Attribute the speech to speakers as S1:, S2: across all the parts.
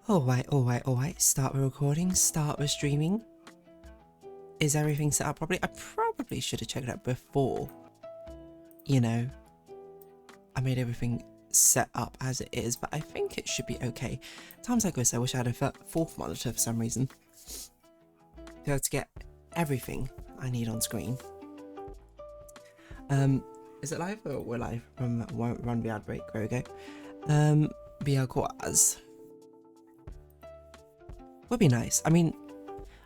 S1: Alright. Start the recording, start the streaming. Is everything set up properly? I probably should have checked that before. You know, I made everything set up as it is, but I think it should be okay. Times like this, I wish I had a fourth monitor for some reason. To get everything I need on screen. Is it live? Oh, we're live from Run the Ad Break. There we go. BR Quarters. Would be nice. I mean,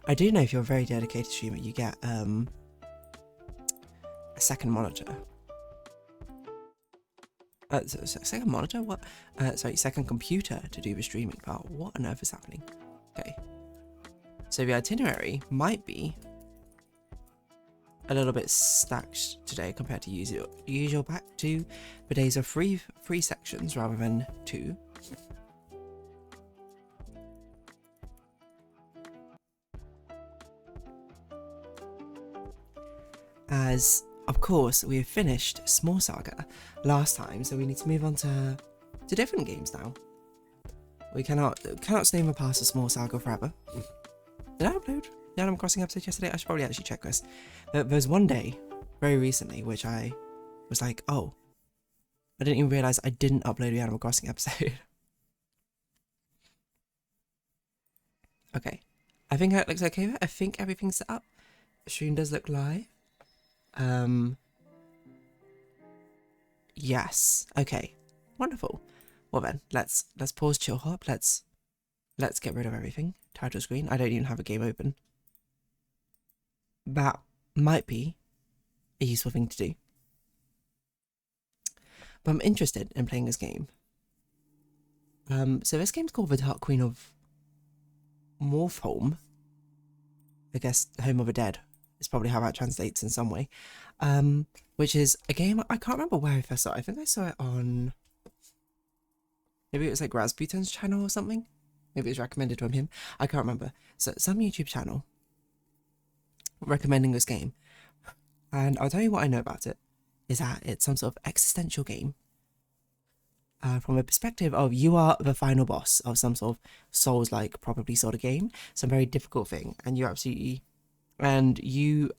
S1: I do know if you're a very dedicated streamer, you get a second monitor. Second monitor? What? Sorry, second computer to do the streaming part. What on earth is happening? Okay. So the itinerary might be a little bit stacked today compared to usual. Back to the days of three sections rather than two. As of course we have finished Small Saga last time, so we need to move on to different games now. We cannot stay in the past of Small Saga forever. Did I upload the Animal Crossing episode yesterday? I should probably actually check this. There was one day, very recently, which I was like, oh, I didn't even realise I didn't upload the Animal Crossing episode. Okay, I think it looks okay. I think everything's set up. The stream does look live. Yes. Okay. Wonderful. Well then, let's pause chill hop. Let's get rid of everything. Title screen. I don't even have a game open. That might be a useful thing to do. But I'm interested in playing this game. So this game's called The Dark Queen of Mortholme. I guess Home of the Dead is probably how that translates in some way. Which is a game, I can't remember where I first saw it. I think I saw it on, maybe it was like Rasputin's channel or something. Maybe it was recommended from him. I can't remember. So some YouTube channel recommending this game. And I'll tell you what I know about it. Is that it's some sort of existential game. From a perspective of you are the final boss of some sort of Souls-like probably sort of game. Some very difficult thing. And you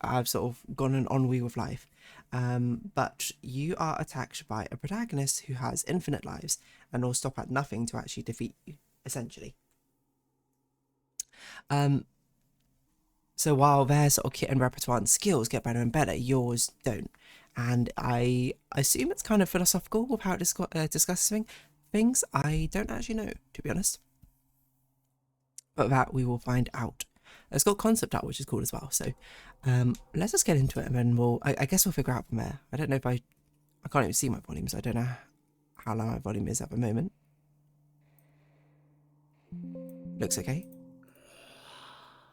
S1: have sort of gone an ennui with life. But you are attacked by a protagonist who has infinite lives and will stop at nothing to actually defeat you, essentially. So while their sort of kit and repertoire and skills get better and better, yours don't. And I assume it's kind of philosophical with how it discusses things. I don't actually know, to be honest. But that we will find out. It's got concept art, which is cool as well. So let's just get into it, and then I guess we'll figure out from there. I don't know if I can't even see my volume, so I don't know how low my volume is at the moment. Looks okay.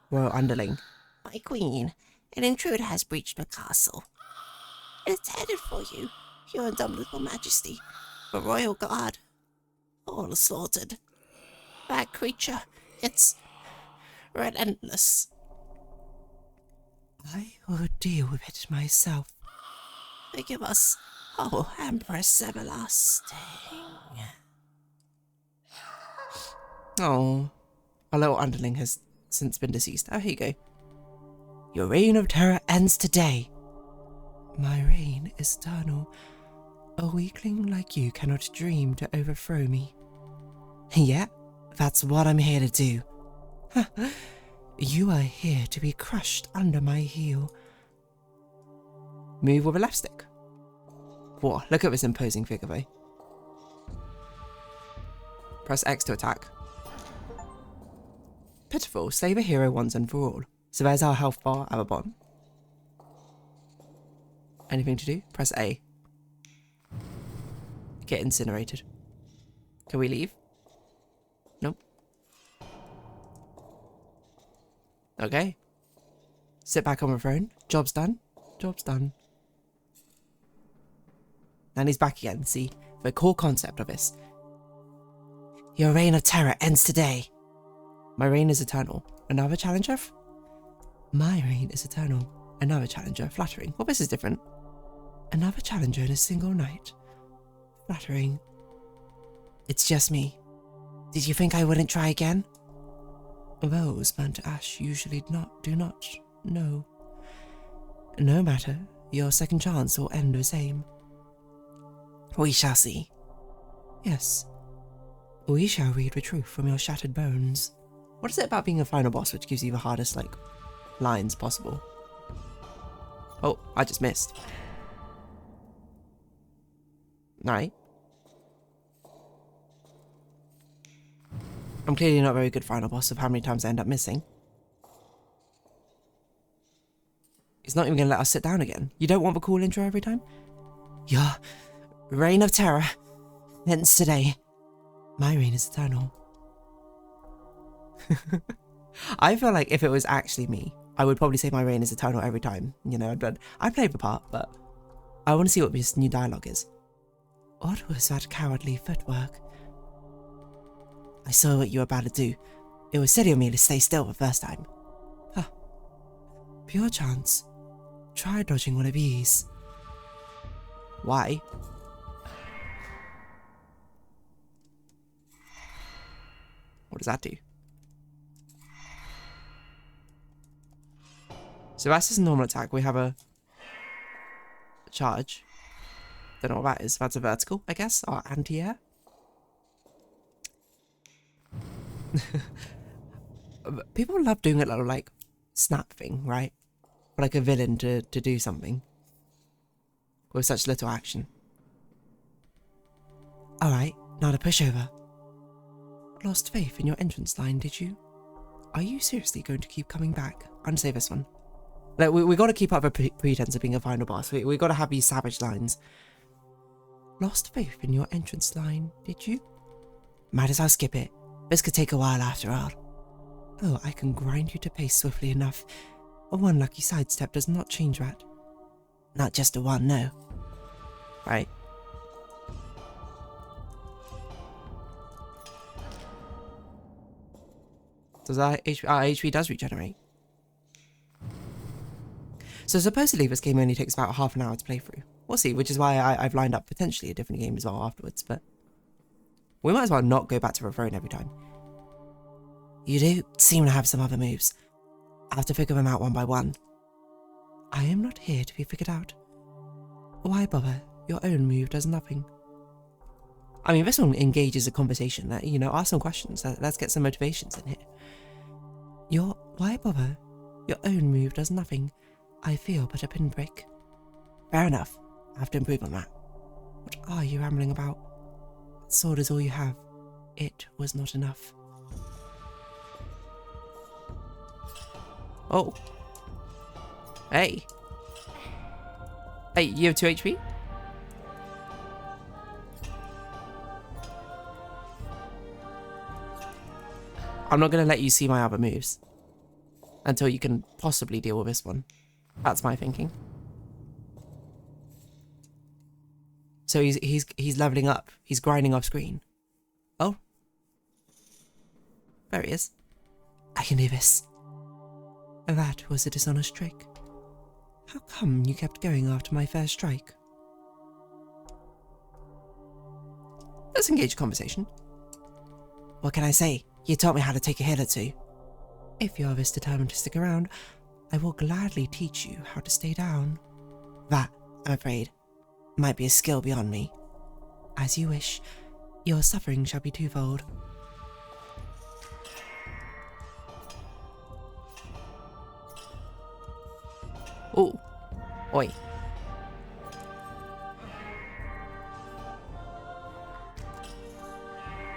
S1: Royal Underling.
S2: My queen, an intruder has breached the castle. It's headed for you, your indomitable majesty. The royal guard, all slaughtered. That creature, it's relentless.
S1: I will deal with it myself.
S2: Forgive us, oh Empress Everlasting.
S1: Oh, our little underling has since been deceased. Oh, here you go. Your reign of terror ends today. My reign is eternal. A weakling like you cannot dream to overthrow me. Yeah, that's what I'm here to do. You are here to be crushed under my heel. Move with a left stick. Whoa, look at this imposing figure though. Press X to attack. Pitiful, slay the hero once and for all. So there's our health bar at the bottom. Anything to do? Press A. Get incinerated. Can we leave? Nope. Okay. Sit back on the throne. Job's done. Job's done. And he's back again. See, the core concept of this. Your reign of terror ends today. My reign is eternal. Another challenger? My reign is eternal. Another challenger. Flattering. Well, this is different. Another challenger in a single night. Flattering. It's just me. Did you think I wouldn't try again? Those burnt to ash usually do not. No. No matter. Your second chance will end the same. We shall see. Yes. We shall read the truth from your shattered bones. What is it about being a final boss which gives you the hardest, like, lines possible? Oh, I just missed. Right. I'm clearly not a very good final boss of how many times I end up missing. He's not even going to let us sit down again. You don't want the cool intro every time? Your reign of terror ends today. My reign is eternal. I feel like if it was actually me, I would probably say my reign is eternal every time. You know, but I played the part, but I want to see what this new dialogue is. What was that cowardly footwork? I saw what you were about to do. It was silly of me to stay still the first time. Huh. Pure chance. Try dodging one of these. Why? What does that do? So that's his normal attack. We have a charge. Don't know what that is. That's a vertical, I guess, or anti-air. People love doing a little, like, snap thing, right? Like a villain to do something with such little action. Alright, now the pushover. Lost faith in your entrance line, did you? Are you seriously going to keep coming back? Unsay this one. Like, we got to keep up a pretense of being a final boss. We got to have these savage lines. Lost faith in your entrance line, did you? Might as well skip it. This could take a while after all. Oh, I can grind you to pace swiftly enough. A one lucky sidestep does not change that. Not just a one, no. Right. Does our HP does regenerate. So supposedly this game only takes about half an hour to play through. We'll see, which is why I've lined up potentially a different game as well afterwards, but we might as well not go back to the throne every time. You do seem to have some other moves. I have to figure them out one by one. I am not here to be figured out. Why bother? Your own move does nothing. I mean, this one engages a conversation. You know, ask some questions. Let's get some motivations in here. Why bother? Your own move does nothing. I feel but a pinprick. Fair enough. I have to improve on that. What are you rambling about? That sword is all you have. It was not enough. Oh. Hey. Hey, you have 2 HP? I'm not going to let you see my other moves until you can possibly deal with this one. That's my thinking. So he's leveling up. He's grinding off screen. Oh. There he is. I can do this. That was a dishonest trick. How come you kept going after my first strike? Let's engage conversation. What can I say? You taught me how to take a hit or two. If you're this determined to stick around, I will gladly teach you how to stay down. That, I'm afraid, might be a skill beyond me. As you wish, your suffering shall be twofold. Oh, oi.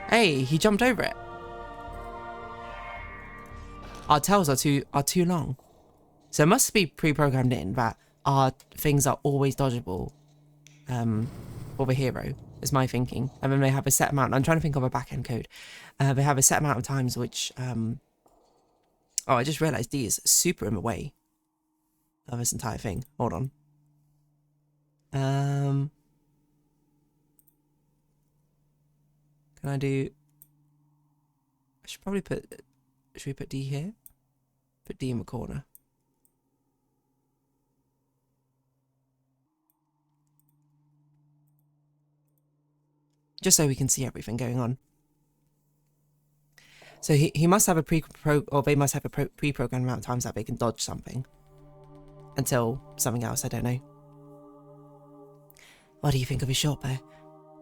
S1: Hey, he jumped over it. Our tails are too long. So it must be pre-programmed in that our things are always dodgeable for the hero, is my thinking. And then they have a set amount. I'm trying to think of a back-end code. They have a set amount of times which... oh, I just realised D is super in the way of this entire thing. Hold on. Can I do... I should probably put... Should we put D here? Put D in the corner. Just so we can see everything going on. So he must have a they must have a pre-programmed amount of times that they can dodge something. Until something else, I don't know. What do you think of his short bow?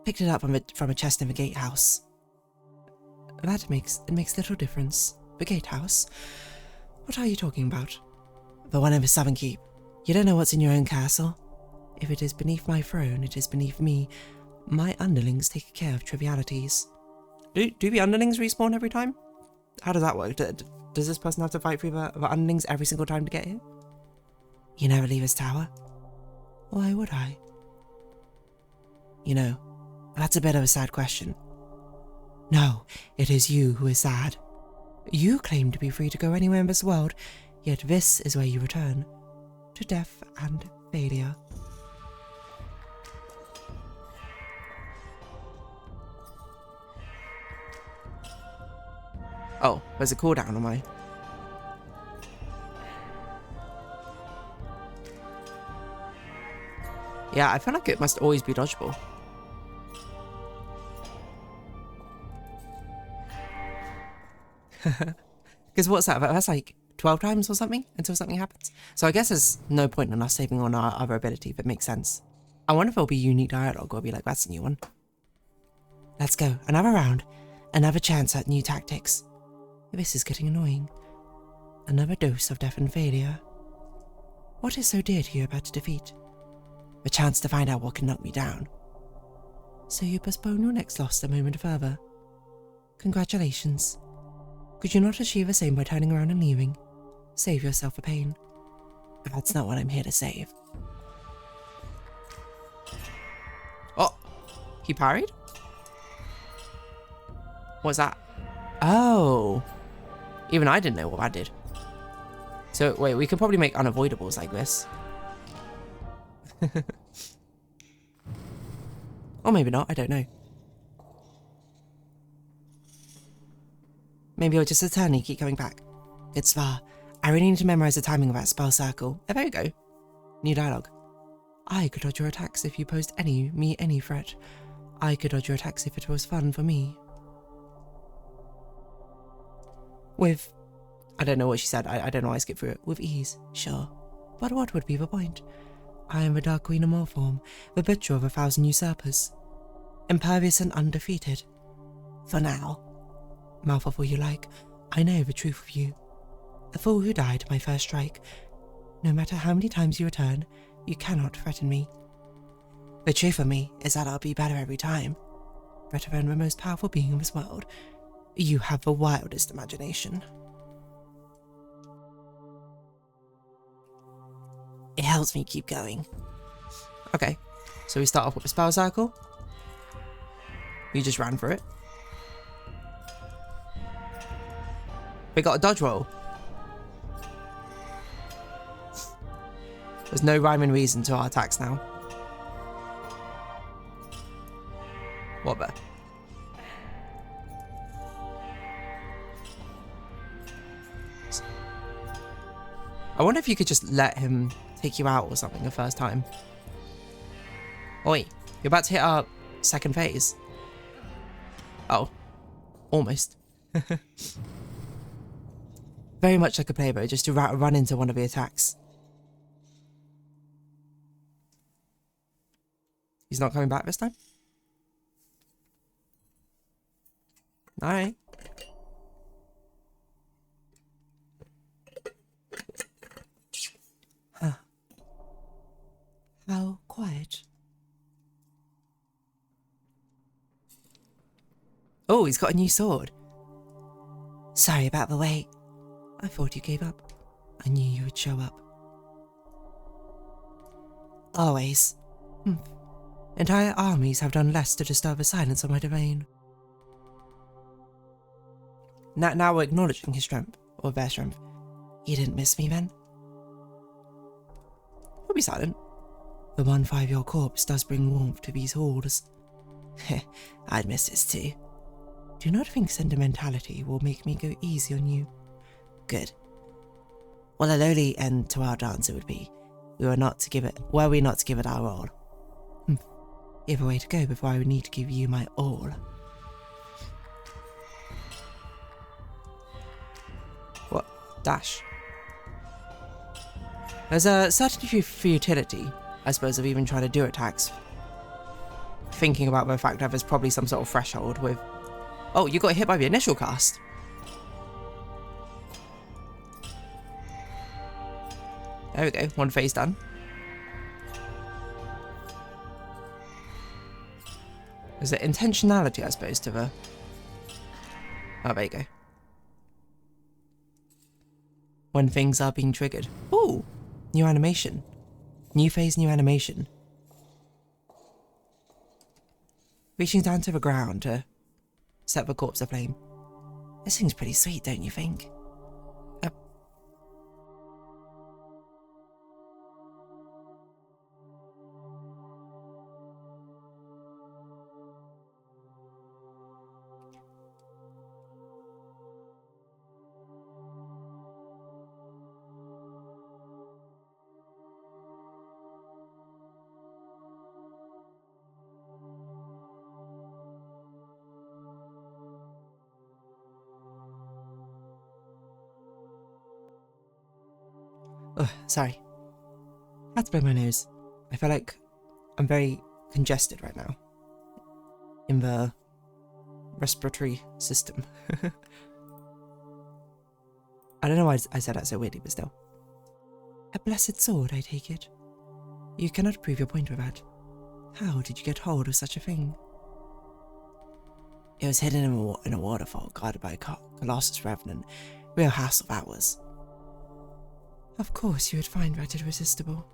S1: Picked it up from a chest in the gatehouse. That makes little difference. The gatehouse? What are you talking about? The one in the southern keep. You don't know what's in your own castle? If it is beneath my throne, it is beneath me. My underlings take care of trivialities. Do the underlings respawn every time? How does that work? Does this person have to fight through the underlings every single time to get here? You never leave his tower? Why would I? You know, that's a bit of a sad question. No, it is you who is sad. You claim to be free to go anywhere in this world, yet this is where you return. To death and failure. Oh, there's a cooldown on my... Yeah, I feel like it must always be dodgeable. Because what's that? That's like 12 times or something until something happens. So I guess there's no point in us saving on our other ability if it makes sense. I wonder if it'll be unique dialogue or be like, that's a new one. Let's go. Another round. Another chance at new tactics. This is getting annoying. Another dose of death and failure. What is so dear to you about defeat? The chance to find out what can knock me down. So you postpone your next loss a moment further. Congratulations. Could you not achieve the same by turning around and leaving? Save yourself the pain. That's not what I'm here to save. Oh! He parried? What's that? Oh! Even I didn't know what that did. So, wait, we could probably make unavoidables like this. Or maybe not, I don't know. Maybe I'll just eternally keep coming back. Good Svar. I really need to memorize the timing of that spell circle. Oh, there we go. New dialogue. I could dodge your attacks if you posed any threat. I could dodge your attacks if it was fun for me. With... I don't know what she said. I don't know why I skipped through it. With ease, sure. But what would be the point? I am the Dark Queen of Mortholme, the butcher of 1,000 usurpers. Impervious and undefeated. For now. Mouth off all you like, I know the truth of you. A fool who died my first strike. No matter how many times you return, you cannot threaten me. The truth of me is that I'll be better every time. Better than the most powerful being in this world. You have the wildest imagination. It helps me keep going. Okay, so we start off with a spell cycle. We just ran for it. We got a dodge roll. There's no rhyme and reason to our attacks now. What the? I wonder if you could just let him take you out or something the first time. Oi, you're about to hit our second phase. Oh, almost. Very much like a playboy, just to run into one of the attacks. He's not coming back this time? Alright. Huh. How quiet. Oh, he's got a new sword. Sorry about the wait. I thought you gave up. I knew you would show up. Always. Entire armies have done less to disturb the silence of my domain. Now we're acknowledging his strength, or their strength. You didn't miss me then? We'll be silent. The 1-5-year corpse does bring warmth to these halls. I'd miss this too. Do not think sentimentality will make me go easy on you. Good. Well, a lowly end to our dance it would be. Were we not to give it our all. You have a way to go before I would need to give you my all. Dash. There's a certain futility, I suppose, of even trying to do attacks. Thinking about the fact that there's probably some sort of threshold with... Oh, you got hit by the initial cast. There we go, one phase done. There's an intentionality, I suppose, to the... Oh, there you go. When things are being triggered. Ooh! New animation. New phase, new animation. Reaching down to the ground to set the corpse aflame. This thing's pretty sweet, don't you think? Oh, sorry. I had to blow my nose. I feel like I'm very congested right now. In the respiratory system. I don't know why I said that so weirdly, but still. A blessed sword, I take it. You cannot prove your point with that. How did you get hold of such a thing? It was hidden in a waterfall guarded by a Colossus Revenant. Real hassle that was. Of course you would find that irresistible.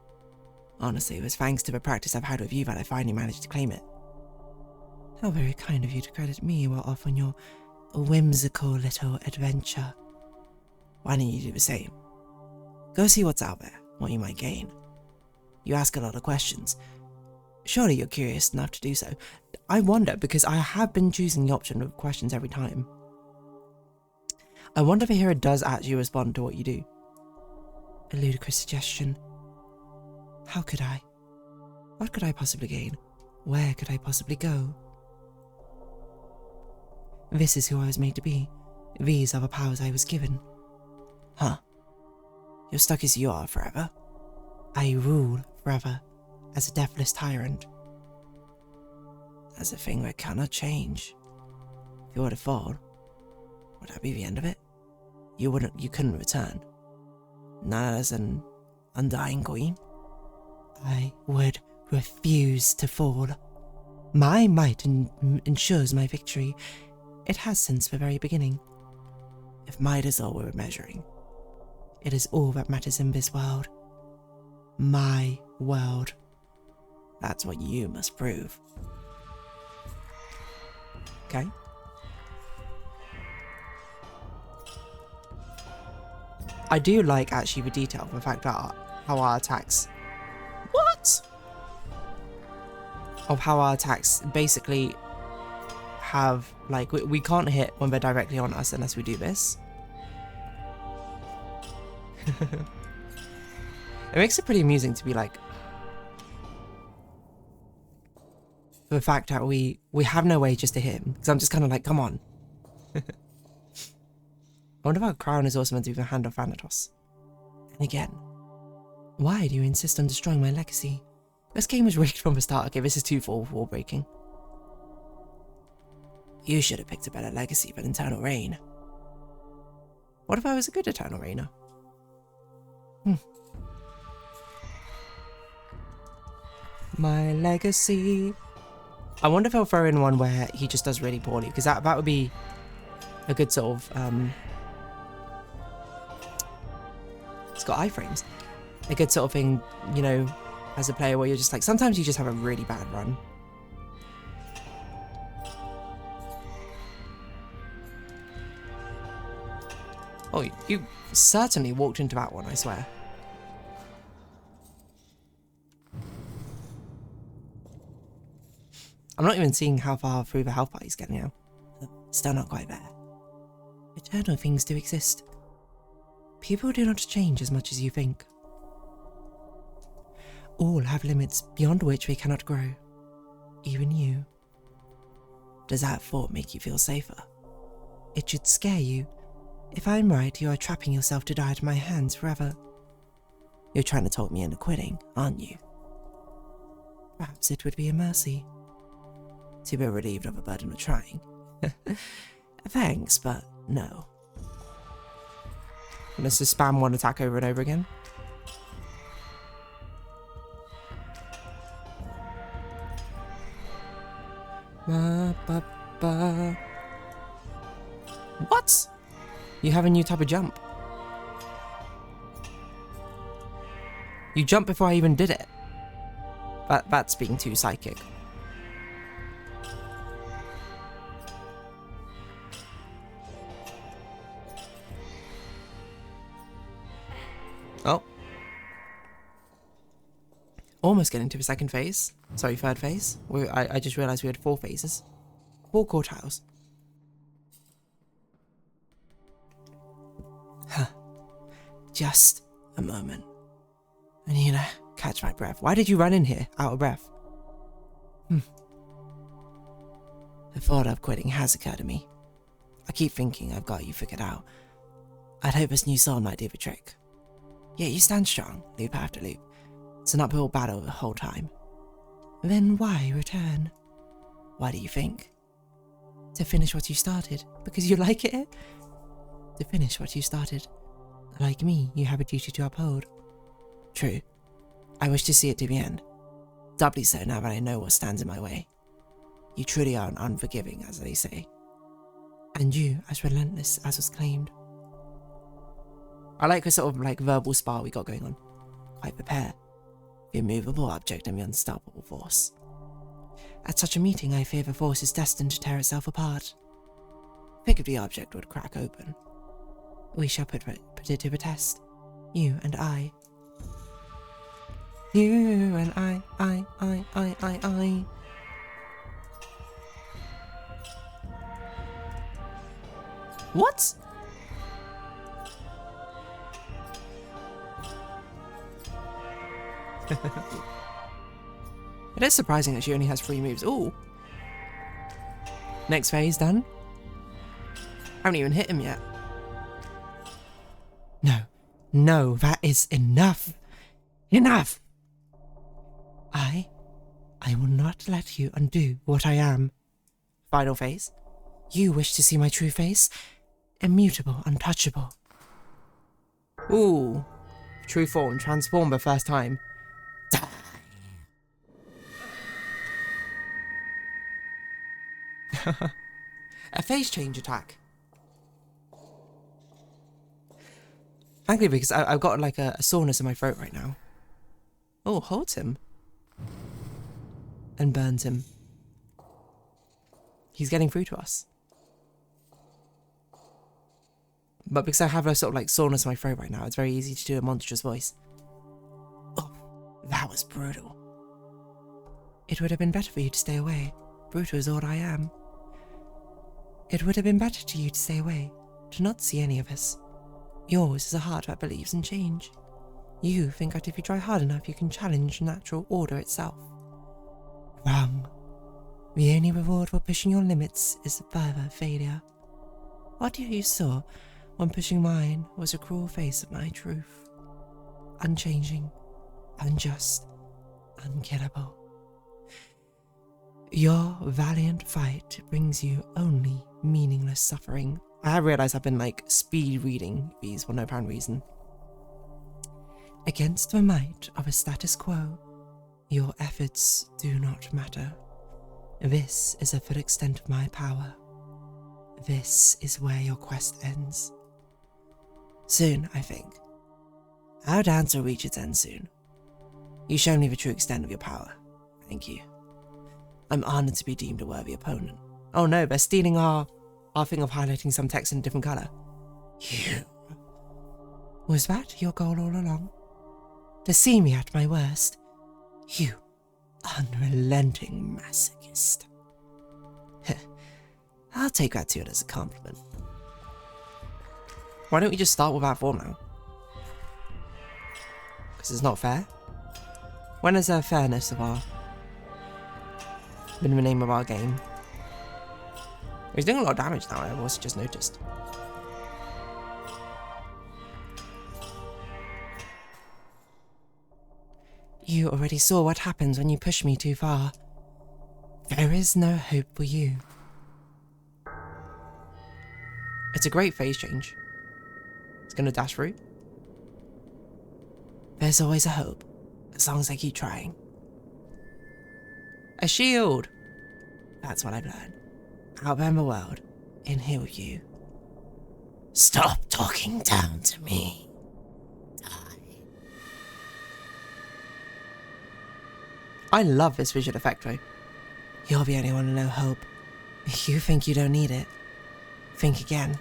S1: Honestly, it was thanks to the practice I've had with you that I finally managed to claim it. How very kind of you to credit me while off on your whimsical little adventure. Why don't you do the same? Go see what's out there, what you might gain. You ask a lot of questions. Surely you're curious enough to do so. I wonder, because I have been choosing the option of questions every time. I wonder if a hero does actually respond to what you do. A ludicrous suggestion. How could I? What could I possibly gain? Where could I possibly go? This is who I was made to be. These are the powers I was given. Huh. You're stuck as you are forever. I rule forever, as a deathless tyrant. That's a thing that cannot change. If you were to fall, would that be the end of it? You couldn't return. Not as an undying queen? I would refuse to fall. My might ensures my victory. It has since the very beginning. If might is all we're measuring, it is all that matters in this world. My world. That's what you must prove. Okay. I do like actually the detail of the fact that how our attacks... What? Of how our attacks basically have, like, we can't hit when they're directly on us unless we do this. It makes it pretty amusing to be like... The fact that we have no way just to hit him. Because I'm just kind of like, come on. I wonder if our crown is also meant to be the hand of Thanatos. And again, why do you insist on destroying my legacy? This game was rigged from the start. Okay, this is too wall breaking. You should have picked a better legacy than Eternal Reign. What if I was a good Eternal Reigner? My legacy. I wonder if I'll throw in one where he just does really poorly, because that would be a good sort of it's got iframes. A good sort of thing, you know, as a player where you're just like, sometimes you just have a really bad run. Oh, you certainly walked into that one, I swear. I'm not even seeing how far through the health bar he's getting now. Still not quite there. Eternal things do exist. People do not change as much as you think. All have limits beyond which we cannot grow. Even you. Does that thought make you feel safer? It should scare you. If I'm right, you are trapping yourself to die at my hands forever. You're trying to talk me into quitting, aren't you? Perhaps it would be a mercy to be relieved of the burden of trying. Thanks, but no. And let's just spam one attack over and over again. What? You have a new type of jump. You jumped before I even did it. That's being too psychic. Oh. Almost getting to the second phase. Sorry, third phase. I just realised we had 4 phases. 4 quartiles. Huh. Just a moment. I need to catch my breath. Why did you run in here, out of breath? The thought of quitting has occurred to me. I keep thinking I've got you figured out. I'd hope this new soul might do the trick. Yet you stand strong, loop after loop. It's an uphill battle the whole time. Then why return? Why do you think? To finish what you started, because you like it? To finish what you started. Like me, you have a duty to uphold. True. I wish to see it to the end. Doubly so now that I know what stands in my way. You truly are unforgiving, as they say. And you as relentless as was claimed. I like the sort of like verbal spar we got going on. Quite the pair. The immovable object and the unstoppable force. At such a meeting, I fear the force is destined to tear itself apart. Think if the object would crack open. We shall put it to the test. You and I. You and I. What? It is surprising that she only has 3 moves. Ooh. Next phase done. I haven't even hit him yet. No, that is enough. Enough! I will not let you undo what I am. Final phase. You wish to see my true face? Immutable, untouchable. Ooh. True form, transform the first time. Die. A phase change attack. Frankly, because I've got like a soreness in my throat right now. Oh, holds him. And burns him. He's getting through to us. But because I have a sort of like soreness in my throat right now, it's very easy to do a monstrous voice. Oh, that was brutal. It would have been better for you to stay away. Brutal is all I am. It would have been better to you to stay away, to not see any of us. Yours is a heart that believes in change. You think that if you try hard enough, you can challenge natural order itself. Wrong. The only reward for pushing your limits is further failure. What you saw when pushing mine was a cruel face of my truth. Unchanging, unjust, unkillable. Your valiant fight brings you only meaningless suffering. I have realised I've been like speed reading these for no apparent reason. Against the might of a status quo, your efforts do not matter. This is the full extent of my power. This is where your quest ends. Soon, I think. Our dance will reach its end soon. You show me the true extent of your power. Thank you. I'm honoured to be deemed a worthy opponent. Oh no, they're stealing our thing of highlighting some text in a different colour. You. Was that your goal all along? To see me at my worst? You unrelenting masochist. I'll take that to it as a compliment. Why don't we just start with our form now? Because it's not fair. When is there fairness of our... been the name of our game? He's doing a lot of damage now, I also just noticed. You already saw what happens when you push me too far. There is no hope for you. It's a great phase change. It's gonna dash through. There's always a hope, as long as I keep trying. A shield! That's what I've learned. Outbound the world and heal you.
S2: Stop talking down to me.
S1: I love this visual effect though. You're the only one with no hope. You think you don't need it. Think again.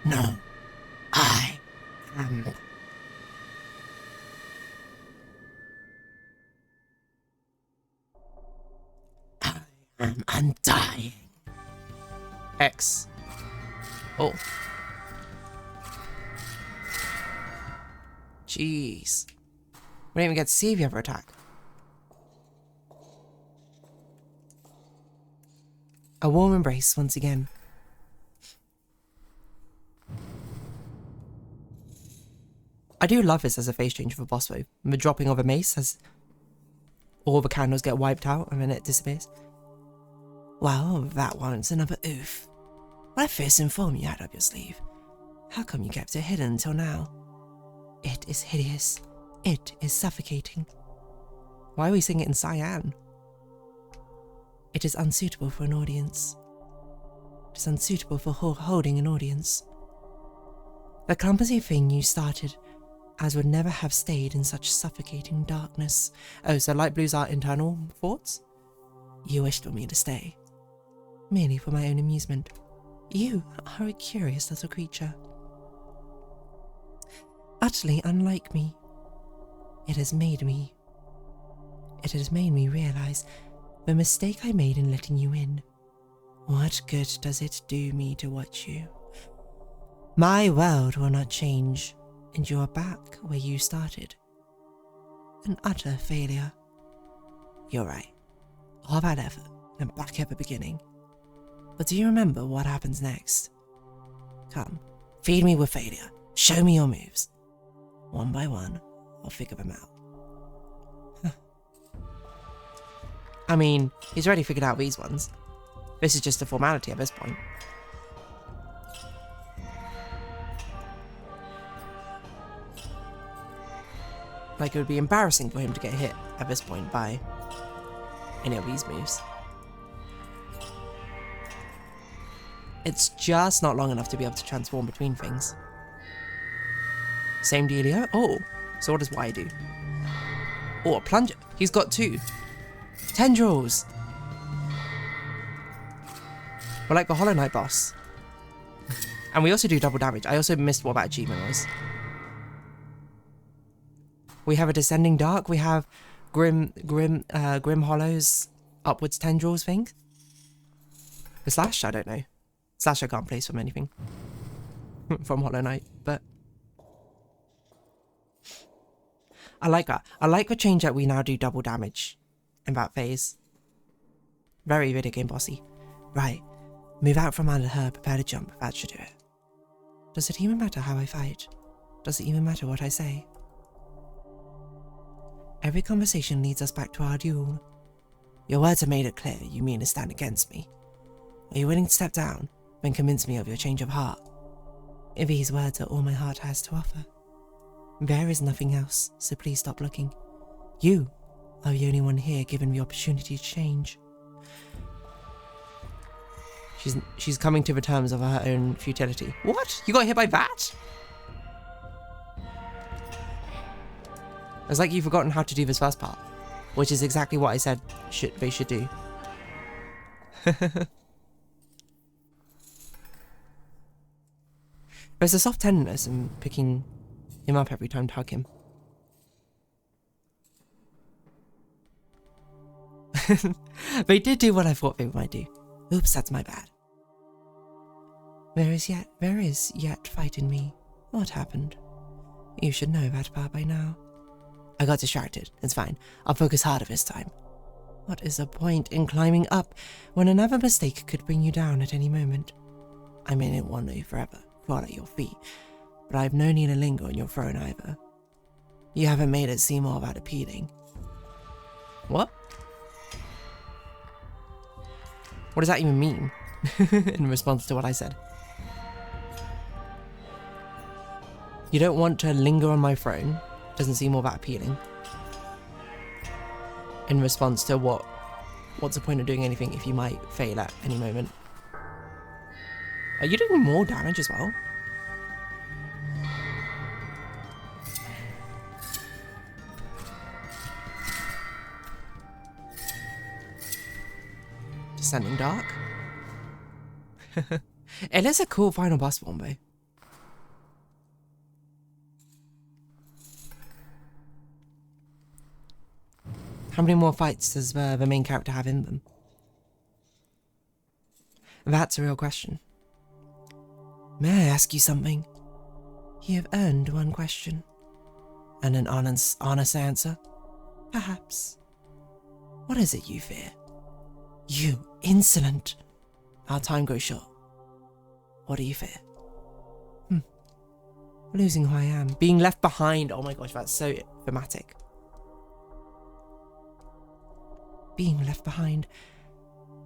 S2: No, I am. I am undying.
S1: X. Oh. Jeez. We didn't even get to see the other attack. A warm embrace once again. I do love this as a phase change for boss though. The dropping of a mace as all the candles get wiped out and then it disappears. Well, that warrants another oof. When I first informed you had up your sleeve, how come you kept it hidden until now? It is hideous. It is suffocating. Why are we singing it in cyan? It is unsuitable for an audience. It is unsuitable for holding an audience. The clumsy thing you started as would never have stayed in such suffocating darkness. Oh, so light blues are internal thoughts? You wished for me to stay. Merely for my own amusement. You are a curious little creature. Utterly unlike me. It has made me realize the mistake I made in letting you in. What good does it do me to watch you? My world will not change, and you are back where you started. An utter failure. You're right. All that effort, and back at the beginning. But do you remember what happens next? Come, feed me with failure. Show me your moves. One by one, I'll figure them out. I mean, he's already figured out these ones. This is just a formality at this point. Like, it would be embarrassing for him to get hit at this point by any of these moves. It's just not long enough to be able to transform between things. Same dealio. Oh, so what does Y do? Oh, a plunger. He's got two. Tendrils. We're like the Hollow Knight boss. And we also do double damage. I also missed what that achievement was. We have a Descending Dark. We have Grim Hollow's Upwards Tendrils thing. The Slash, I don't know. Slash I can't place from anything. From Hollow Knight, but... I like that. I like the change that we now do double damage in that phase. Very video game bossy. Right. Move out from under her, prepare to jump. That should do it. Does it even matter how I fight? Does it even matter what I say? Every conversation leads us back to our duel. Your words have made it clear you mean to stand against me. Are you willing to step down, then convince me of your change of heart? If these words are all my heart has to offer. There is nothing else, so please stop looking. You are the only one here given the opportunity to change. She's coming to the terms of her own futility. What? You got hit by that? It's like you've forgotten how to do this first part, which is exactly what I said they should do. There's a soft tenderness in picking him up every time to hug him. They did do what I thought they might do. Oops, that's my bad. There is yet fight in me. What happened? You should know that part by now. I got distracted. It's fine. I'll focus harder this time. What is the point in climbing up when another mistake could bring you down at any moment? I may not want you forever, crawl at your feet, but I have no need to linger on your throne either. You haven't made it seem all that appealing. What? What does that even mean? In response to what I said. You don't want to linger on my throne. Doesn't seem all that appealing. In response to what's the point of doing anything if you might fail at any moment? Are you doing more damage as well? Descending Dark? It is a cool final boss form, though. How many more fights does the main character have in them? That's a real question. May I ask you something? You have earned one question. And an honest answer? Perhaps. What is it you fear? You insolent! Our time goes short. What do you fear? Losing who I am. Being left behind. Oh my gosh, that's so thematic. Being left behind.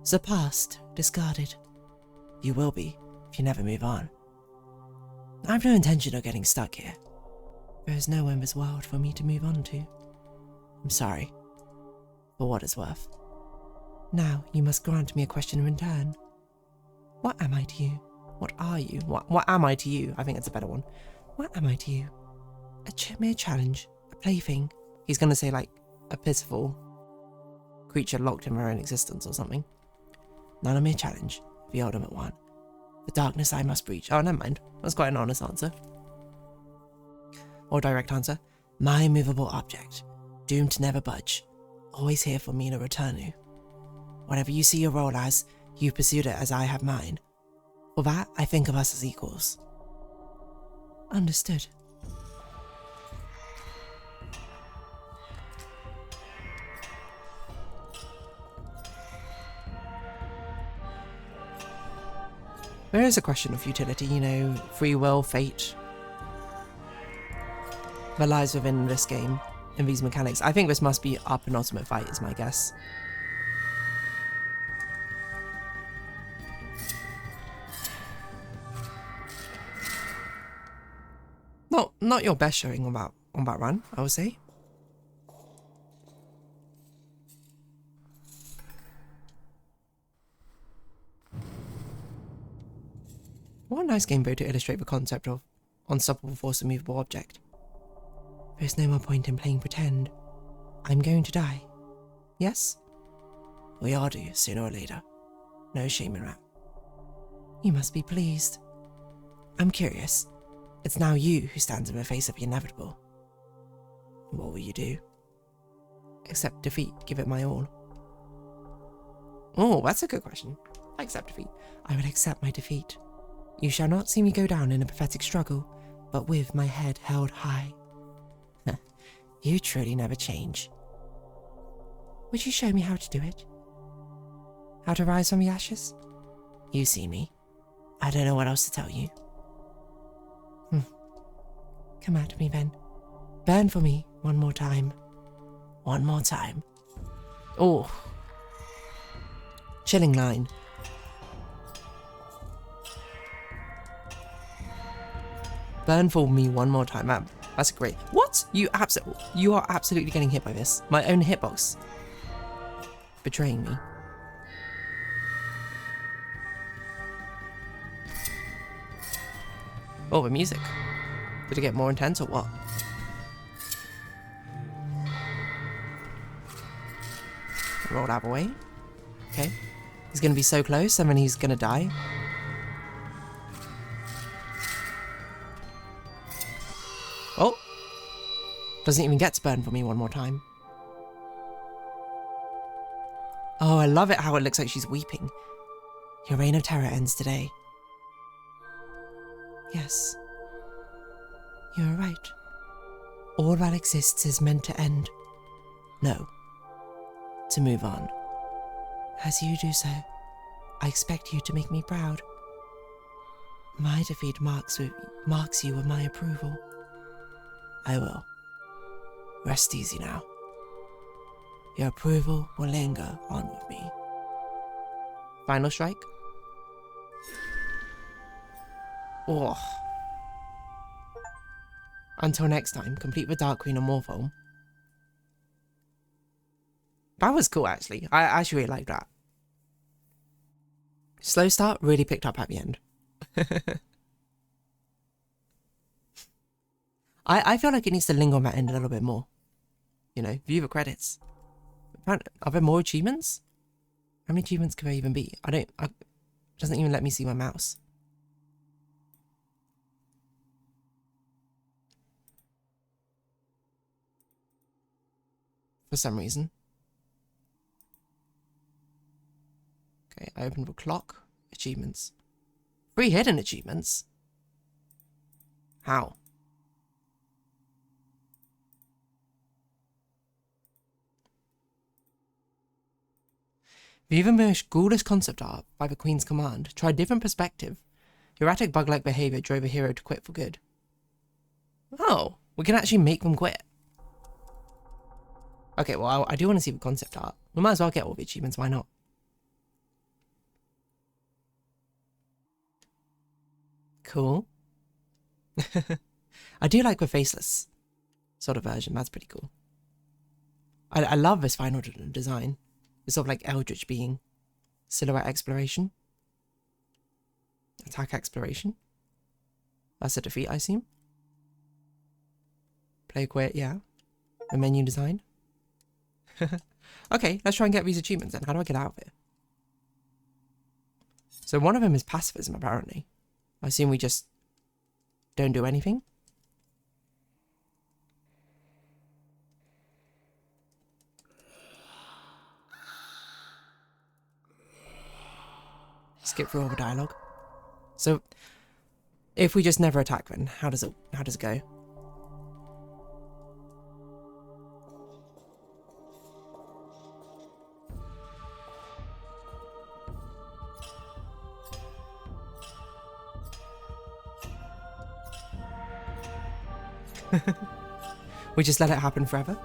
S1: Surpassed. Discarded. You will be, if you never move on. I have no intention of getting stuck here. There is no one in this world for me to move on to. I'm sorry. For what it's worth. Now you must grant me a question in return. What am I to you? What are you? What am I to you? I think that's a better one. What am I to you? A mere challenge, a plaything. He's gonna say like a pitiful creature locked in her own existence or something. Not a mere challenge, the ultimate one. The darkness I must breach. Oh, never mind. That's quite an honest answer. Or direct answer. My immovable object, doomed to never budge, always here for me to return to. Whatever you see your role as, you've pursued it as I have mine. For that, I think of us as equals. Understood. There is a question of futility, you know, free will, fate, that lies within this game, in these mechanics. I think this must be our penultimate fight, is my guess. Not your best showing on that run, I would say. What a nice game though to illustrate the concept of unstoppable force and movable object. There's no more point in playing pretend. I'm going to die. Yes? We all do, sooner or later. No shame in that. You must be pleased. I'm curious. It's now you who stands in the face of the inevitable. What will you do? Accept defeat, give it my all. Oh, that's a good question. I accept defeat. I will accept my defeat. You shall not see me go down in a pathetic struggle, but with my head held high. You truly never change. Would you show me how to do it? How to rise from the ashes? You see me. I don't know what else to tell you. Come at me then. Burn for me one more time. One more time. Oh. Chilling line. Burn for me one more time. Man, that's great. What? You are absolutely getting hit by this. My own hitbox. Betraying me. Oh, the music. Did it get more intense or what? Roll out of the way. Okay. He's gonna be so close and then he's gonna die. Oh! Doesn't even get to burn for me one more time. Oh, I love it how it looks like she's weeping. Your reign of terror ends today. Yes. You are right. All that exists is meant to end. No. To move on. As you do so, I expect you to make me proud. My defeat marks you with my approval. I will. Rest easy now. Your approval will linger on with me. Final strike? Oh. Until next time, complete with Dark Queen and Mortholme. That was cool, actually. I actually really liked that. Slow start really picked up at the end. I feel like it needs to linger on that end a little bit more. You know, view the credits. Are there more achievements? How many achievements could there even be? It doesn't even let me see my mouse. For some reason. Okay, I opened the clock. Achievements. 3 hidden achievements? How? View the most ghoulish concept art by the Queen's command. Try a different perspective. Erratic bug-like behavior drove a hero to quit for good. Oh, we can actually make them quit. Okay, well, I do want to see the concept art. We might as well get all the achievements, why not? Cool. I do like the faceless sort of version, that's pretty cool. I love this final design. It's sort of like Eldritch being. Silhouette exploration. Attack exploration. That's a defeat, I assume. Play quit, yeah. The menu design. Okay, let's try and get these achievements then. How do I get out of it? So one of them is pacifism, apparently. I assume we just don't do anything. Skip through all the dialogue. So, if we just never attack then, how does it go? We just let it happen forever?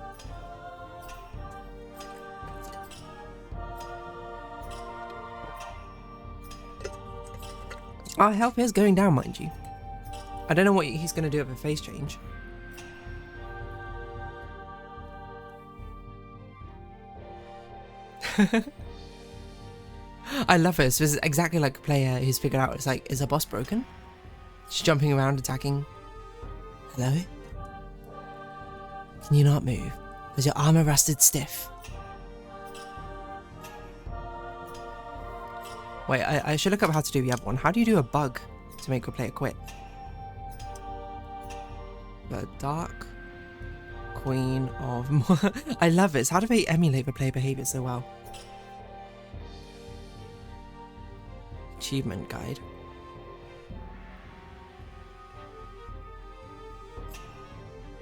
S1: Our health is going down, mind you. I don't know what he's going to do with a face change. I love this. This is exactly like a player who's figured out, it's like, is a boss broken? Just jumping around, attacking. Hello? Can you not move? Is your armor rusted stiff? Wait, I should look up how to do the other one. How do you do a bug to make a player quit? The Dark Queen of... I love this. How do they emulate the player behavior so well? Achievement guide.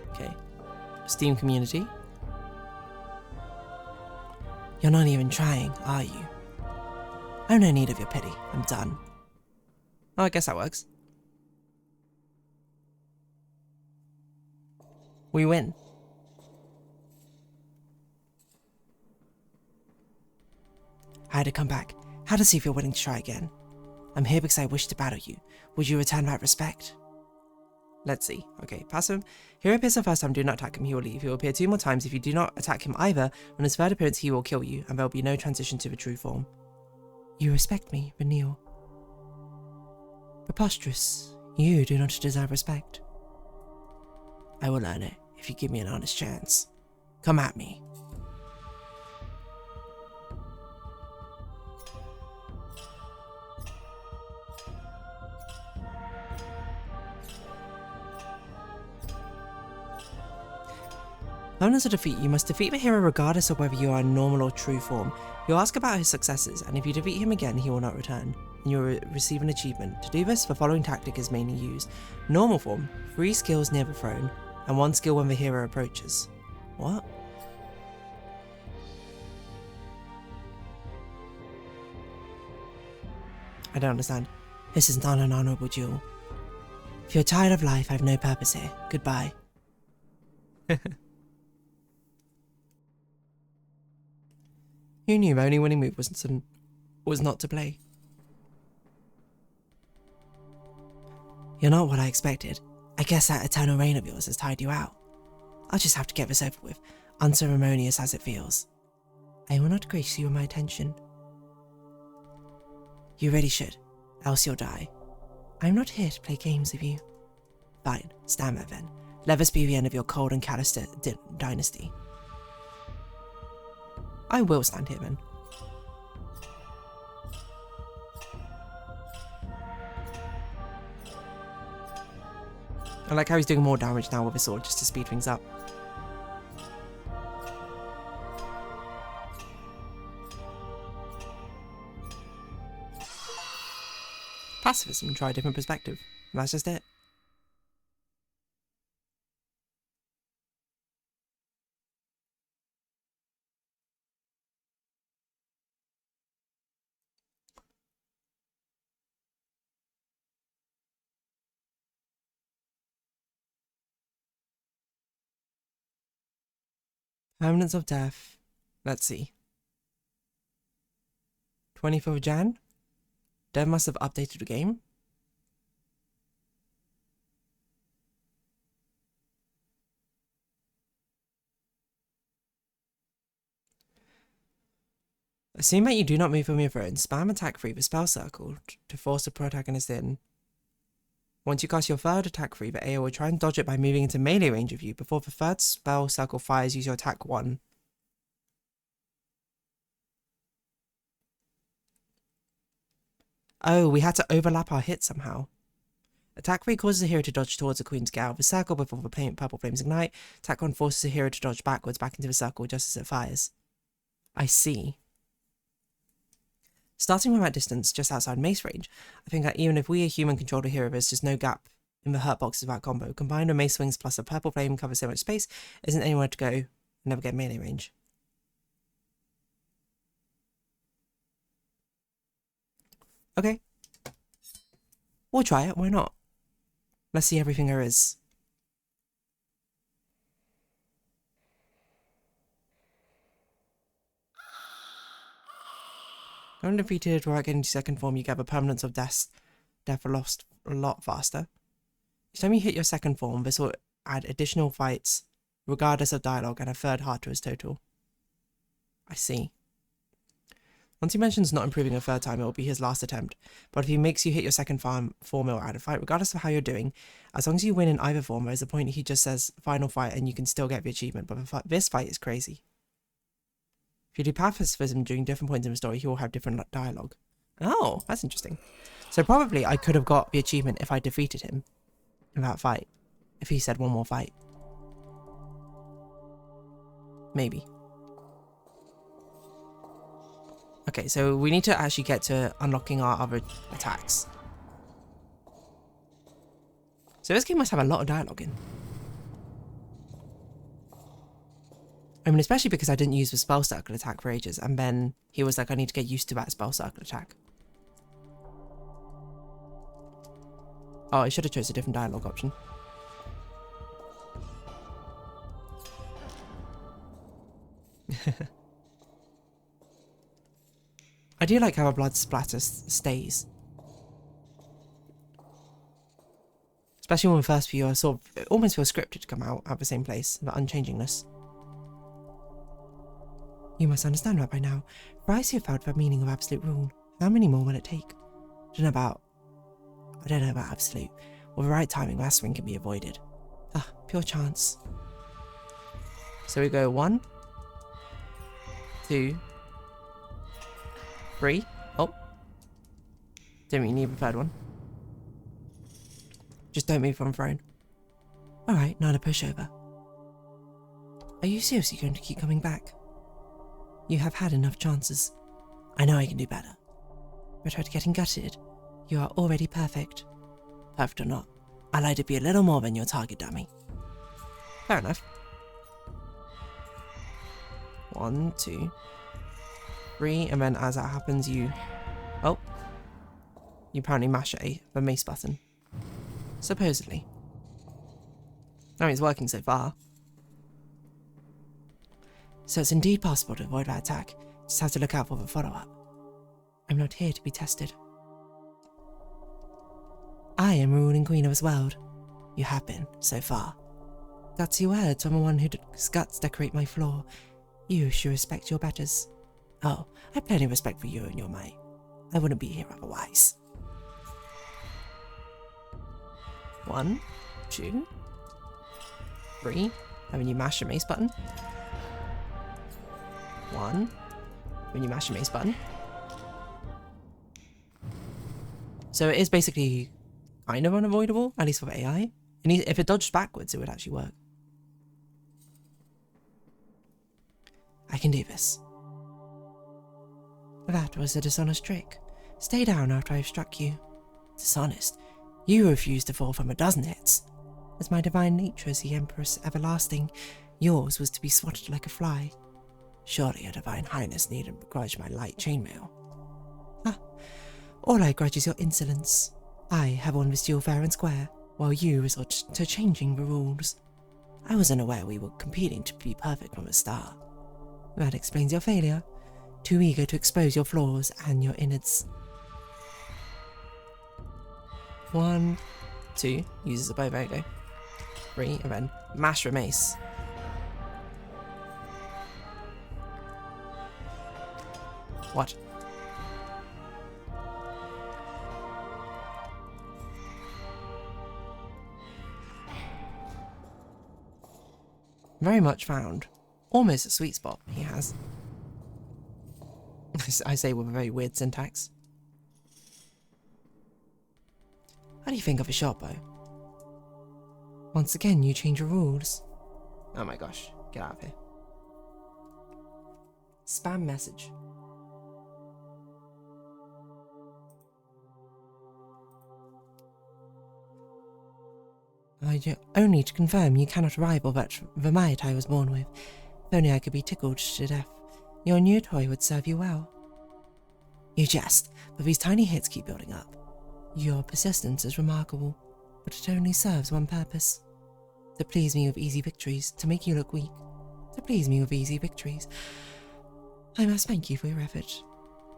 S1: Okay. Steam community. You're not even trying, are you? I have no need of your pity. I'm done. Oh, I guess that works. We win. I had to come back. How to see if you're willing to try again. I'm here because I wish to battle you. Would you return that respect? Let's see. Okay, pass him. Hero appears the first time, do not attack him, he will leave. He will appear 2 more times. If you do not attack him either, on his third appearance he will kill you, and there will be no transition to the true form. You respect me, Renil. Preposterous. You do not deserve respect. I will earn it, if you give me an honest chance. Come at me. Known as a defeat, you must defeat the hero regardless of whether you are in normal or true form. You'll ask about his successes, and if you defeat him again, he will not return, and you'll receive an achievement. To do this, the following tactic is mainly used. Normal form, 3 skills near the throne, and 1 skill when the hero approaches. What? I don't understand. This is not an honorable duel. If you're tired of life, I have no purpose here. Goodbye. Who knew my only winning move was not to play? You're not what I expected. I guess that eternal reign of yours has tired you out. I'll just have to get this over with, unceremonious as it feels. I will not grace you with my attention. You really should, else you'll die. I'm not here to play games with you. Fine, stand there then. Let this be the end of your cold and callous dynasty. I will stand here then. I like how he's doing more damage now with his sword just to speed things up. Pacifism, try a different perspective. That's just it. Permanence of death. Let's see. 24th of Jan? Dev must have updated the game. Assume that you do not move from your throne. Spam attack 3 with spell circle to force the protagonist in. Once you cast your third attack 3, the AO will try and dodge it by moving into melee range of you. Before the third spell circle fires, use your attack 1. Oh, we had to overlap our hit somehow. Attack 3 causes a hero to dodge towards the Queen's Gate of the circle before the purple flames ignite. Attack 1 forces a hero to dodge backwards back into the circle just as it fires. I see. Starting from that distance, just outside mace range, I think that even if we a human control the hero, there's just no gap in the hurt boxes of that combo. Combined with mace swings plus a purple flame covers so much space, isn't anywhere to go, never get melee range. Okay. We'll try it, why not? Let's see everything there is. When defeated without getting to second form, you get the permanence of death or lost a lot faster. Each time you hit your second form, this will add additional fights, regardless of dialogue, and a third heart to his total. I see. Once he mentions not improving a third time, it will be his last attempt. But if he makes you hit your second form, it will add a fight, regardless of how you're doing. As long as you win in either form, there's a point he just says final fight and you can still get the achievement, but this fight is crazy. If you do pacifism during different points in the story, he will have different dialogue. Oh, that's interesting. So probably I could have got the achievement if I defeated him in that fight. If he said one more fight. Maybe. Okay, so we need to actually get to unlocking our other attacks. So this game must have a lot of dialogue in. I mean, especially because I didn't use the spell circle attack for ages, and then he was like, I need to get used to that spell circle attack. Oh, I should have chosen a different dialogue option. I do like how a blood splatter stays. Especially when the first few are sort of, it almost feels scripted to come out at the same place, the unchangingness. You must understand that by now, for I see have found the meaning of absolute rule. How many more will it take? I don't know about absolute. With the right timing, that swing can be avoided. Ah, pure chance. So we go 1, 2, 3. Oh. Didn't mean need the third one. Just don't move from throne. Alright, not a pushover. Are you seriously going to keep coming back? You have had enough chances. I know I can do better. But after getting gutted, you are already perfect. Perfect or not, I like to be a little more than your target dummy. Fair enough. 1, 2, 3, and then as that happens, you... Oh. You apparently mash the mace button. Supposedly. I mean, it's working so far. So it's indeed possible to avoid that attack. Just have to look out for the follow-up. I'm not here to be tested. I am ruling queen of this world. You have been, so far. Gutsy words from the one whose guts decorate my floor. You should respect your betters. Oh, I have plenty of respect for you and your might. I wouldn't be here otherwise. 1, 2, 3. When you mash the mace button. 1. When you mash the mace button. So it is basically kind of unavoidable, at least for AI. And if it dodged backwards, it would actually work. I can do this. That was a dishonest trick. Stay down after I've struck you. Dishonest? You refused to fall from a dozen hits. As my divine nature as the Empress Everlasting, yours was to be swatted like a fly. Surely your divine highness needn't begrudge my light chainmail. Ah, all I grudge is your insolence. I have won this duel fair and square, while you resort to changing the rules. I wasn't aware we were competing to be perfect from the start. That explains your failure. Too eager to expose your flaws and your innards. 1, 2, uses a bow, there you go. 3, and then mash the mace. What? Very much found. Almost a sweet spot he has. I say with a very weird syntax. How do you think of a short bow? Once again, you change your rules. Oh my gosh, get out of here. Spam message. Only to confirm you cannot rival that the might I was born with. If only I could be tickled to death. Your new toy would serve you well. You jest, but these tiny hits keep building up. Your persistence is remarkable, but it only serves one purpose. To please me with easy victories, to make you look weak. To please me with easy victories. I must thank you for your effort.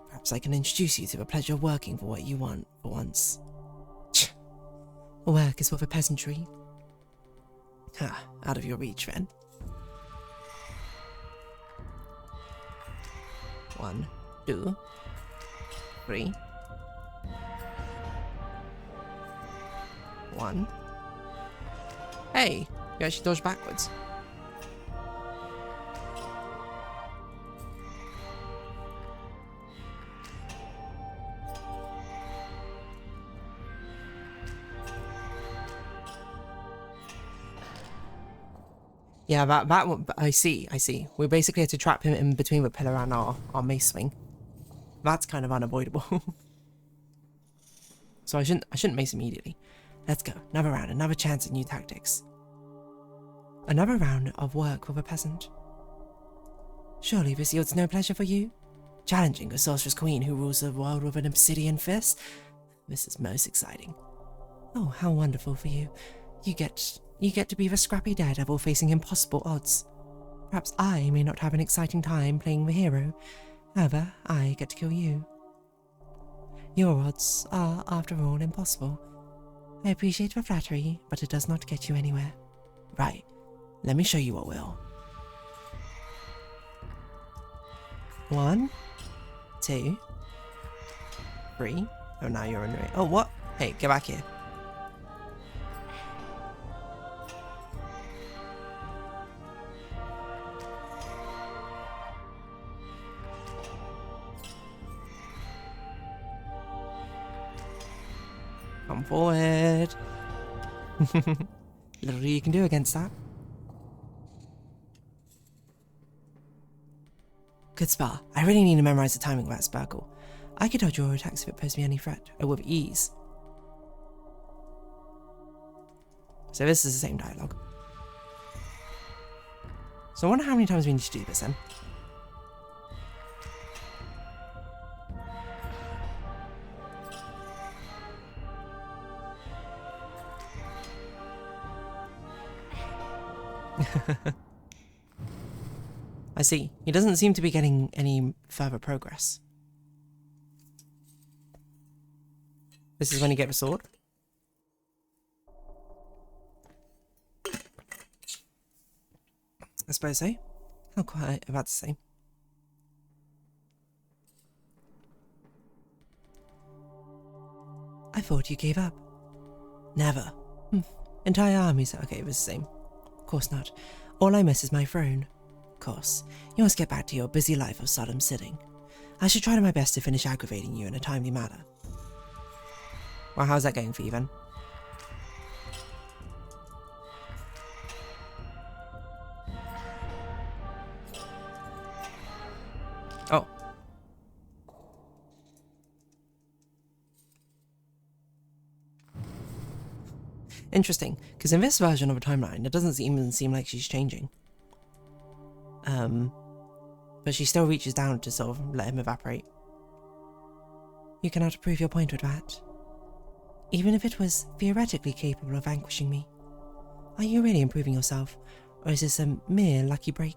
S1: Perhaps I can introduce you to the pleasure of working for what you want, for once. Work is for the peasantry. Ha, out of your reach then. 1, 2, 3. 1. Hey, you actually dodged backwards. Yeah, that one, I see. We basically had to trap him in between the pillar and our mace swing. That's kind of unavoidable. So I shouldn't mace immediately. Let's go. Another round, another chance at new tactics. Another round of work with a peasant. Surely this yields no pleasure for you? Challenging a sorceress queen who rules the world with an obsidian fist? This is most exciting. Oh, how wonderful for you. You get to be the scrappy daredevil facing impossible odds. Perhaps I may not have an exciting time playing the hero. However, I get to kill you. Your odds are, after all, impossible. I appreciate the flattery, but it does not get you anywhere. Right, let me show you what will. 1, 2, 3. Oh, now you're in the way. Oh, what? Hey, get back here. Come forward. Little you can do against that. Good spar. I really need to memorize the timing of that sparkle. I could dodge your attacks if it posed me any threat, with ease. So this is the same dialogue. So I wonder how many times we need to do this then. I see. He doesn't seem to be getting any further progress. This is when you get the sword. I suppose so. Not quite about to say. I thought you gave up. Never. Entire armies. Okay, it was the same. Of course not. All I miss is my throne. Of course. You must get back to your busy life of solemn sitting. I should try my best to finish aggravating you in a timely manner. Well, how's that going for you then? Oh. Interesting, because in this version of a timeline, it doesn't even seem like she's changing. But she still reaches down to sort of let him evaporate. You cannot prove your point with that. Even if it was theoretically capable of vanquishing me. Are you really improving yourself, or is this a mere lucky break?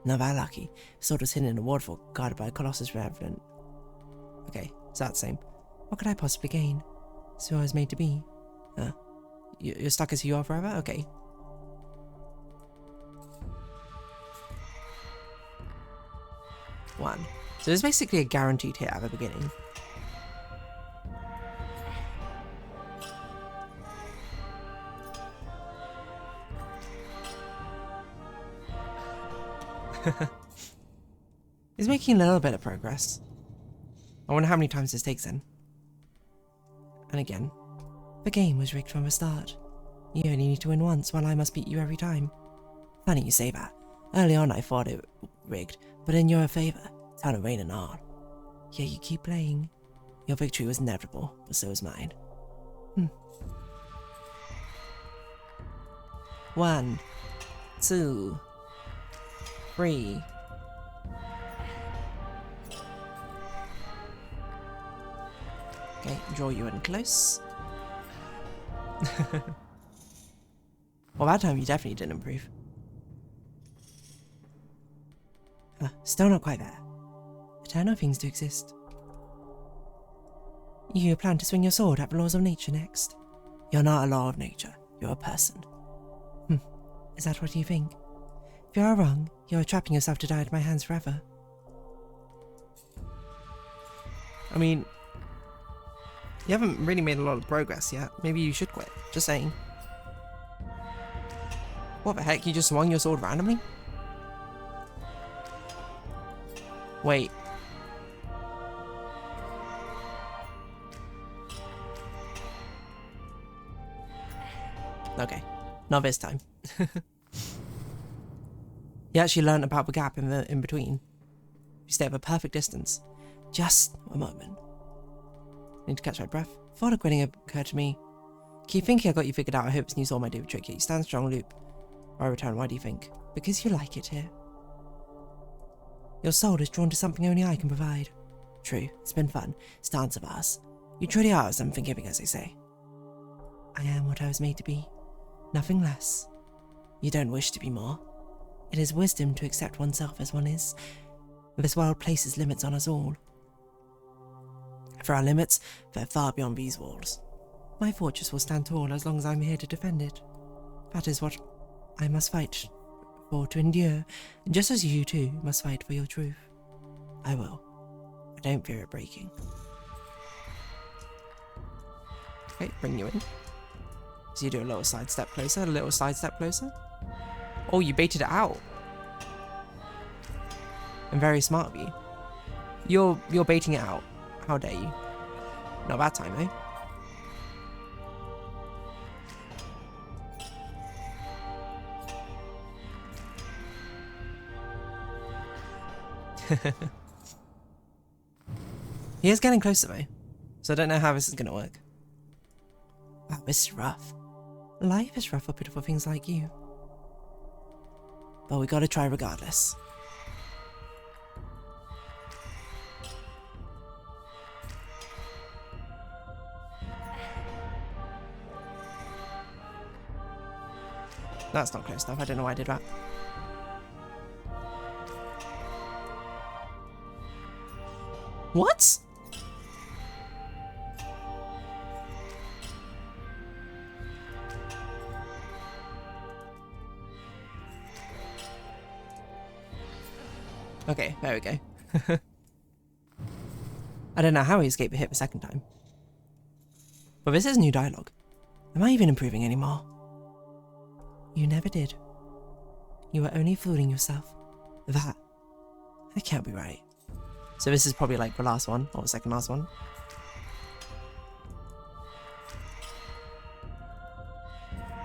S1: Not that lucky. The sword was hidden in a waterfall guarded by a Colossus Revenant. Okay, so that's the same. What could I possibly gain? So I was made to be. You're stuck as you are forever? Okay. One. So there's basically a guaranteed hit at the beginning. He's making a little bit of progress. I wonder how many times this takes in. And again, the game was rigged from the start. You only need to win once, while I must beat you every time. Funny you say that. Early on I thought it rigged, but in your favour, it's how to rain and all. Yet you keep playing. Your victory was inevitable, but so was mine. 1, 2, 3. Okay, draw you in close. Well, that time you definitely didn't improve. Still not quite there. Eternal things do exist. You plan to swing your sword at the laws of nature next. You're not a law of nature, you're a person. Is that what you think? If you are wrong, you're trapping yourself to die at my hands forever. I mean, you haven't really made a lot of progress yet. Maybe you should quit. Just saying. What the heck? You just swung your sword randomly? Wait. Okay. Not this time. You actually learned about the gap in between. You stay at a perfect distance. Just a moment. Need to catch my breath. Thought of quitting occurred to me. Keep thinking I got you figured out. I hope this new sword might do the trick here. You stand strong, loop. I return. Why do you think? Because you like it here. Your soul is drawn to something only I can provide. True, it's been fun. It's dance of ours. You truly are as unforgiving as they say. I am what I was made to be. Nothing less. You don't wish to be more. It is wisdom to accept oneself as one is. This world places limits on us all. For our limits, they're far beyond these walls. My fortress will stand tall as long as I'm here to defend it. That is what I must fight for to endure, just as you too must fight for your truth. I will. I don't fear it breaking. Okay, bring you in. So you do a little sidestep closer, a little sidestep closer. Oh, you baited it out. And very smart of you. You're baiting it out. How dare you? Not bad time, eh? He is getting closer though, so I don't know how this is gonna work. Wow, this is rough. Life is rough for pitiful things like you. But we gotta try regardless. That's not close enough, I don't know why I did that. What? Okay, there we go. I don't know how he escaped the hit the second time. But this is new dialogue. Am I even improving anymore? You never did. You were only fooling yourself. That can't be right. So this is probably like the last one, or the second last one.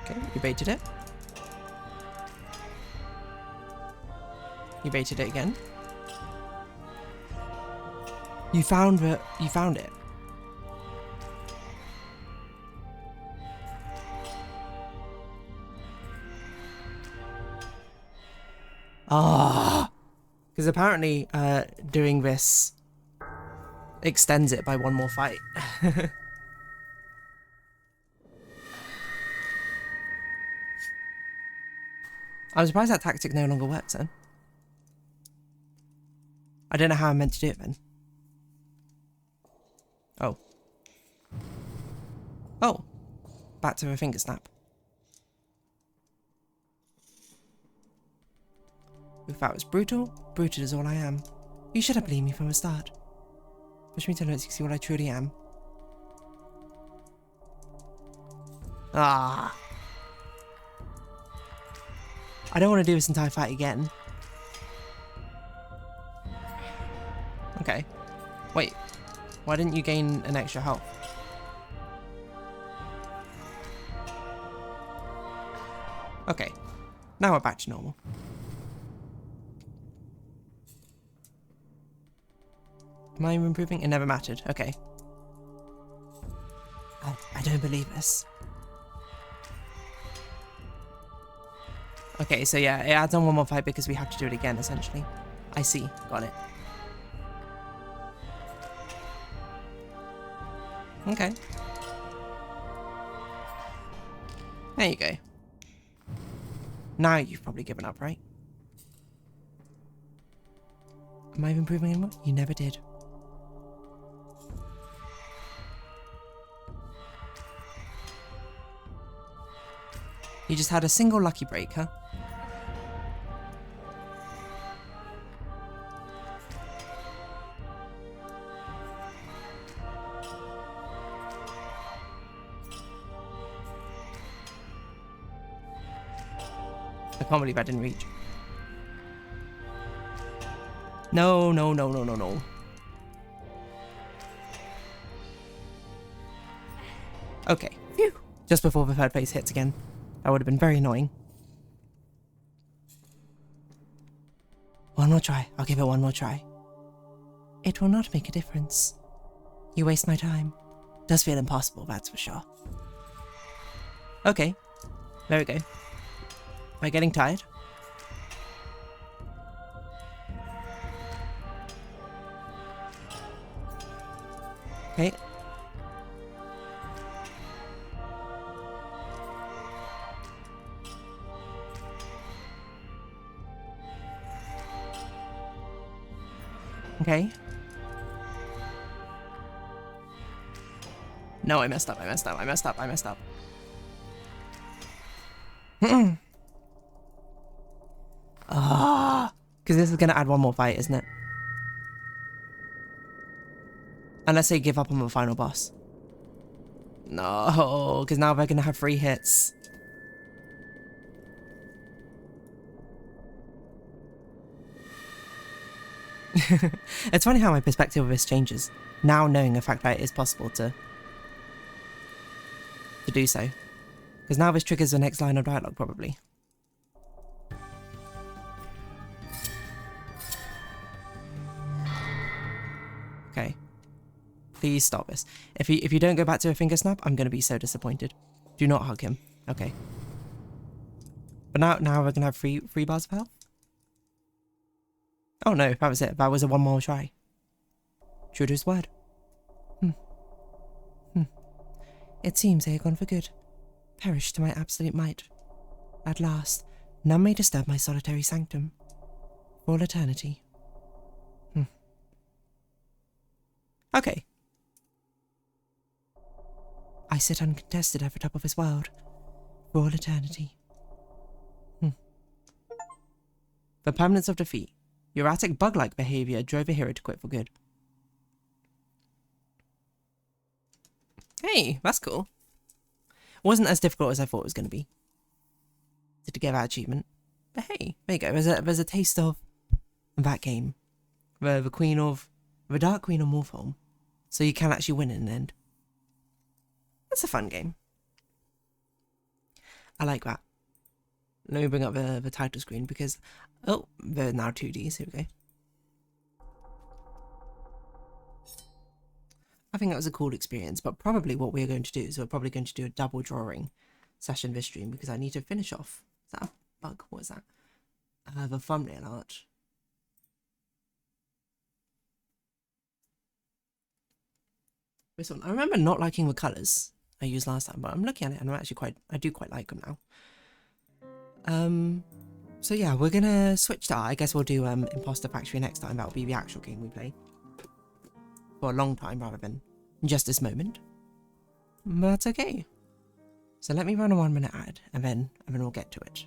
S1: Okay, you baited it. You baited it again. You found it. You found it. Ah, because apparently doing this extends it by one more fight. I'm surprised that tactic no longer works then. I don't know how I'm meant to do it then. Oh. Oh. Back to a finger snap. If that was brutal, brutal is all I am. You should have believed me from the start. Push me to let you see what I truly am. Ah. I don't want to do this entire fight again. Okay. Wait. Why didn't you gain an extra health? Okay. Now we're back to normal. Am I improving? It never mattered. Okay. I don't believe this. Okay, so yeah, it adds on one more fight because we have to do it again, essentially. I see. Got it. Okay. There you go. Now you've probably given up, right? Am I improving anymore? You never did. You just had a single lucky break, huh? I can't believe I didn't reach. No, no, no, no, no, no. Okay. Phew. Just before the third phase hits again. That would have been very annoying. One more try. I'll give it one more try. It will not make a difference. You waste my time. Does feel impossible, that's for sure. Okay. There we go. Am I getting tired? Okay. Okay. No, I messed up, I messed up, I messed up, I messed up. Ah, because this is going to add one more fight, isn't it? Unless they give up on the final boss. No, because now they're going to have 3 hits. It's funny how my perspective of this changes, now knowing the fact that it is possible to do so. Because now this triggers the next line of dialogue, probably. Okay. Please stop this. If you don't go back to a finger snap, I'm going to be so disappointed. Do not hug him. Okay. But now we're going to have 3 bars of health? Oh no, that was it. That was a one more try. True to his word. It seems they are gone for good. Perish to my absolute might. At last, none may disturb my solitary sanctum. For all eternity. Okay. I sit uncontested at the top of his world for all eternity. The permanence of defeat. Your erratic bug-like behavior drove a hero to quit for good. Hey, that's cool. Wasn't as difficult as I thought it was going to be to get that achievement. But hey, there you go. There's a taste of that game. The Queen of... The Dark Queen of Mortholme. So you can actually win in the end. That's a fun game. I like that. Let me bring up the title screen because... Oh, they're now 2Ds. Here we go. I think that was a cool experience, but probably what we're going to do is we're probably going to do a double drawing session this stream because I need to finish off. Is that a bug? What is that? The thumbnail art. This one. I remember not liking the colours I used last time, but I'm looking at it and I do quite like them now. So yeah, we're gonna switch to art. I guess we'll do Imposter Factory next time. That'll be the actual game we play. For a long time rather than just this moment. But that's okay. So let me run a 1-minute ad and then we'll get to it.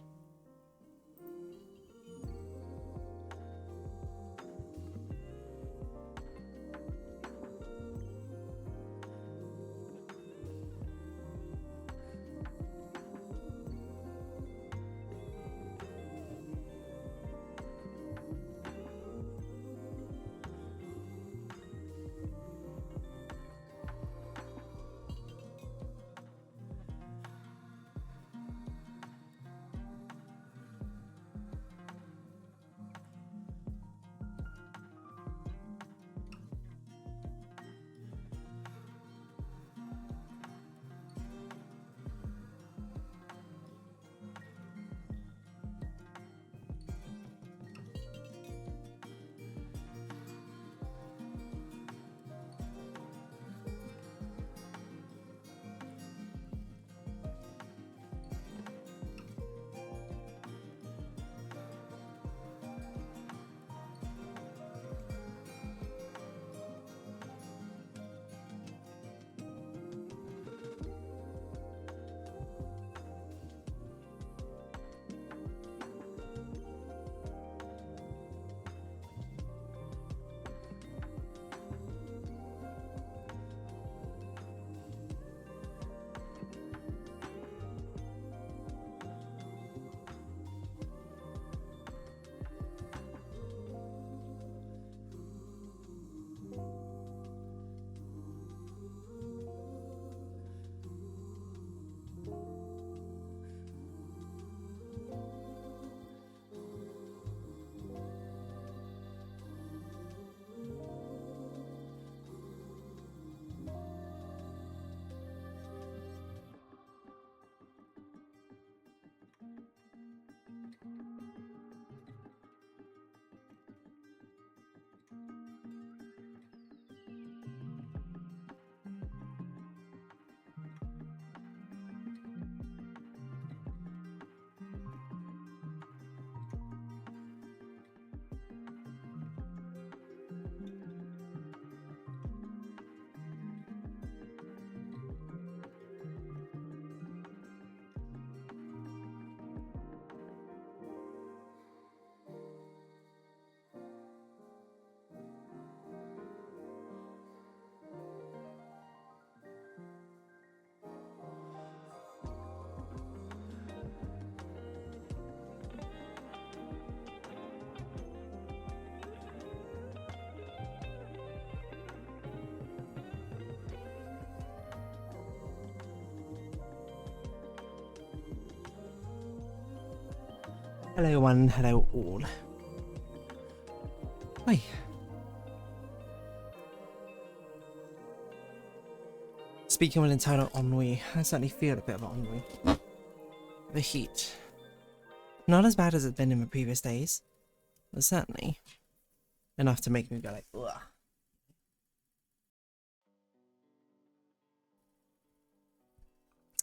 S1: Hello one, hello all. Hi. Speaking of internal ennui, I certainly feel a bit of ennui. The heat. Not as bad as it's been in the previous days, but certainly enough to make me go like, ugh.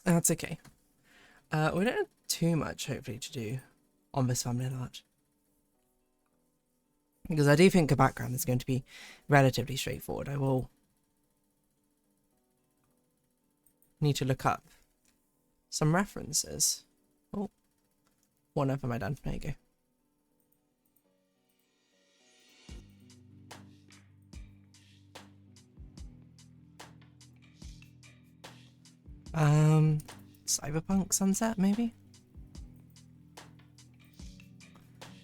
S1: That's okay. We don't have too much, hopefully, to do on this thumbnail art. Because I do think the background is going to be relatively straightforward. I will need to look up some references. Oh, one of them I done. There you go. Cyberpunk Sunset, maybe?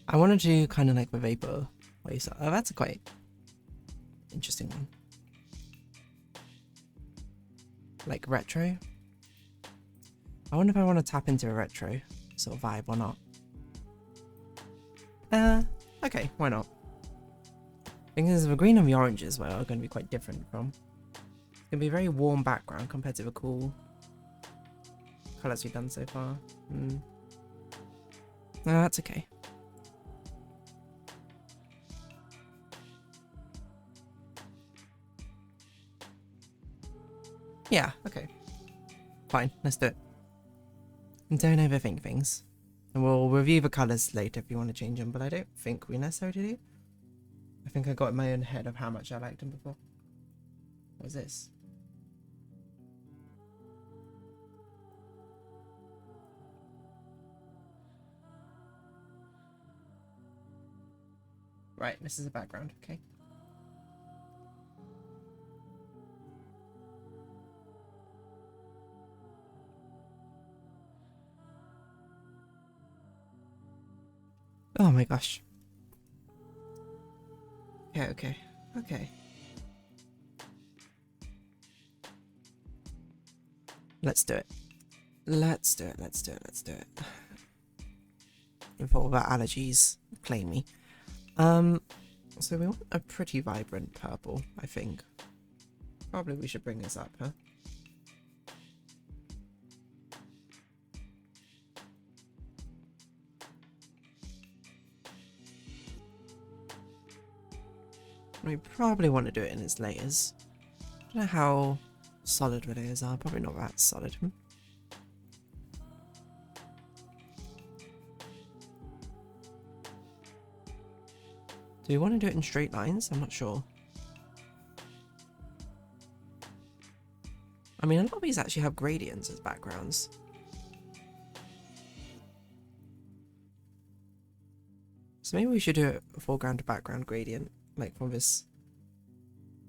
S1: I want to do kind of like the Vapor Waste. Oh, that's a quite interesting one. Like retro. I wonder if I want to tap into a retro sort of vibe or not. Okay, why not? Because the green and the oranges are going to be quite different from. It's going to be a very warm background compared to the cool colours we've done so far. No, that's okay. Yeah, okay. Fine, let's do it. And don't overthink things. And we'll review the colours later if you want to change them, but I don't think we necessarily do. I think I got in my own head of how much I liked them before. What was this? Right, this is the background, okay. Oh my gosh. Okay. Let's do it. Let's do it. Before that allergies claim me. So we want a pretty vibrant purple, I think. Probably we should bring this up, huh? We probably want to do it in its layers. I don't know how solid the layers are. Probably not that solid. Do we want to do it in straight lines? I'm not sure. I mean, a lot of these actually have gradients as backgrounds. So maybe we should do a foreground to background gradient, like from this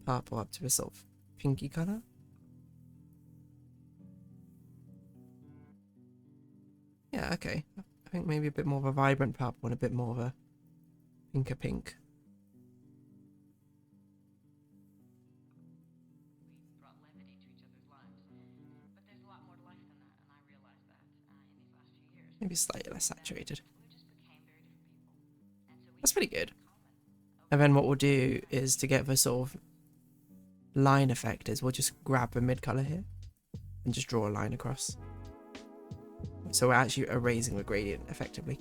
S1: purple up to this sort of pinky colour. Yeah, okay. I think maybe a bit more of a vibrant purple and a bit more of a pinker pink. Maybe slightly less saturated. That's pretty good. And then what we'll do is to get the sort of line effect is we'll just grab the mid colour here and just draw a line across. So we're actually erasing the gradient effectively.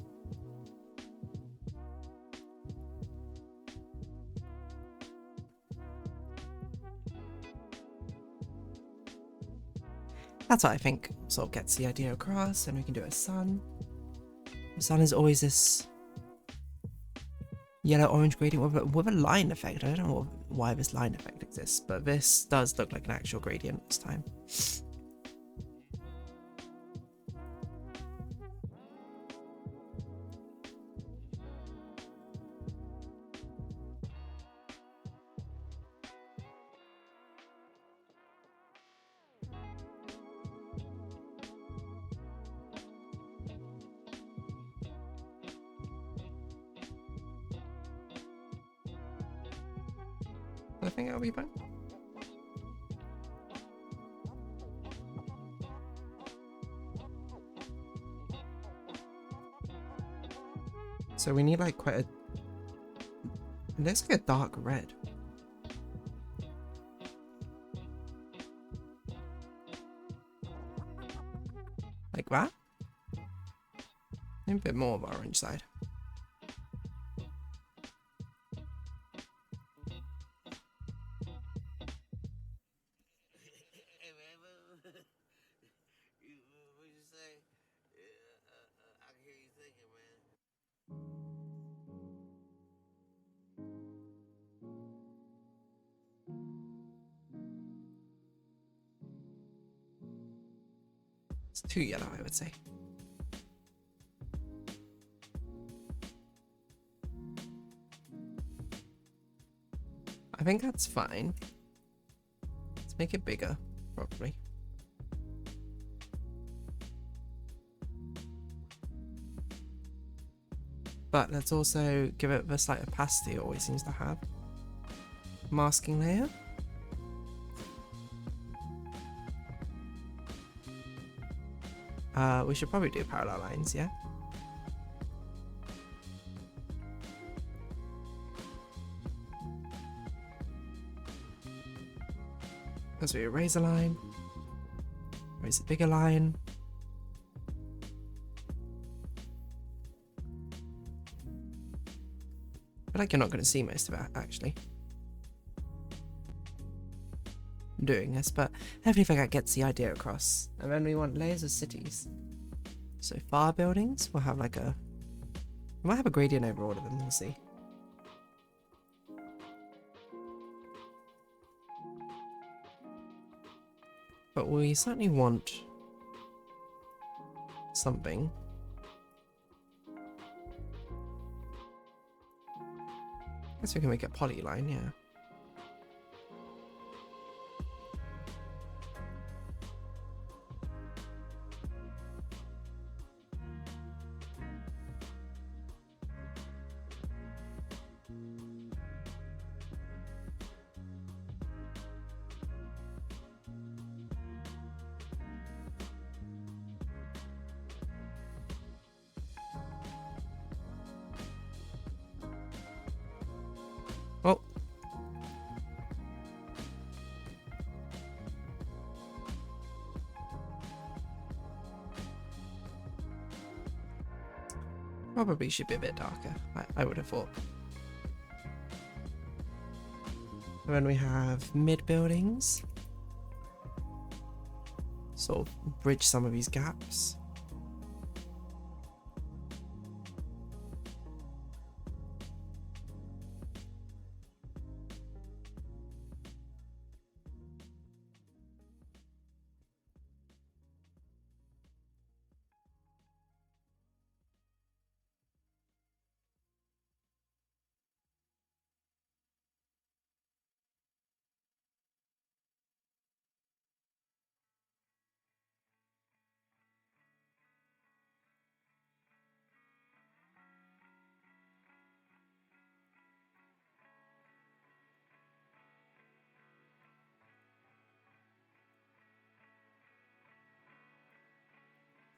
S1: That's what I think sort of gets the idea across, and we can do a sun. The sun is always this yellow-orange gradient with a line effect. I don't know why this line effect exists, but this does look like an actual gradient this time. I think that'll be fine. So we need like quite a... It looks like a dark red. Like that? Maybe a bit more of orange side. Too yellow, I would say. I think that's fine. Let's make it bigger, probably. But let's also give it the slight opacity it always seems to have. Masking layer. We should probably do parallel lines, yeah? As we erase a line, erase a bigger line. I feel like you're not going to see most of it, actually. I'm doing this, but hopefully that gets the idea across. And then we want layers of cities. So far buildings, we'll have like a... We might have a gradient over all of them, we'll see. But we certainly want something. Guess we can make a polyline, yeah. Oh. Probably should be a bit darker, I would have thought. And then we have mid buildings. Sort of bridge some of these gaps.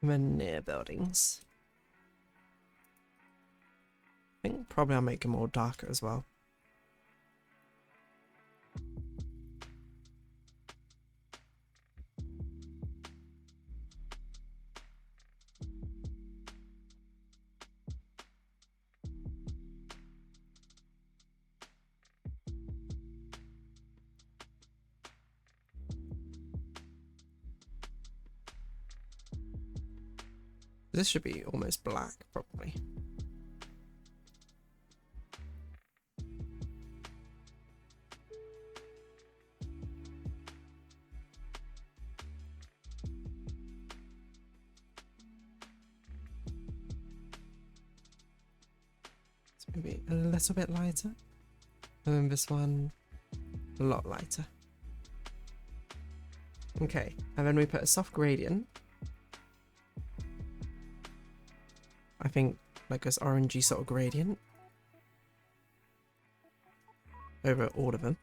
S1: And then near buildings. I think probably I'll make them more darker as well. This should be almost black, probably. So maybe a little bit lighter. And then this one, a lot lighter. Okay, and then we put a soft gradient. I think like this orangey sort of gradient over all of them.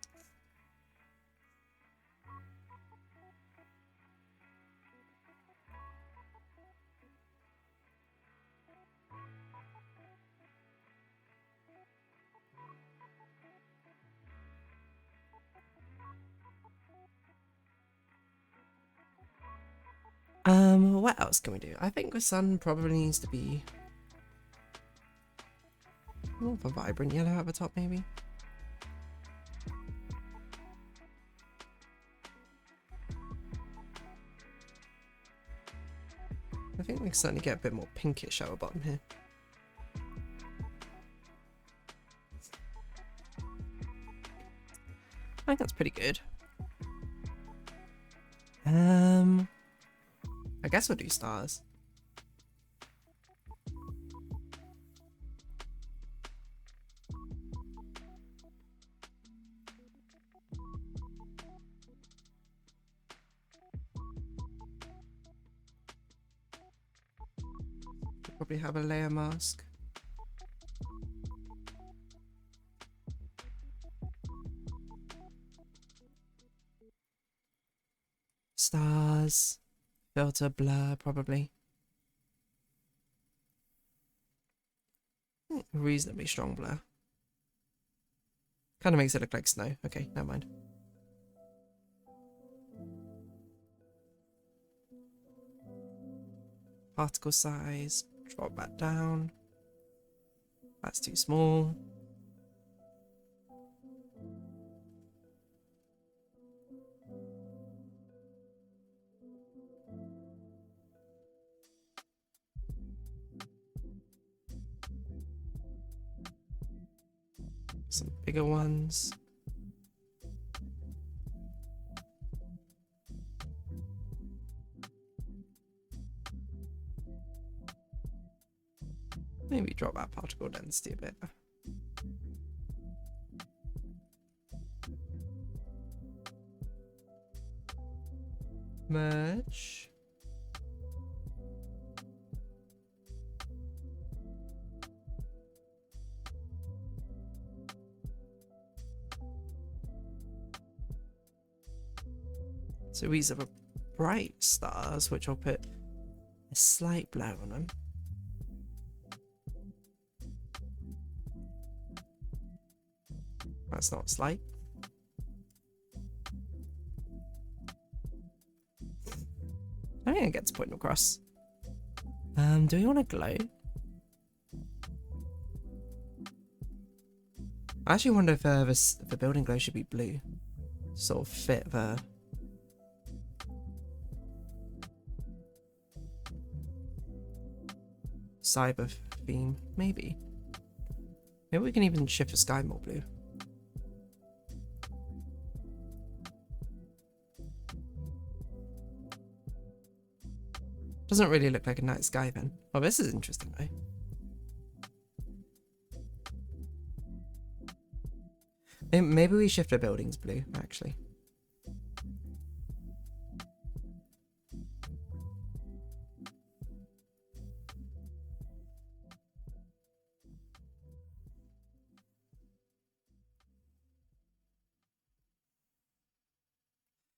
S1: What else can we do? I think the sun probably needs to be more of a vibrant yellow at the top, maybe. I think we can certainly get a bit more pinkish at the bottom here. I think that's pretty good. I guess we'll do stars. Probably have a layer mask. Stars. Filter, blur, probably. Reasonably strong blur. Kind of makes it look like snow. Okay, never mind. Particle size. Drop that down. That's too small. Some bigger ones. Maybe drop that particle density a bit. Merge. So these are the bright stars, which I'll put a slight blur on them. That's not slight. I think it gets pointed across. Do we want to glow? I actually wonder if the building glow should be blue. Sort of fit the... cyber theme, maybe. Maybe we can even shift the sky more blue. Doesn't really look like a night sky then. Oh, this is interesting though. Maybe we shift the buildings blue, actually.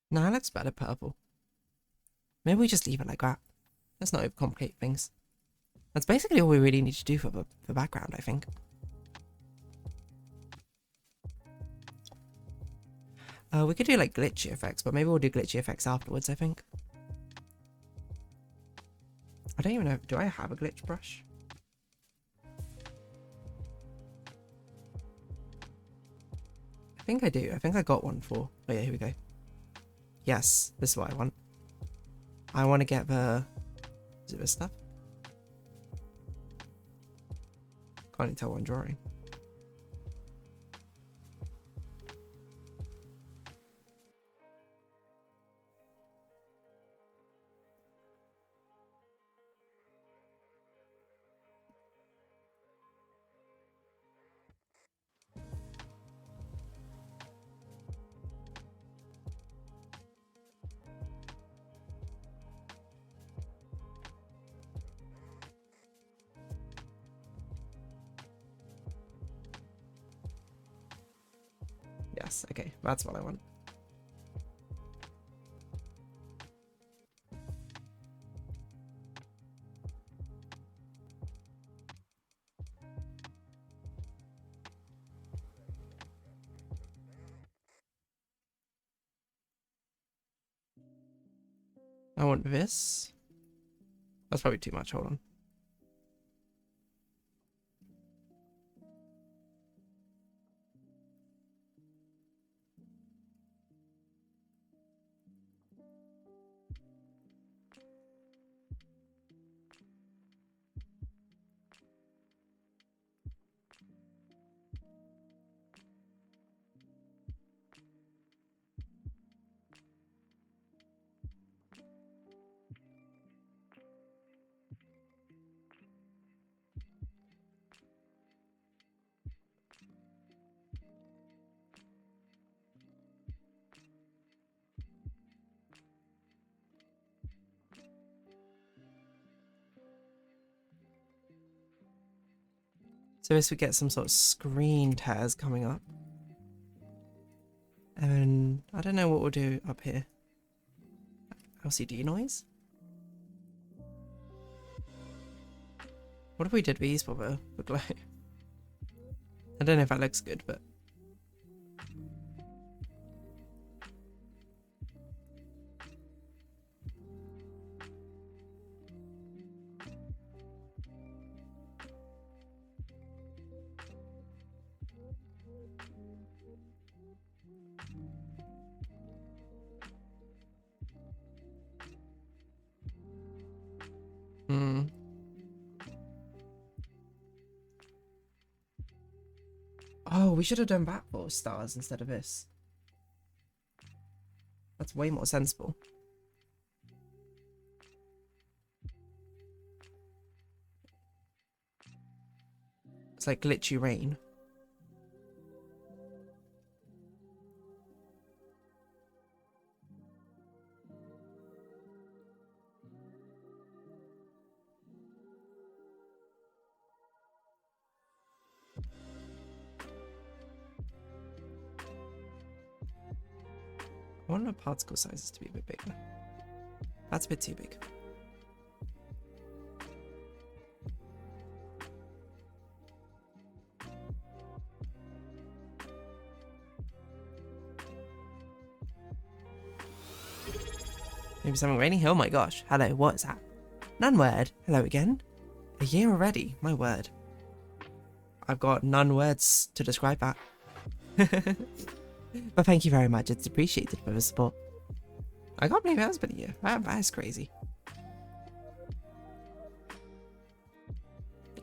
S1: Nah, it looks better purple. Maybe we just leave it like that. Let's not overcomplicate things. That's basically all we really need to do for the background, I think. We could do like glitchy effects, but maybe we'll do glitchy effects afterwards, I think. I don't even know, do I have a glitch brush? I think I do. I think I got one for... Oh yeah, here we go. Yes, this is what I want. I want to get the... Is it this stuff? Can't even tell what I'm drawing. Yes, okay, that's what I want. I want this. That's probably too much, hold on. So as we get some sort of screen tears coming up. And then, I don't know what we'll do up here. LCD noise? What if we did these for the glow? I don't know if that looks good, but... Hmm. Oh, we should have done that for stars instead of this. That's way more sensible. It's like glitchy rain. I want the particle sizes to be a bit bigger. That's a bit too big. Maybe something raining? Oh my gosh. Hello, what is that? None word. Hello again. A year already, my word. I've got none words to describe that. But thank you very much. It's appreciated for the support. I can't believe it has been a year. That is crazy.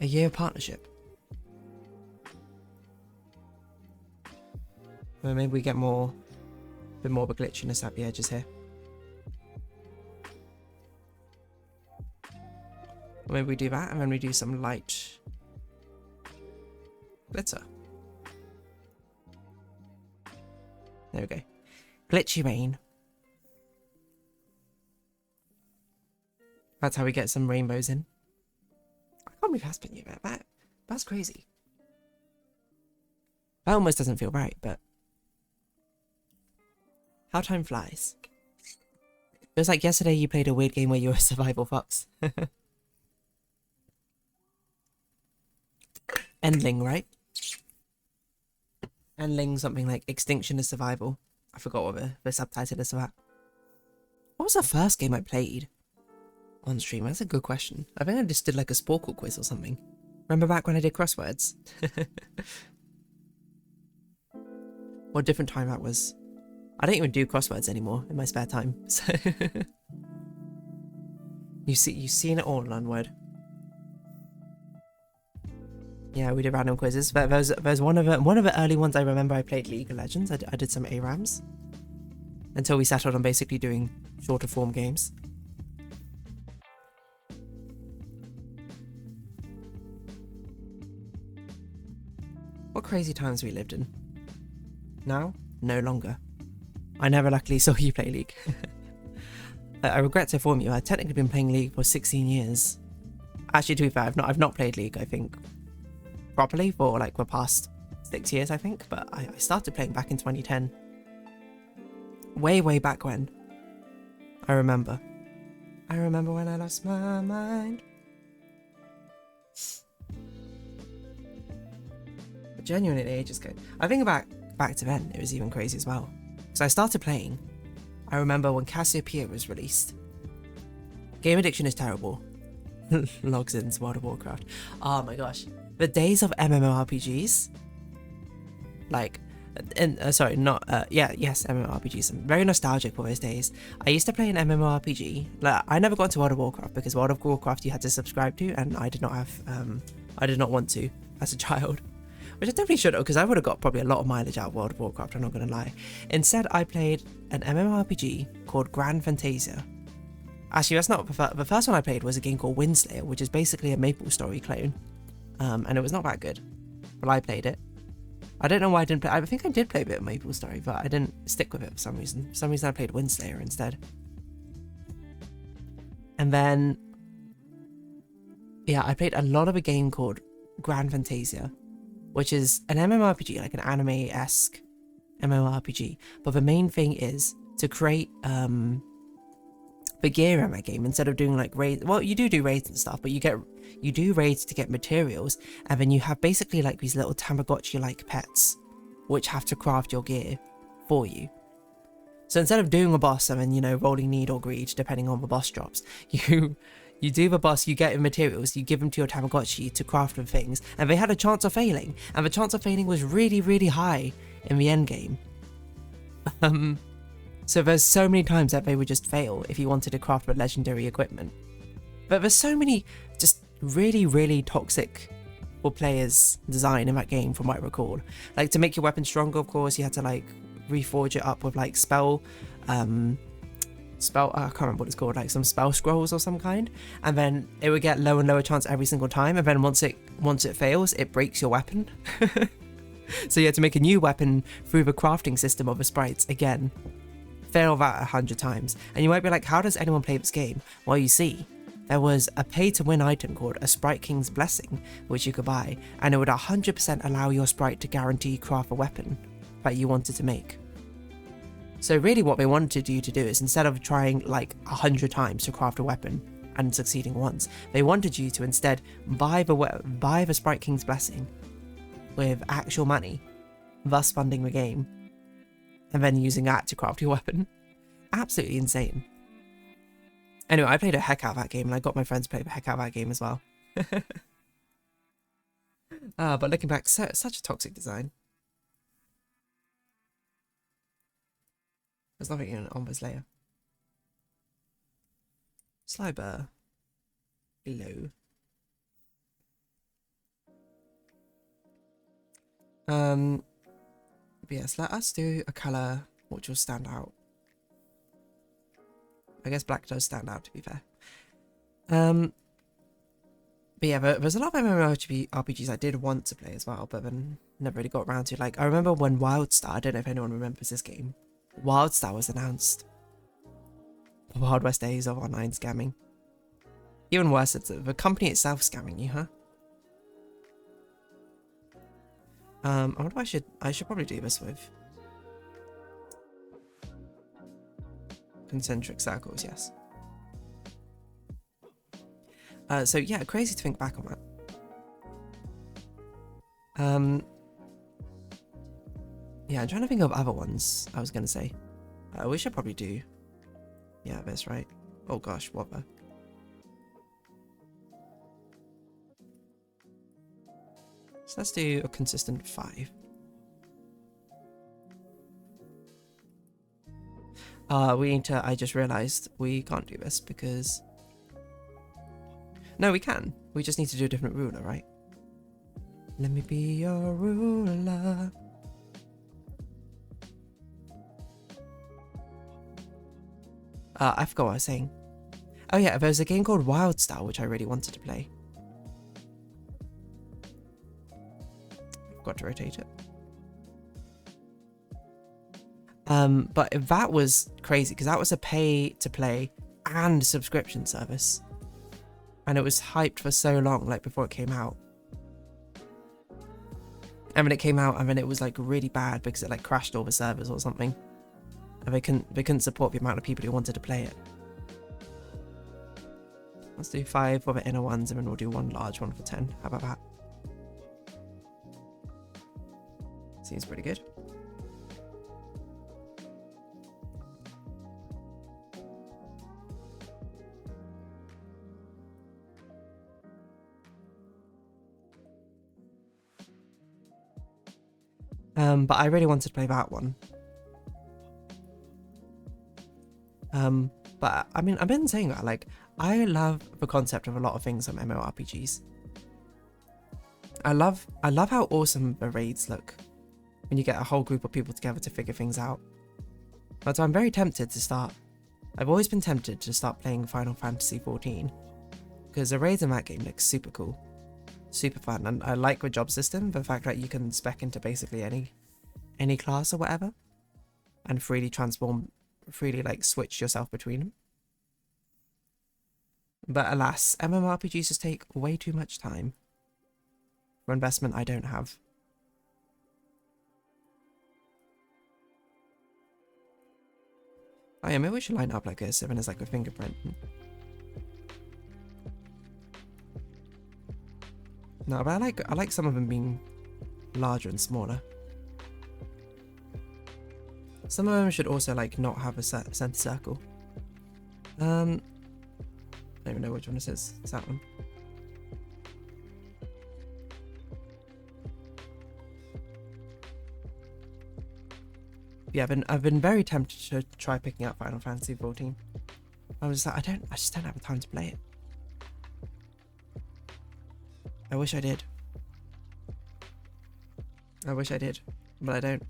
S1: A year of partnership. Well, maybe we get a bit more of a glitchiness at the edges here. Or maybe we do that and then we do some light glitter. There we go. Glitchy rain. That's how we get some rainbows in. I can't believe that's been you. That's crazy. That almost doesn't feel right, but how time flies. Feels like yesterday you played a weird game where you were a survival fox. Endling, right? Endling, something like Extinction is Survival. I forgot what the subtitle is for that. What was the first game I played on stream? That's a good question. I think I just did like a Sporkle quiz or something. Remember back when I did crosswords? What a different time that was. I don't even do crosswords anymore in my spare time. So you've seen it all, Lunword. Yeah, we did random quizzes. There's one of the early ones I remember. I played League of Legends. I did some ARAMs until we settled on basically doing shorter form games. What crazy times we lived in. Now, no longer. I never luckily saw you play League. I regret to inform you, I've technically been playing League for 16 years. Actually, to be fair, I've not played League, I think, properly for like the past 6 years, I think. But I started playing back in 2010. Way back when. I remember. I remember when I lost my mind. Genuinely ages ago. I think back to then, it was even crazy as well. So I started playing. I remember when Cassiopeia was released. Game addiction is terrible. Logs into World of Warcraft. Oh my gosh. The days of MMORPGs. Like, sorry, not, yes, MMORPGs. I'm very nostalgic for those days. I used to play an MMORPG. Like, I never got into World of Warcraft because World of Warcraft you had to subscribe to, and I did not have, I did not want to as a child. Which I definitely should have, because I would have got probably a lot of mileage out of World of Warcraft, I'm not going to lie. Instead, I played an MMORPG called Grand Fantasia. Actually, that's not the first one I played was a game called Windslayer, which is basically a MapleStory clone. And it was not that good. But I played it. I don't know why I didn't play. I think I did play a bit of MapleStory, but I didn't stick with it for some reason. For some reason I played Windslayer instead. And then, yeah, I played a lot of a game called Grand Fantasia, which is an MMORPG, like an anime-esque MMORPG. But the main thing is to create the gear in that game. Instead of doing like raids, well, you do raids and stuff, but you do raids to get materials, and then you have basically like these little Tamagotchi-like pets, which have to craft your gear for you. So instead of doing a boss and then, you know, rolling need or greed, depending on the boss drops, you do the boss, you get materials, you give them to your Tamagotchi to craft them things, and they had a chance of failing, and the chance of failing was really, really high in the end game. So there's so many times that they would just fail if you wanted to craft with legendary equipment. But there's so many just really, really toxic for players design in that game, from what I recall. Like, to make your weapon stronger, of course, you had to like reforge it up with like I can't remember what it's called, like some spell scrolls or some kind, and then it would get lower and lower chance every single time, and then once it fails, it breaks your weapon. So you had to make a new weapon through the crafting system of the sprites again. Fail that 100 times, and you might be like, how does anyone play this game? Well, you see, there was a pay-to-win item called a Sprite King's Blessing, which you could buy, and it would 100% allow your sprite to guarantee craft a weapon that you wanted to make. So really what they wanted you to do is, instead of trying like 100 times to craft a weapon and succeeding once, they wanted you to instead buy the Sprite King's Blessing with actual money, thus funding the game, and then using that to craft your weapon. Absolutely insane. Anyway, I played a heck out of that game, and I got my friends to play the heck out of that game as well. But looking back, such a toxic design. There's nothing in on this layer. Sliber. Below. But yes, let us do a colour which will stand out. I guess black does stand out, to be fair. But yeah, there's a lot of MMORPGs I did want to play as well, but then never really got around to. Like, I remember when WildStar, I don't know if anyone remembers this game, WildStar was announced. The Wild West days of online scamming. Even worse, it's the company itself scamming you, huh? I wonder if I should probably do this with concentric circles, yes. So yeah, crazy to think back on that. Yeah, I'm trying to think of other ones I was gonna say. We should probably do, yeah, this, right? Oh gosh, what the? So let's do a consistent 5. We need to, I just realized we can't do this because... No, we can. We just need to do a different ruler, right? Let me be your ruler. I forgot what I was saying. Oh yeah, there's a game called WildStar, which I really wanted to play. Forgot to rotate it. But that was crazy because that was a pay to play and subscription service, and it was hyped for so long, like before it came out. And then it came out, and then it was like really bad because it like crashed all the servers or something, and they couldn't support the amount of people who wanted to play it. Let's do 5 for the inner ones, and then we'll do 1 large one for 10. How about that? Seems pretty good. But I really wanted to play that one. But I mean, I've been saying that, like, I love the concept of a lot of things on MMORPGs. I love how awesome the raids look when you get a whole group of people together to figure things out. But I'm very tempted to start. I've always been tempted to start playing Final Fantasy XIV because the raids in that game look super cool, super fun, and I like the job system. The fact that you can spec into basically any class or whatever, and freely like switch yourself between them. But alas, MMORPGs just take way too much time. for investment I don't have. Oh yeah, maybe we should line up like this, so then it's like a fingerprint. No, but I like some of them being larger and smaller. Some of them should also like not have a center circle. I don't even know which one this is. It's that one. Yeah, I've been very tempted to try picking up Final Fantasy 14. I was like, I just don't have the time to play it. I wish I did. I wish I did, but I don't.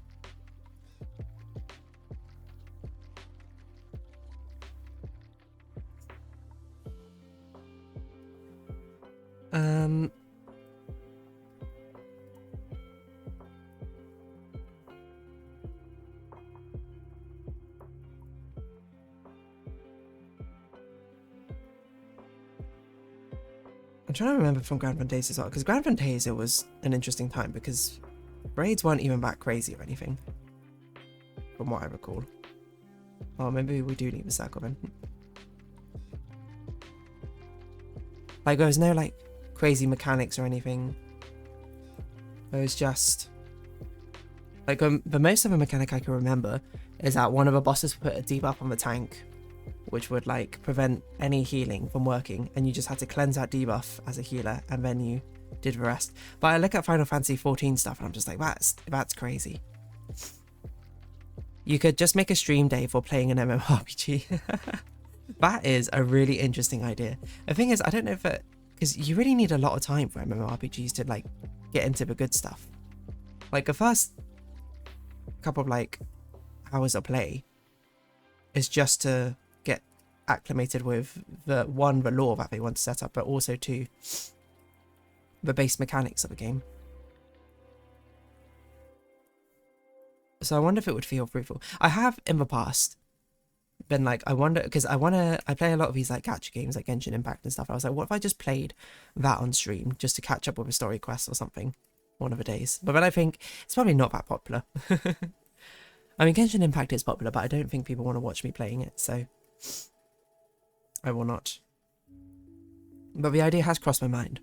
S1: I'm trying to remember from Grand Fantasia as well, because Grand Fantasia was an interesting time because raids weren't even that crazy or anything, from what I recall. Oh, maybe we do need a circle then. Like, there was no like crazy mechanics or anything. It was just like the most of a mechanic I can remember is that one of the bosses put a debuff on the tank, which would like prevent any healing from working, and you just had to cleanse that debuff as a healer, and then you did the rest. But I look at Final Fantasy 14 stuff and I'm just like, that's crazy. You could just make a stream day for playing an MMORPG. That is a really interesting idea. The thing is, I don't know if it, because you really need a lot of time for MMORPGs to like get into the good stuff. Like the first couple of like hours of play is just to get acclimated with the lore that they want to set up, but also to the base mechanics of the game. So I wonder if it would feel fruitful. I have in the past been like, I wonder, because I play a lot of these like gacha games like Genshin Impact and stuff. I was like, what if I just played that on stream just to catch up with a story quest or something one of the days? But then I think it's probably not that popular. I mean, Genshin Impact is popular, but I don't think people want to watch me playing it, so I will not. But the idea has crossed my mind.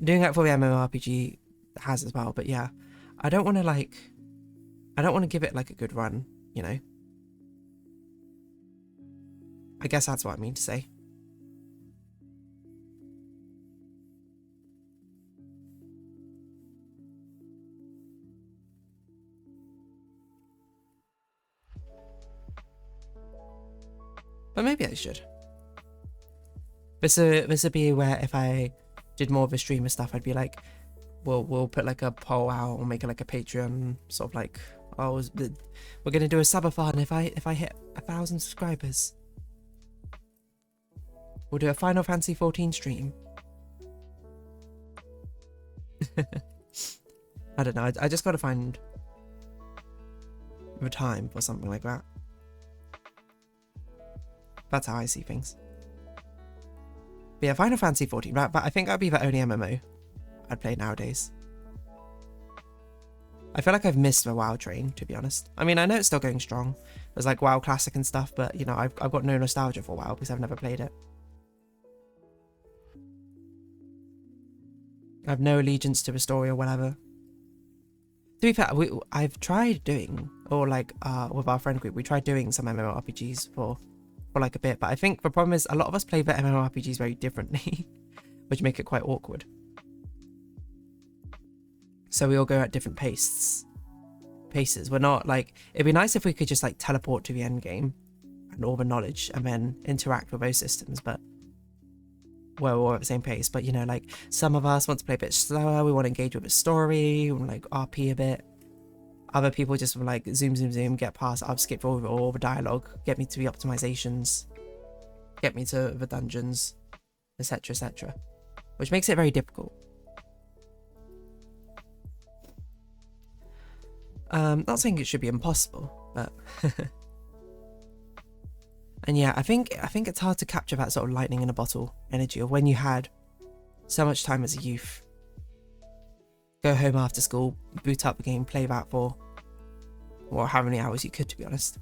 S1: Doing that for the MMORPG has as well, but yeah, I don't want to give it like a good run, you know? I guess that's what I mean to say. But maybe I should. This would be where if I did more of the streamer stuff, I'd be like, we'll put like a poll out or make it like a Patreon sort of like, oh, we're gonna do a subathon if I hit 1,000 subscribers. We'll do a Final Fantasy 14 stream. I don't know. I just got to find the time for something like that. That's how I see things. But yeah, Final Fantasy 14. Right, but I think that'd be the only MMO I'd play nowadays. I feel like I've missed the WoW train, to be honest. I mean, I know it's still going strong. There's like WoW Classic and stuff, but you know, I've got no nostalgia for WoW because I've never played it. I have no allegiance to the story or whatever. To be fair, I've tried doing, or like with our friend group, we tried doing some MMORPGs for like a bit, but I think the problem is a lot of us play the MMORPGs very differently, which make it quite awkward. So we all go at different paces. We're not like, it'd be nice if we could just like teleport to the end game and all the knowledge and then interact with those systems, but we're all at the same pace. But you know, like some of us want to play a bit slower, we want to engage with the story, we want to like RP a bit. Other people just want like zoom, get past, I'll skip over all the dialogue, get me to the optimizations, get me to the dungeons, etc, etc. Which makes it very difficult. Not saying it should be impossible, but and yeah, I think it's hard to capture that sort of lightning in a bottle energy of when you had so much time as a youth go home after school, boot up the game, play that for, or how many hours you could, to be honest.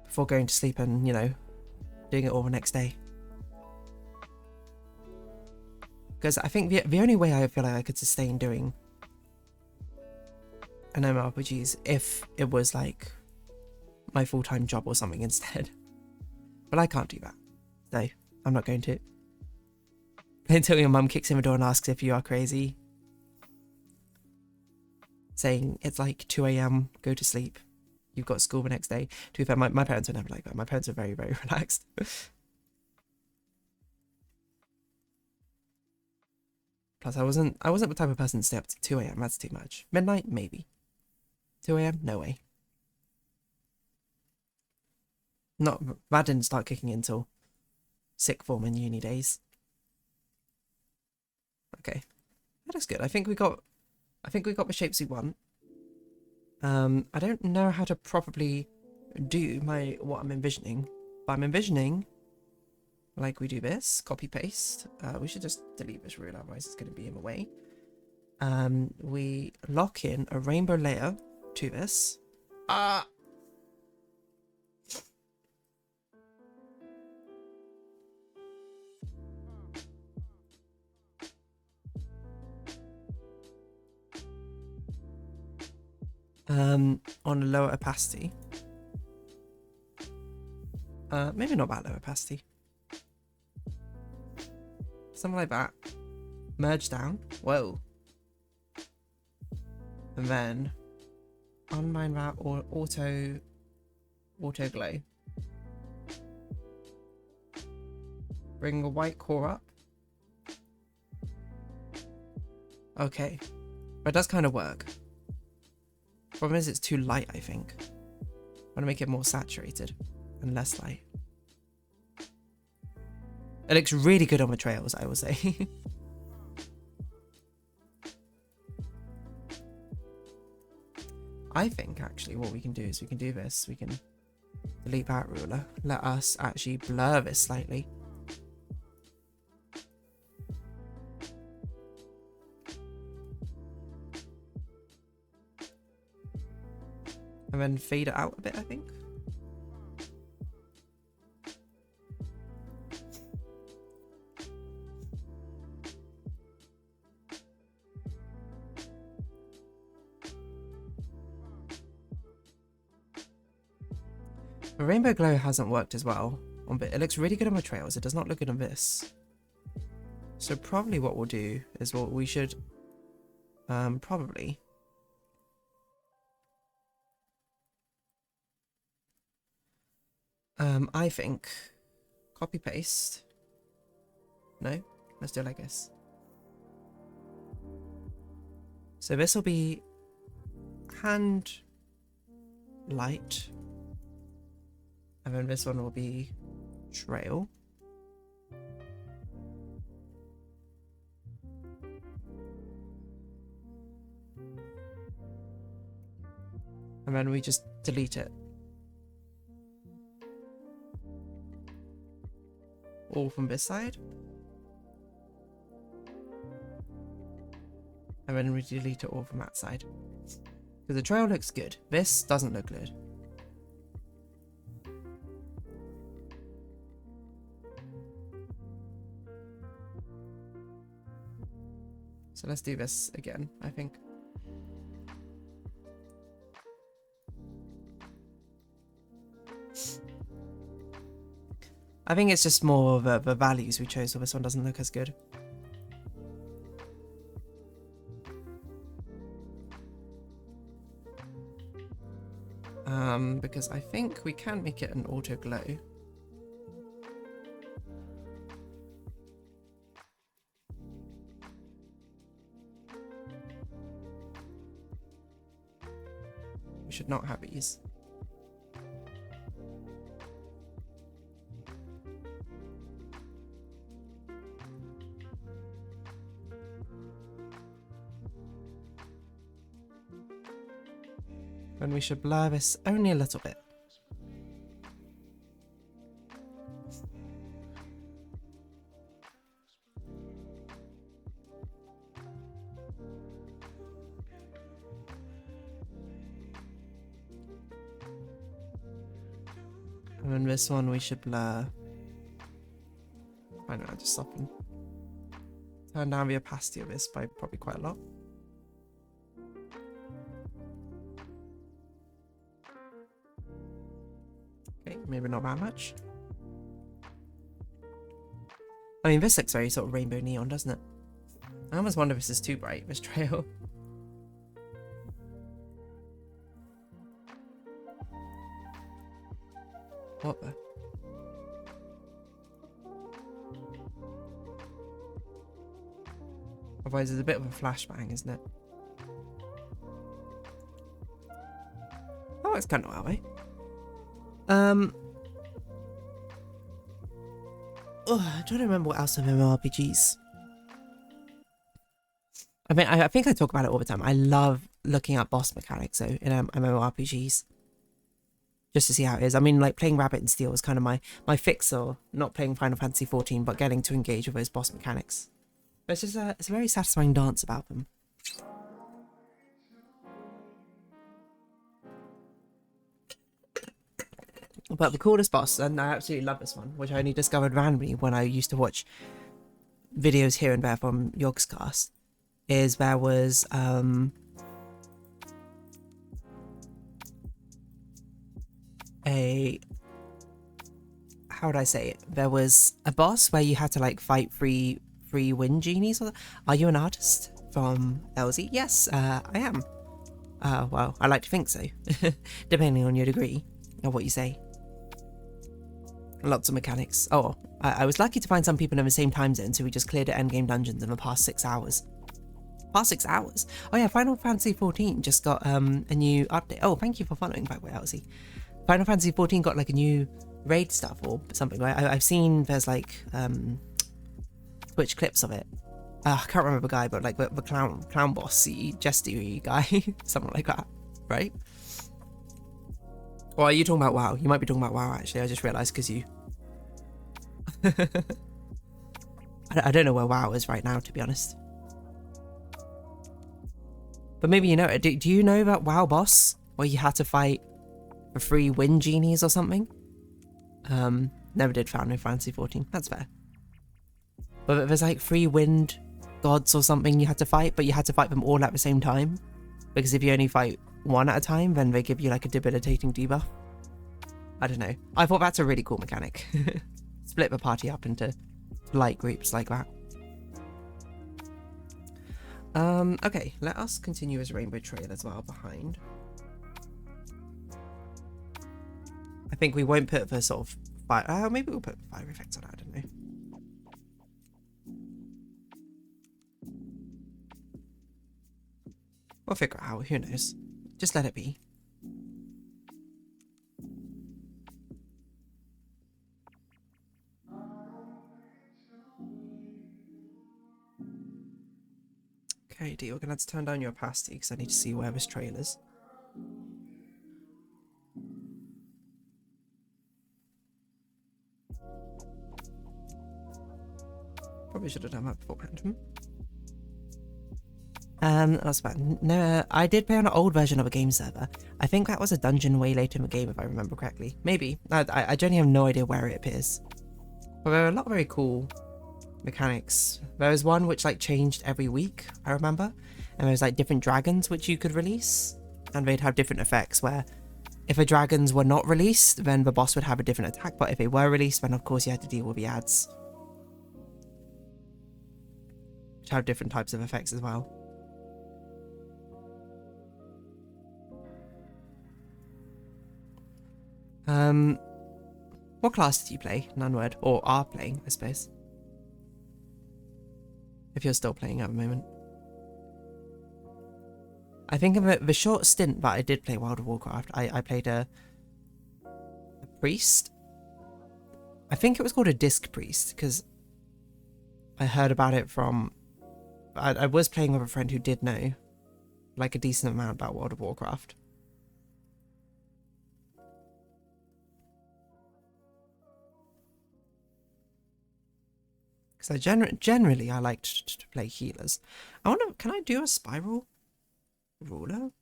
S1: Before going to sleep and, you know, doing it all the next day. Because I think the only way I feel like I could sustain doing an MMORPG is if it was like my full-time job or something instead. But I can't do that. So I'm not going to. Until your mum kicks in the door and asks if you are crazy. Saying it's like 2 AM, go to sleep. You've got school the next day. To be fair, my parents were never like that. My parents were very, very relaxed. Plus, I wasn't the type of person to stay up to 2 AM. That's too much. Midnight, maybe. 2 AM, no way. That didn't start kicking in until sixth form and uni days. Okay, that is good. I think we got the shapes we want. I don't know how to properly do what I'm envisioning, but I'm envisioning like we do this, copy paste. We should just delete this rule, otherwise it's going to be in the way. We lock in a rainbow layer to this. On a lower opacity. Maybe not that low opacity. Something like that. Merge down. Whoa. And then unmine that or auto glow. Bring the white core up. Okay. But it does kind of work. Problem is it's too light, I think. I want to make it more saturated and less light. It looks really good on the trails, I will say. I think actually what we can do is we can do this. We can delete that ruler. Let us actually blur this slightly. And then fade it out a bit, I think. The rainbow glow hasn't worked as well. It looks really good on the trails. It does not look good on this. So probably what we'll do is we should probably I think copy paste. No, let's do it like this. So this will be hand light, and then this one will be trail. And then we just delete it. All from this side. And then we delete it all from that side. Because the trail looks good. This doesn't look good. So let's do this again, I think. I think it's just more of the values we chose, so this one doesn't look as good. Because I think we can make it an auto glow. We should not have these. And we should blur this only a little bit. And then this one we should blur. I don't know, just stop and turn down the opacity of this by probably quite a lot. Okay, maybe not that much. I mean, this looks very sort of rainbow neon, doesn't it? I almost wonder if this is too bright, this trail. What the? Otherwise, it's a bit of a flashbang, isn't it? Oh, it's kind of that way. Oh, I'm trying to remember what else of MMORPGs. I mean, I think I talk about it all the time. I love looking at boss mechanics, though, in MMORPGs. Just to see how it is. I mean, like, playing Rabbit and Steel was kind of my fix, or not playing Final Fantasy XIV, but getting to engage with those boss mechanics. But it's just it's a very satisfying dance about them. But the coolest boss, and I absolutely love this one, which I only discovered randomly when I used to watch videos here and there from Yogscast, is there was how would I say it? There was a boss where you had to like fight three wind genies. Are you an artist from LZ? Yes, I am. Well, I like to think so, depending on your degree or what you say. Lots of mechanics. Oh, I was lucky to find some people in the same time zone, so we just cleared the endgame dungeons in the past 6 hours. Past 6 hours? Oh yeah, Final Fantasy XIV just got a new update. Oh, thank you for following, by the way, Elsie. Final Fantasy XIV got like a new raid stuff or something, right? I've seen there's like Twitch clips of it. I can't remember the guy, but like the clown bossy, jesty guy, something like that, right? Or are you talking about WoW? You might be talking about WoW, actually. I just realised because you... I don't know where WoW is right now, to be honest. But maybe you know it. Do you know about WoW boss? Where you had to fight for 3 wind genies or something? Never did Final Fantasy XIV. That's fair. But there's like 3 wind gods or something you had to fight, but you had to fight them all at the same time. Because if you only fight one at a time, then they give you like a debilitating debuff. I don't know. I thought that's a really cool mechanic. Split the party up into light groups like that. Okay, let us continue as Rainbow Trail as well behind. I think we won't put the sort of fire... maybe we'll put fire effects on it, I don't know. We'll figure it out, who knows. Just let it be. Okay, D, we're gonna have to turn down your opacity because I need to see where this trail is. Probably should have done that beforehand. That's bad. No, I did play on an old version of a game server. I think that was a dungeon way later in the game, if I remember correctly. Maybe. I genuinely have no idea where it appears. But there are a lot of very cool mechanics. There was one which like changed every week, I remember. And there was like different dragons which you could release. And they'd have different effects where if the dragons were not released, then the boss would have a different attack. But if they were released, then of course you had to deal with the ads. Which have different types of effects as well. What class did you play? Nunword. Or are playing, I suppose. If you're still playing at the moment. I think of the short stint that I did play World of Warcraft, I played a priest. I think it was called a disc priest, because I heard about it from... I was playing with a friend who did know, like, a decent amount about World of Warcraft. Because generally I liked to play healers. I wonder, can I do a spiral ruler?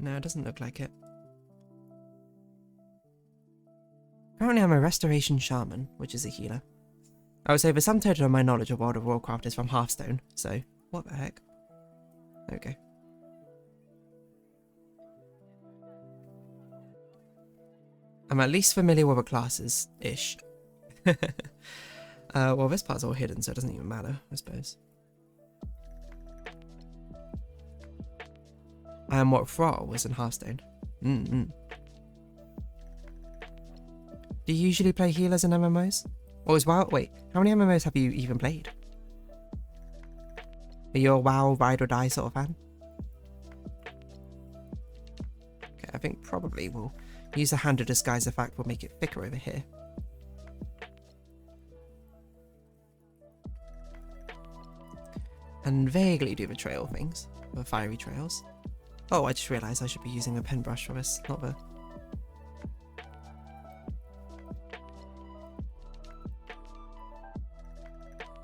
S1: No, it doesn't look like it. Currently I'm a Restoration Shaman, which is a healer. I would say the sum total of my knowledge of World of Warcraft is from Hearthstone, so what the heck? There we go. I'm at least familiar with the classes-ish. Well, this part's all hidden, so it doesn't even matter, I suppose. I am what Thrall was in Hearthstone. Do you usually play healers in MMOs? Or is WoW... Wait, how many MMOs have you even played? Are you a WoW ride or die sort of fan? Okay, I think probably we'll use a hand to disguise the fact we'll make it thicker over here. And vaguely do the trail things. The fiery trails. Oh, I just realised I should be using a pen brush for this, not the...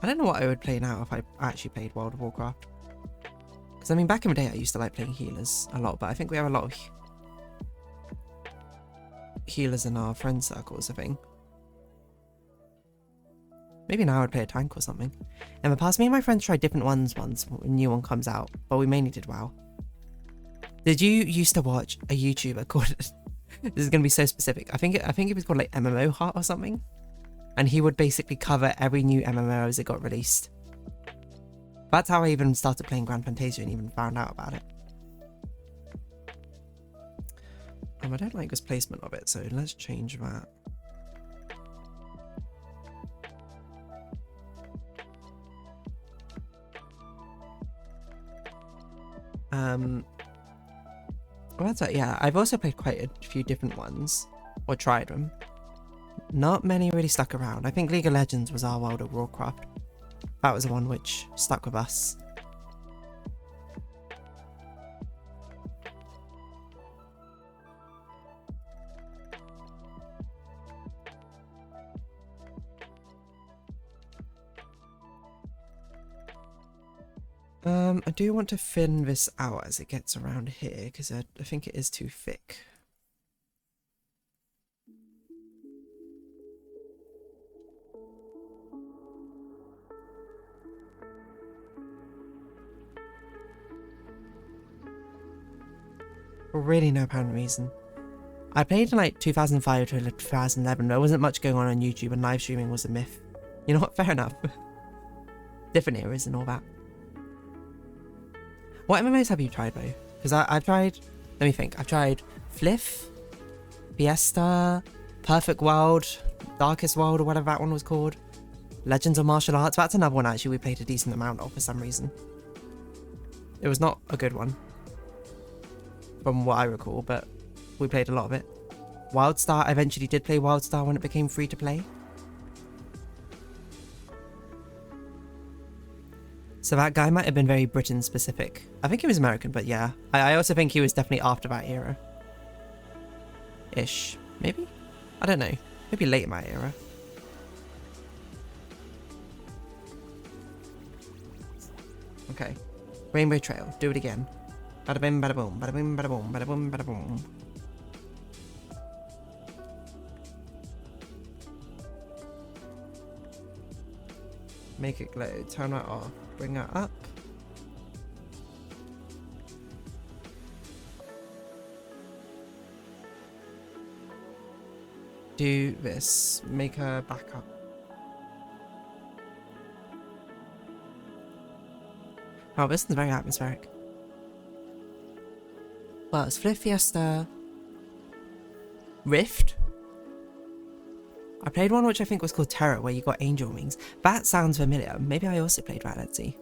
S1: I don't know what I would play now if I actually played World of Warcraft. Because, I mean, back in the day I used to like playing healers a lot, but I think we have a lot of healers in our friend circles, I think. Maybe now I'd play a tank or something. In the past, me and my friends tried different ones once when a new one comes out, but we mainly did WoW. Did you used to watch a YouTuber called... This is going to be so specific. I think it was called like MMO Heart or something. And he would basically cover every new MMO as it got released. That's how I even started playing Grand Fantasia and even found out about it. I don't like this placement of it, so let's change that. Well, that's it. Yeah, I've also played quite a few different ones, or tried them. Not many really stuck around. I think League of Legends was our World of Warcraft. That was the one which stuck with us. I do want to thin this out as it gets around here, because I think it is too thick. For really no apparent reason. I played in like 2005 to 2011. There wasn't much going on YouTube and live streaming was a myth. You know what? Fair enough. Different eras and all that. What MMOs have you tried though? Because I've tried, let me think, I've tried Fliff, Fiesta, Perfect World, Darkest World or whatever that one was called, Legends of Martial Arts. That's another one actually we played a decent amount of for some reason. It was not a good one, from what I recall, but we played a lot of it. Wildstar, I eventually did play Wildstar when it became free to play. So that guy might have been very Britain specific. I think he was American, but yeah. I also think he was definitely after that era. Ish. Maybe? I don't know. Maybe late in my era. Okay. Rainbow Trail. Do it again. Bada bim, bada boom, bada bim, bada boom, bada boom, bada boom. Make it glow. Turn that off. Bring that up. Do this. Make her back up. Oh, this is very atmospheric. Well, it's Fliff, Fiesta, Rift. I played one which I think was called Terror, where you got angel wings. That sounds familiar. Maybe I also played that, let's see.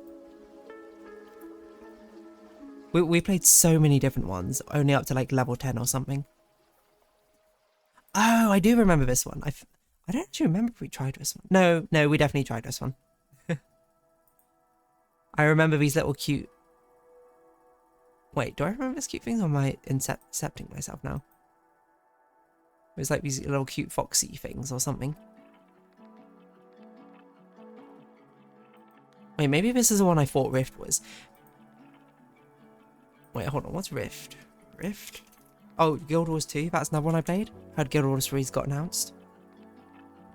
S1: We played so many different ones, only up to like level 10 or something. Oh, I do remember this one. I don't actually remember if we tried this one. No, we definitely tried this one. I remember these little cute... Wait, do I remember these cute things, or am I incepting myself now? It was like these little cute foxy things or something. Wait, maybe this is the one I thought Rift was. Wait, hold on, what's Rift? Rift? Oh, Guild Wars 2, that's another one I played. Heard Guild Wars 3's got announced.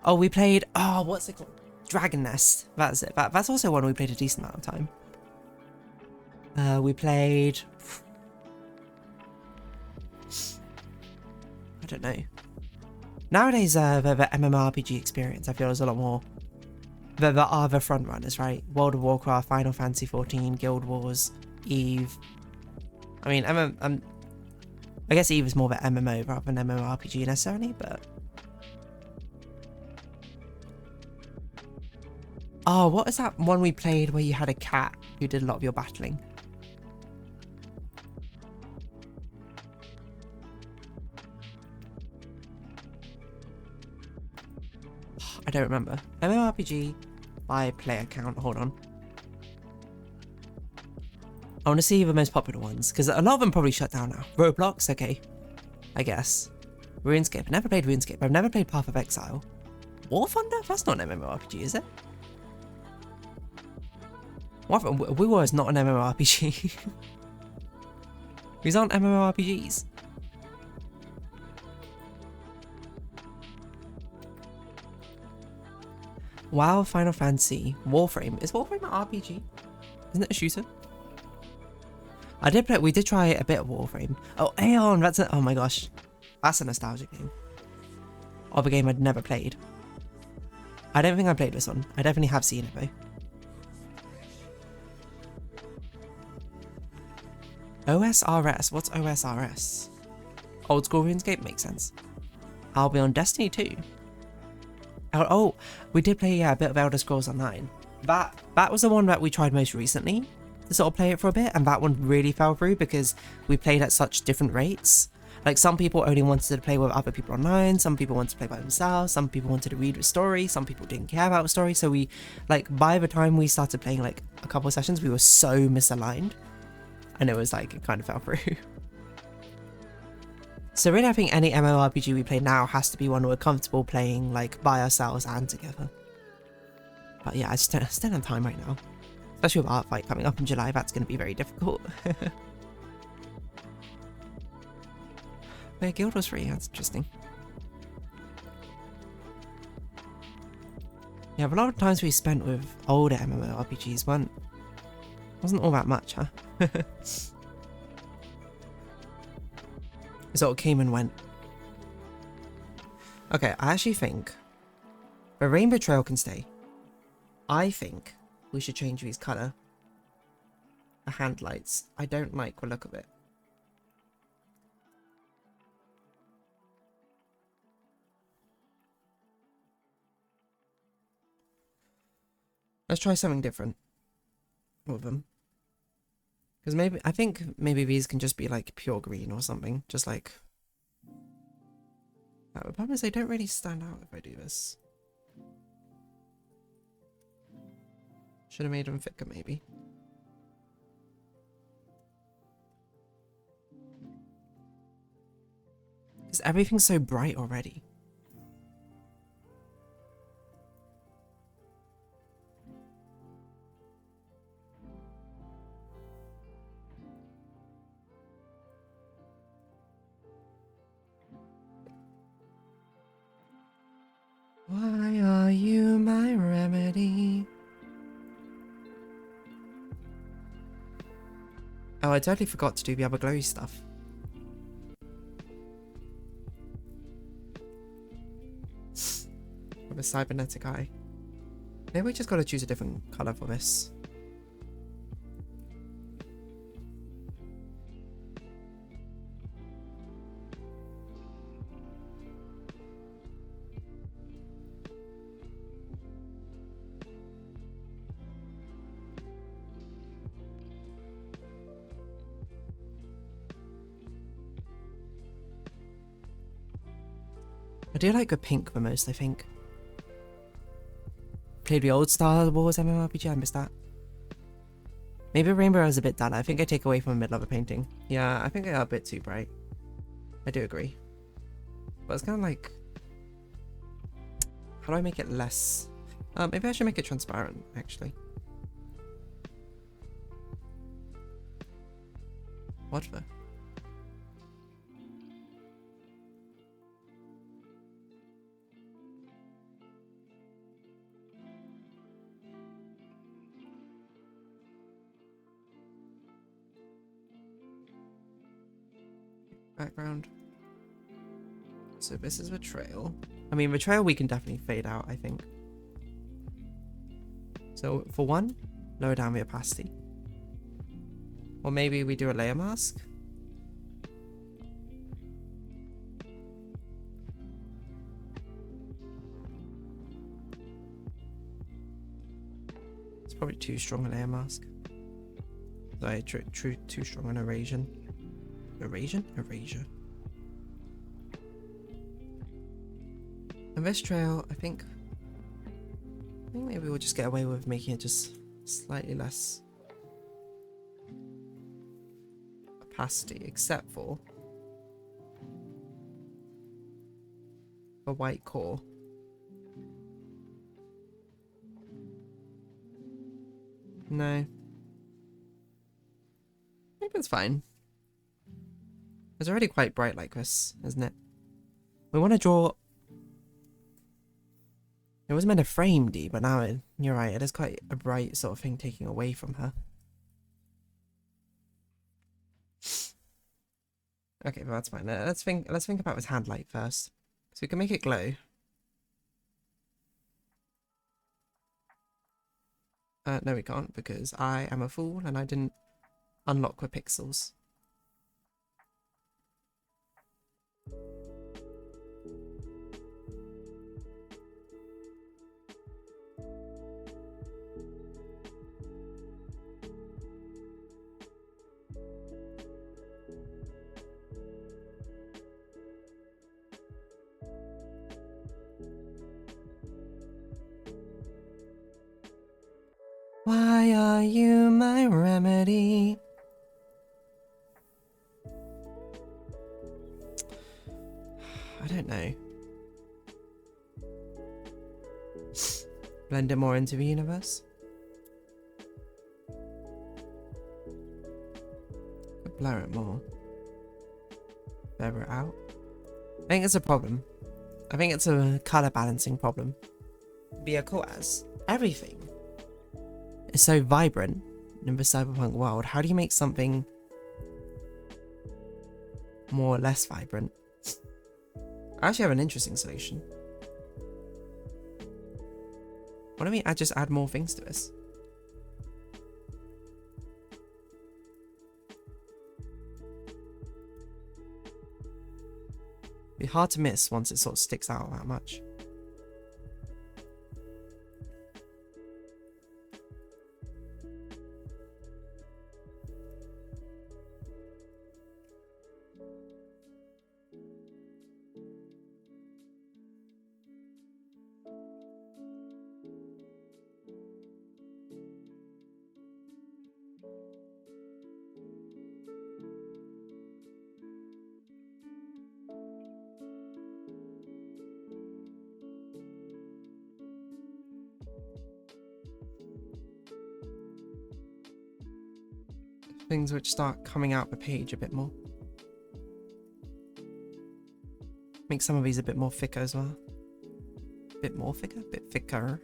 S1: Oh, we played, oh, what's it called? Dragon Nest. That's it. That's also one we played a decent amount of time. We played... I don't know. Nowadays, the MMORPG experience, I feel, is a lot more... There are the front runners, right? World of Warcraft, Final Fantasy 14, Guild Wars, EVE. I mean, I guess EVE is more of an MMO rather than MMORPG necessarily, but... Oh, what is that one we played where you had a cat who did a lot of your battling? I don't remember. MMORPG by player count. Hold on. I want to see the most popular ones, because a lot of them probably shut down now. Roblox, okay. I guess. RuneScape. I've never played RuneScape. I've never played Path of Exile. War Thunder? That's not an MMORPG, is it? We War is not an MMORPG. These aren't MMORPGs. WoW, Final Fantasy, Warframe. Is Warframe an RPG? Isn't it a shooter? We did try a bit of Warframe. Oh, Aeon, that's it. Oh my gosh. That's a nostalgic game. Of a game I'd never played. I don't think I played this one. I definitely have seen it though. OSRS. What's OSRS? Old school RuneScape makes sense. I'll be on Destiny 2. Oh, we did play a bit of Elder Scrolls Online. That was the one that we tried most recently to sort of play it for a bit, and that one really fell through because we played at such different rates. Like, some people only wanted to play with other people online, some people wanted to play by themselves, some people wanted to read the story, some people didn't care about the story. So we, like, by the time we started playing like a couple of sessions, we were so misaligned, and it was like, it kind of fell through. So really, I think any MMORPG we play now has to be one we're comfortable playing, like, by ourselves and together. But yeah, I just don't have time right now. Especially with Art Fight coming up in July, that's going to be very difficult. Wait, Guild Wars 3, that's interesting. Yeah, but a lot of times we spent with older MMORPGs wasn't all that much, huh? It sort of came and went. Okay, I actually think the Rainbow Trail can stay. I think we should change these colour. The hand lights. I don't like the look of it. Let's try something different with them. Because I think maybe these can just be like pure green or something. Just like... The problem is they don't really stand out if I do this. Should have made them thicker maybe. Because everything's so bright already. Why are you my remedy? Oh, I totally forgot to do the other glowy stuff. With a cybernetic eye. Maybe we just gotta choose a different colour for this. I do like the pink the most, I think. Played the old Star Wars MMORPG, I missed that. Maybe Rainbow is a bit dull. I think I take away from the middle of a painting. Yeah, I think they are a bit too bright. I do agree. But it's kind of like... How do I make it less... maybe I should make it transparent, actually. What the... background. So this is the trail. I mean, the trail we can definitely fade out, I think. So for one, lower down the opacity. Or maybe we do a layer mask. It's probably too strong a layer mask. Sorry, too strong an erasure. Erasure. And this trail, I think maybe we'll just get away with making it just slightly less opacity, except for a white core. No. I think it's fine. It's already quite bright like this, isn't it? We want to draw... It was meant to frame D, but now you're right, it is quite a bright sort of thing taking away from her. Okay, well that's fine. Let's think about this hand light first. So we can make it glow. No we can't, because I am a fool and I didn't unlock the pixels. Why are you my remedy? I don't know. Blend it more into the universe. Blur it more. Blur it out. I think it's a problem. I think it's a color balancing problem. Because everything is so vibrant in the cyberpunk world. How do you make something more or less vibrant? I actually have an interesting solution. Why don't we just add more things to this? It'd be hard to miss once it sort of sticks out that much. Things which start coming out the page a bit more. Make some of these a bit more thicker as well. Bit more thicker? Bit thicker.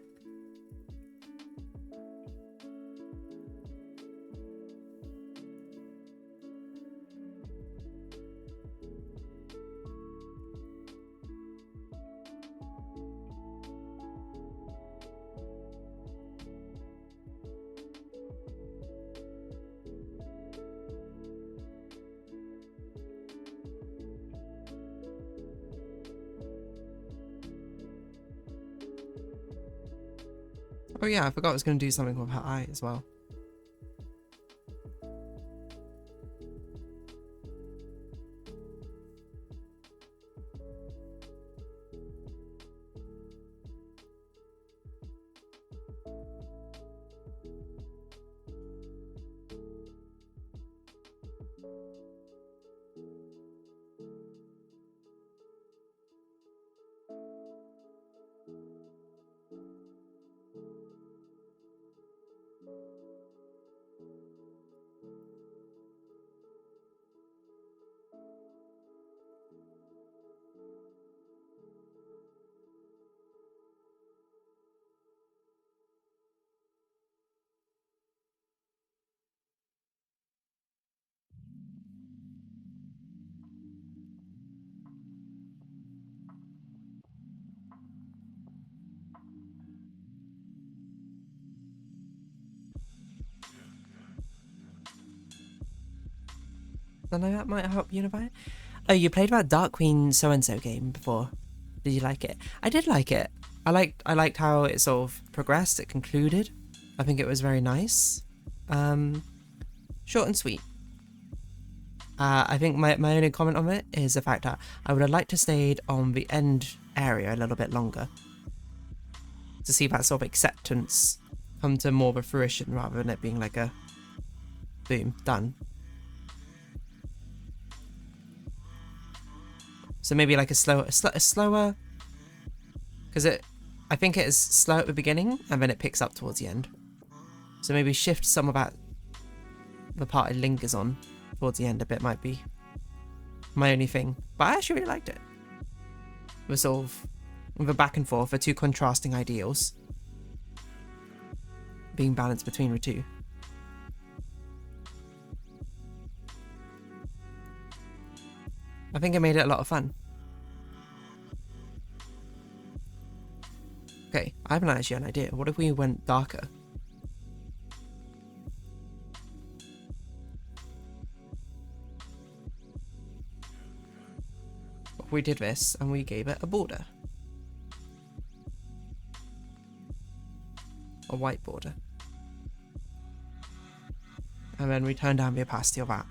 S1: Oh yeah, I forgot I was going to do something with her eye as well. then that might help unify it. Oh, you played about Dark Queen so-and-so game before. Did you like it? I did like it. I liked how it sort of progressed, it concluded. I think it was very nice. Short and sweet. I think my only comment on it is the fact that I would have liked to stayed on the end area a little bit longer. To see that sort of acceptance come to more of a fruition rather than it being like a boom, done. So maybe like a slower, because I think it is slow at the beginning and then it picks up towards the end. So maybe shift some of that, the part it lingers on towards the end a bit might be my only thing. But I actually really liked it. We're sort of, with a back and forth, the two contrasting ideals being balanced between the two. I think it made it a lot of fun. Okay, I haven't actually an idea. What if we went darker? What if we did this and we gave it a border? A white border. And then we turn down the opacity of that.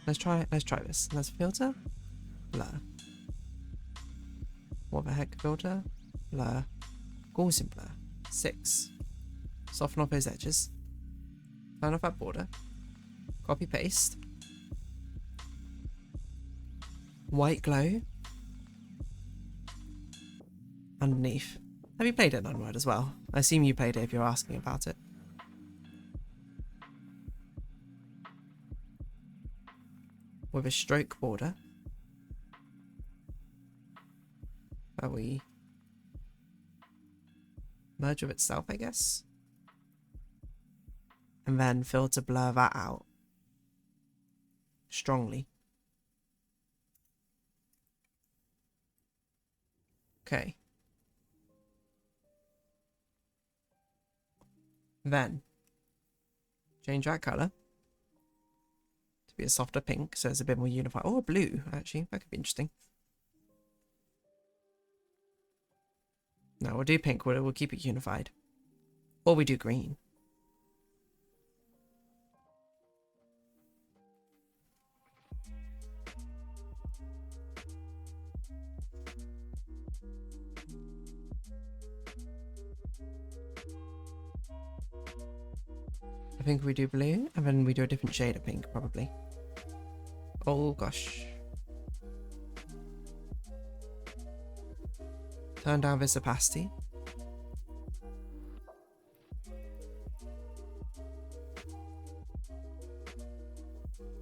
S1: Let's try this. Let's filter. Blur. What the heck? Filter. Blur. Gaussian blur. 6. Soften off those edges. Turn off that border. Copy paste. White glow. Underneath. Have you played it Unword as well? I assume you played it if you're asking about it. With a stroke border. Where we merge with itself, I guess. And then filter blur that out. Strongly. Okay. Then change that colour to be a softer pink, so it's a bit more unified. Or a blue, actually. That could be interesting. No, we'll do pink. We'll keep it unified. Or we do green. I think we do blue, and then we do a different shade of pink, probably. Oh, gosh. Turn down this opacity.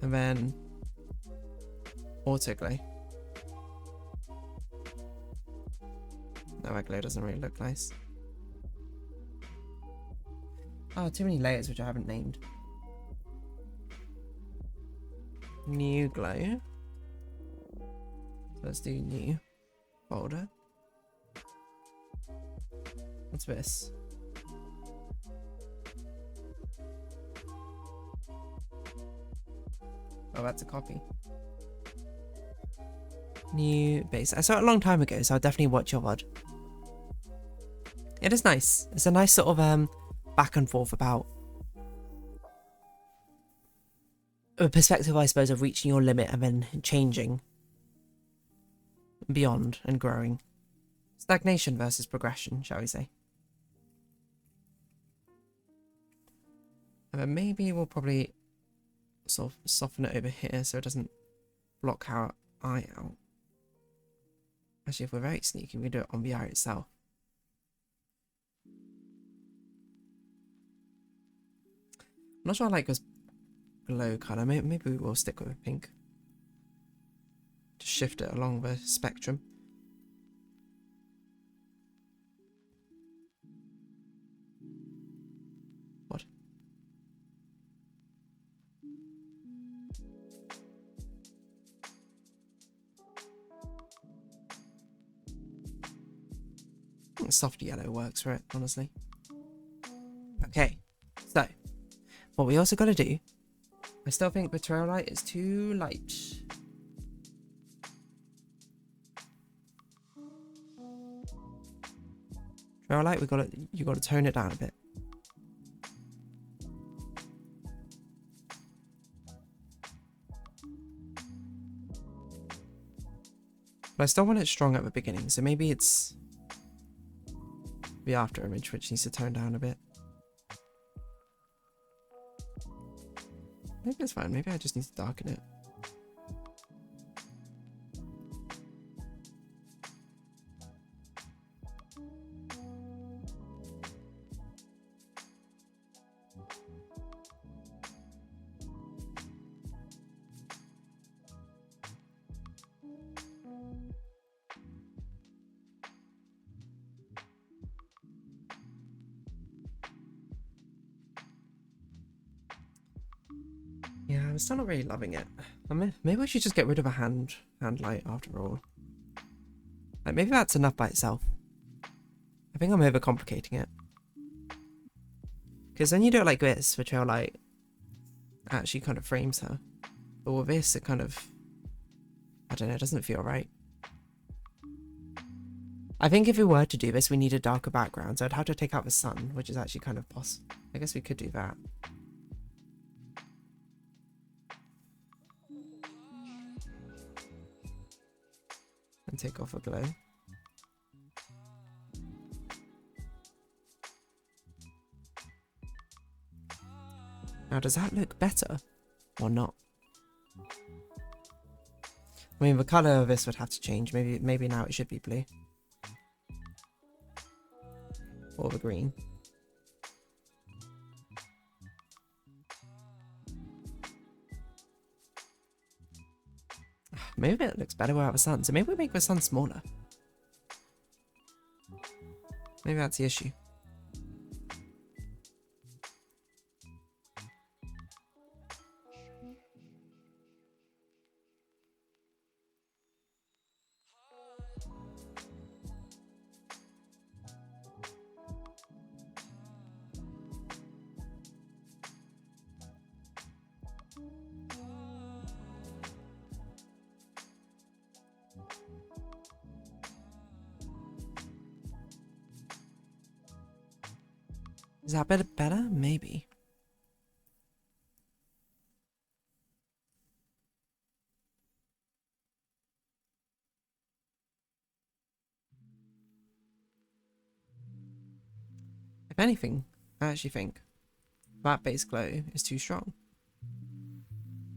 S1: And then auto glow. No, that glow doesn't really look nice. Oh, too many layers which I haven't named. New glow. Let's do new folder. What's this? Oh, that's a copy. New base. I saw it a long time ago, so I'll definitely watch your VOD. It is nice. It's a nice sort of back and forth about a perspective, I suppose, of reaching your limit and then changing beyond and growing. Stagnation versus progression, shall we say. And then maybe we'll probably sort of soften it over here so it doesn't block our eye out. Actually, if we're very sneaky, we do it on the eye itself. I'm not sure I like this glow colour. Maybe we will stick with pink. Just shift it along the spectrum. What? think soft yellow works for it, honestly. Okay, so what we also got to do, I still think the trail light is too light. Trail light, you got to tone it down a bit. But I still want it strong at the beginning, so maybe it's the after image which needs to tone down a bit. Maybe it's fine, maybe I just need to darken it. Yeah, I'm still not really loving it. I mean, maybe I should just get rid of a hand light after all. Like, maybe that's enough by itself. I think I'm overcomplicating it. Because when you do it like this, the trail light actually kind of frames her. But with this, it kind of, I don't know, it doesn't feel right. I think if we were to do this, we need a darker background, so I'd have to take out the sun, which is actually kind of I guess we could do that. And take off a glow. Now, does that look better or not? I mean, the colour of this would have to change. Maybe now it should be blue. Or the green. Maybe it looks better without the sun. So maybe we make the sun smaller. Maybe that's the issue. Is that better? Maybe. If anything, I actually think that base glow is too strong.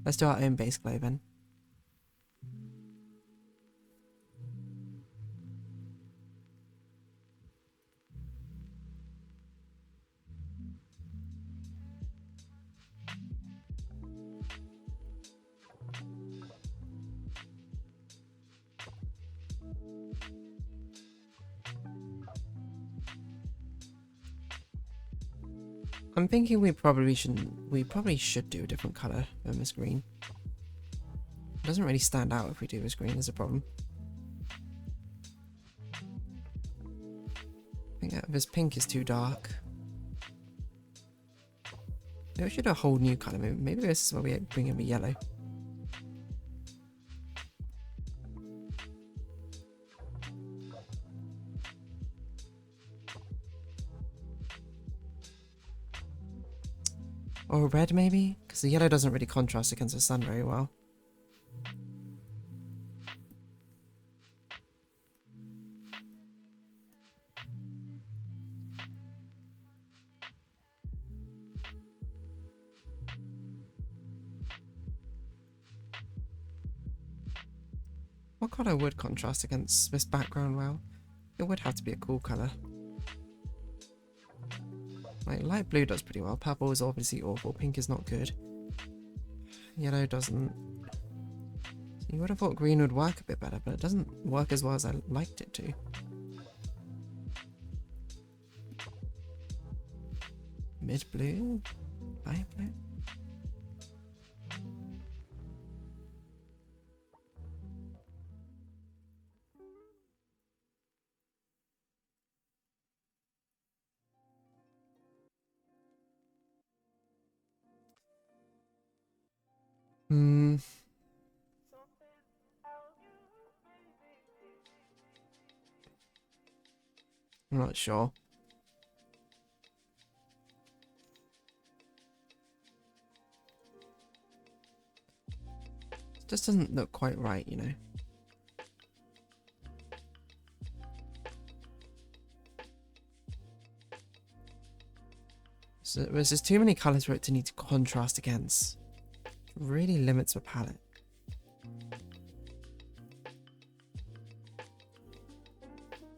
S1: Let's do our own base glow then. I'm thinking we probably should do a different colour than this green. It doesn't really stand out if we do this green, is a problem. I think this pink is too dark. Maybe we should do a whole new colour. Maybe this is where we bring in the yellow. Or red maybe? Because the yellow doesn't really contrast against the sun very well. What colour would contrast against this background well? It would have to be a cool colour. Like, light blue does pretty well. Purple is obviously awful. Pink is not good. Yellow doesn't. So you would have thought green would work a bit better, but it doesn't work as well as I liked it to. Mid blue? Light blue? Hmm. I'm not sure. It just doesn't look quite right, you know. So there's just too many colours for it to need to contrast against. It really limits my palette.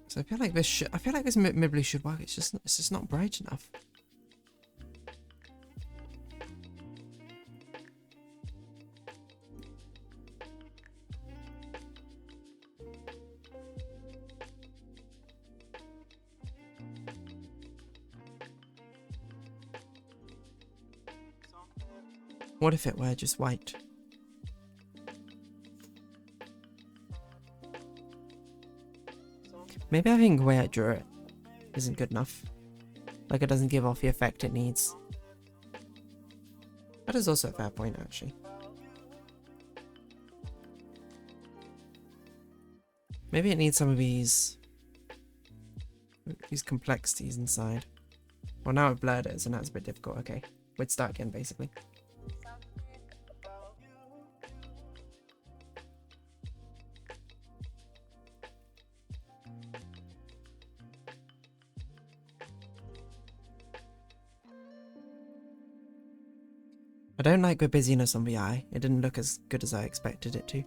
S1: So I feel like this mid blue should work. It's just not bright enough. What if it were just white? Maybe I think the way I drew it isn't good enough. Like, it doesn't give off the effect it needs. That is also a fair point, actually. Maybe it needs some of these complexities inside. Well, now I've blurred it, so now it's a bit difficult. Okay, we'd start again, basically. I don't like the busyness on the eye. It didn't look as good as I expected it to.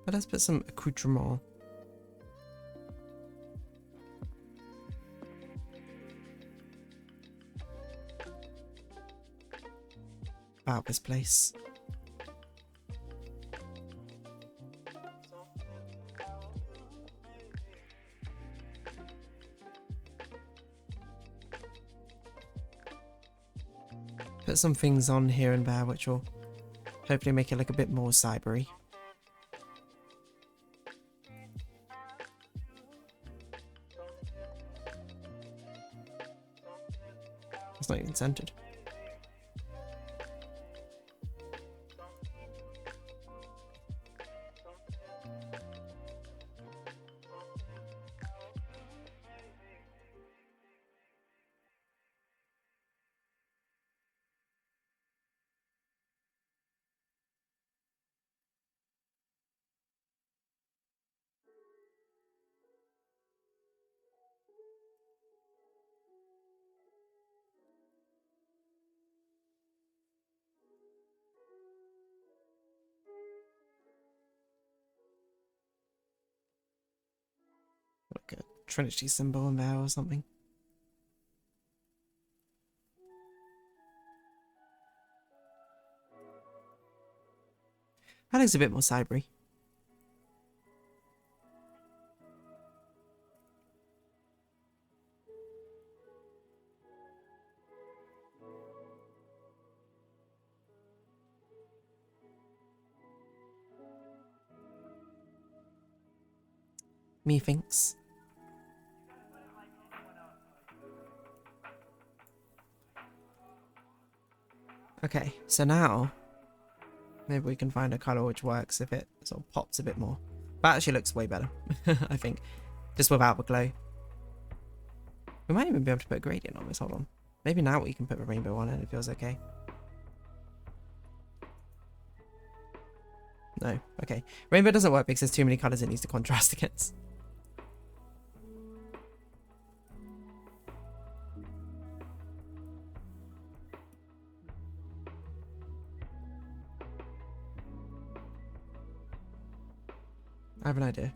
S1: But let's put some accoutrement. About this place. Put some things on here and there which will hopefully make it look a bit more cybery. It's not even centered. Like a Trinity symbol in there or something. That looks a bit more cybery. Methinks. Okay, so now maybe we can find a colour which works if it sort of pops a bit more. That actually looks way better, I think. Just without the glow. We might even be able to put a gradient on this, hold on. Maybe now we can put a rainbow on it and it feels okay. No, okay. Rainbow doesn't work because there's too many colours it needs to contrast against. I have an idea.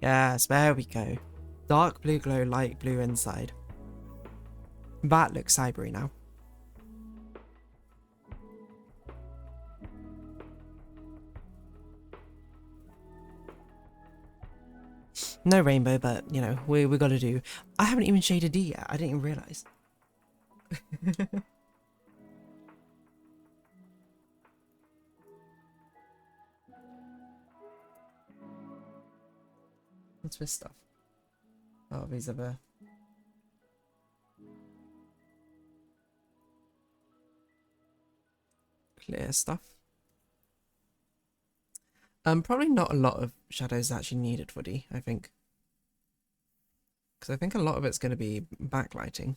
S1: Yes, there we go. Dark blue glow, light blue inside. That looks cybery now. No rainbow, but you know, we got to do. I haven't even shaded D yet. I didn't even realize. What's this stuff? Oh, these are the clear stuff. Probably not a lot of shadows actually needed for D, I think. Because I think a lot of it's going to be backlighting.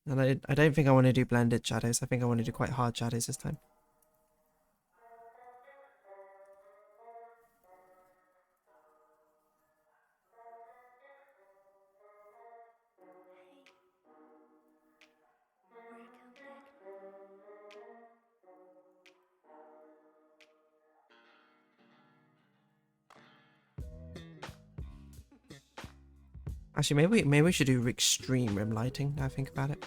S1: And I don't think I want to do blended shadows. I think I want to do quite hard shadows this time. Actually, maybe we should do extreme rim lighting, now I think about it.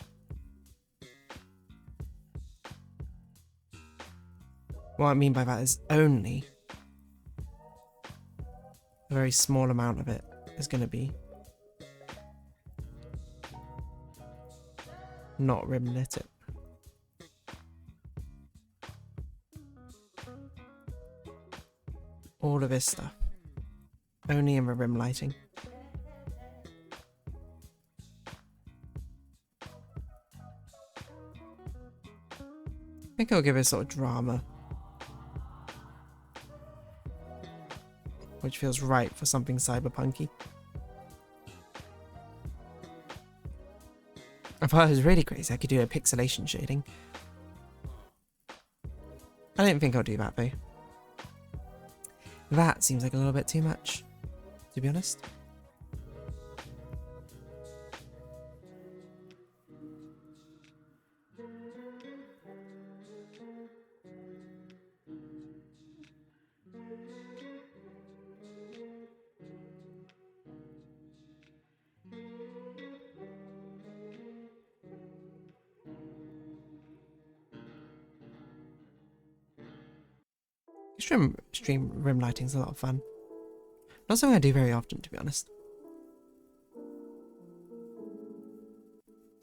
S1: What I mean by that is only a very small amount of it is going to be not rim lit it. All of this stuff only in the rim lighting. I think I'll give it sort of drama, which feels right for something cyberpunky. I thought it was really crazy I could do a pixelation shading. I don't think I'll do that though. That seems like a little bit too much, to be honest. Extreme rim lighting is a lot of fun. Not something I do very often, to be honest.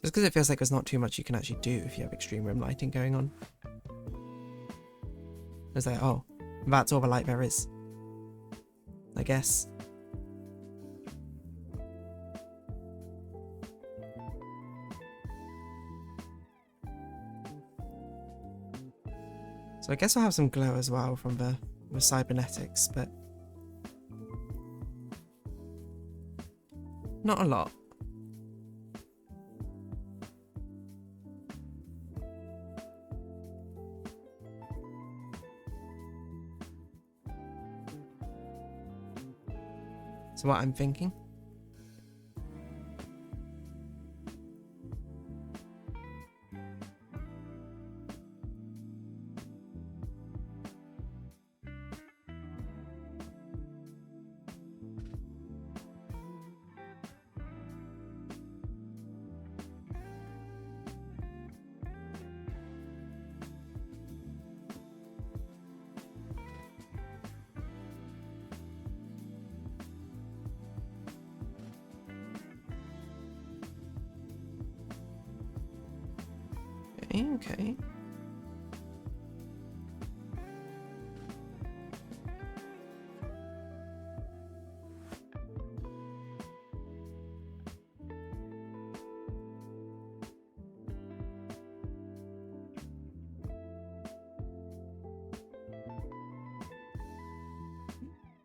S1: Just because it feels like there's not too much you can actually do if you have extreme rim lighting going on. It's like, oh, that's all the light there is, I guess. So I guess I'll have some glow as well from the cybernetics, but not a lot. So what I'm thinking, okay.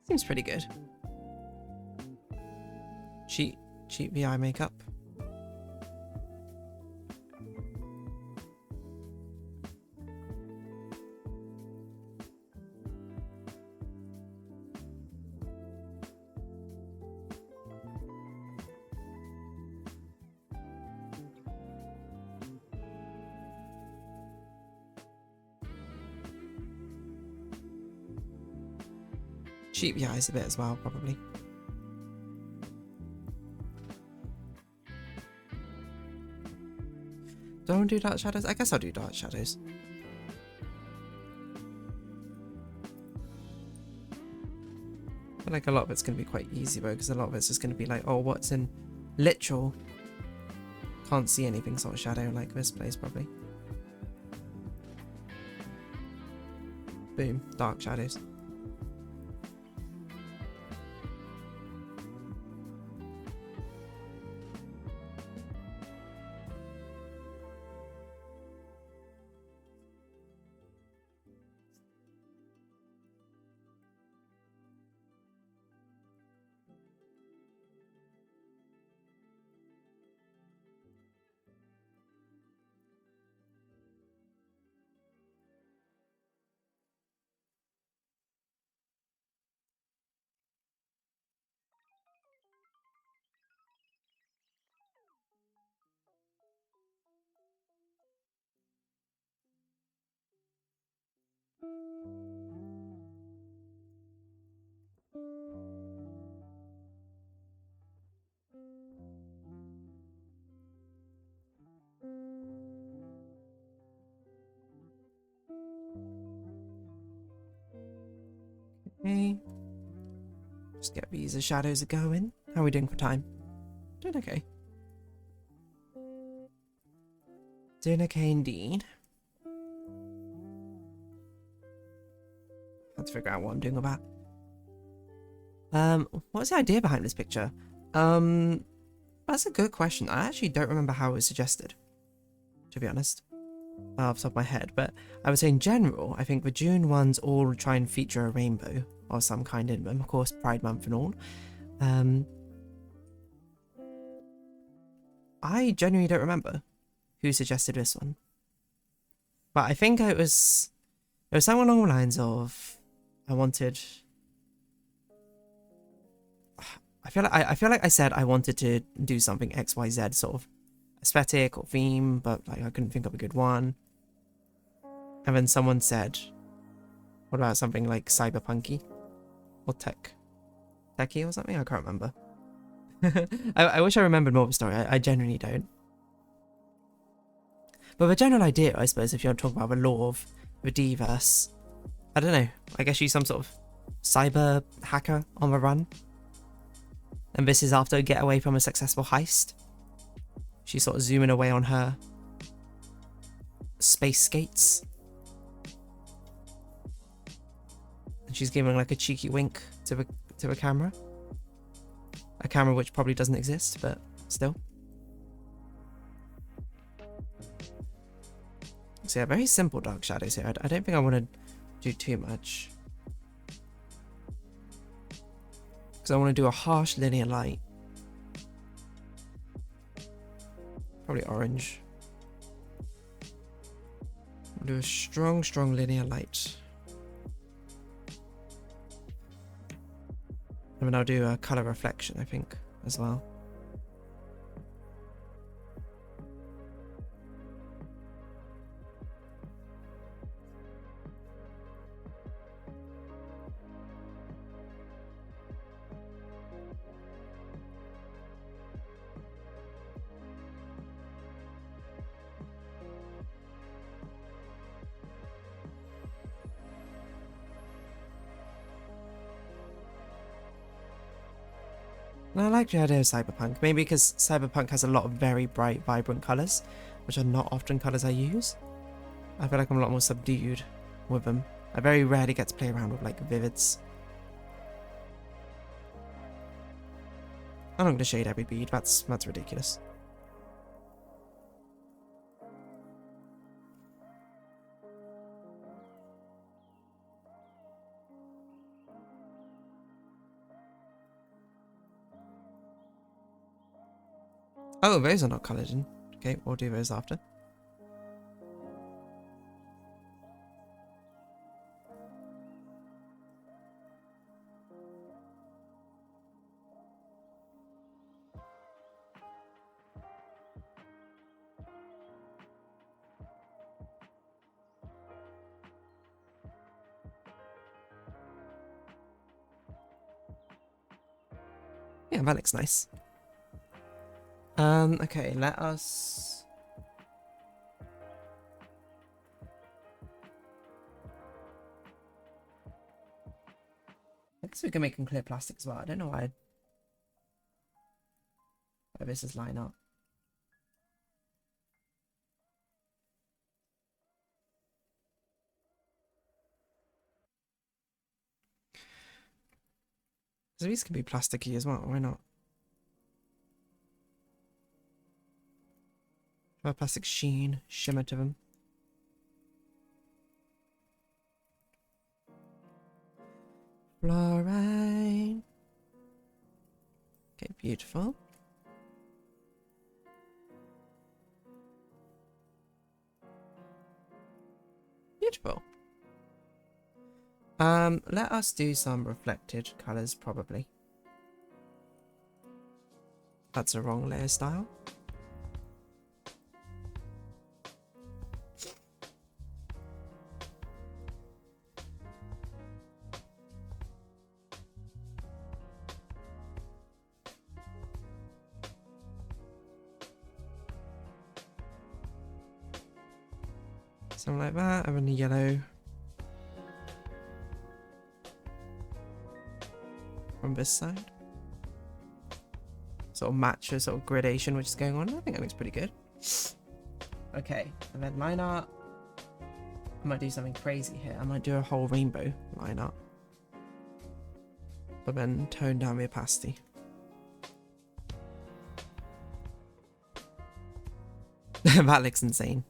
S1: Seems pretty good. Cheap VI makeup. Cheap the eyes a bit as well, probably. Do I want to do dark shadows? I guess I'll do dark shadows. like a lot of it's going to be quite easy though, because a lot of it's just going to be like, oh, what's in literal, can't see anything sort of shadow like this place probably. Boom, dark shadows. Okay. Just get these as shadows are going. How are we doing for time? Doing okay. Doing okay indeed. Have to figure out what I'm doing about. What's the idea behind this picture? That's a good question. I actually don't remember how it was suggested, to be honest, off the top of my head. But I would say in general, I think the June ones all try and feature a rainbow of some kind in them. Of course, Pride Month and all. I genuinely don't remember who suggested this one. But I think it was something along the lines of I wanted. I feel like I said I wanted to do something XYZ sort of aesthetic or theme, but like I couldn't think of a good one. And then someone said, "What about something like cyberpunky or techie or something?" I can't remember. I wish I remembered more of the story. I genuinely don't. But the general idea, I suppose, if you want to talk about the lore of the D-verse, I don't know. I guess she's some sort of cyber hacker on the run. And this is after a getaway from a successful heist. She's sort of zooming away on her space skates. And she's giving like a cheeky wink to the camera. A camera which probably doesn't exist, but still. So yeah, very simple dark shadows here. I don't think I want to do too much. Because I want to do a harsh linear light. Probably orange. I'll do a strong linear light. And then I'll do a colour reflection, I think, as well. And I like the idea of cyberpunk, maybe because cyberpunk has a lot of very bright, vibrant colours, which are not often colours I use. I feel like I'm a lot more subdued with them. I very rarely get to play around with like vivids. I'm not going to shade every bead, that's ridiculous. Oh, those are not coloured in. Okay, we'll do those after. Yeah, that looks nice. Okay, let us... guess we can make them clear plastic as well. I don't know why this is line up. So these can be plasticky as well, why not? Have a plastic sheen, shimmer to them. Fluorine. Okay, beautiful. Beautiful. Let us do some reflected colours, probably. That's a wrong layer style. Something like that, and then the yellow from this side. Sort of match a sort of gradation which is going on. I think that looks pretty good. Okay, and then line art. I might do something crazy here. I might do a whole rainbow line art. But then tone down the opacity. That looks insane.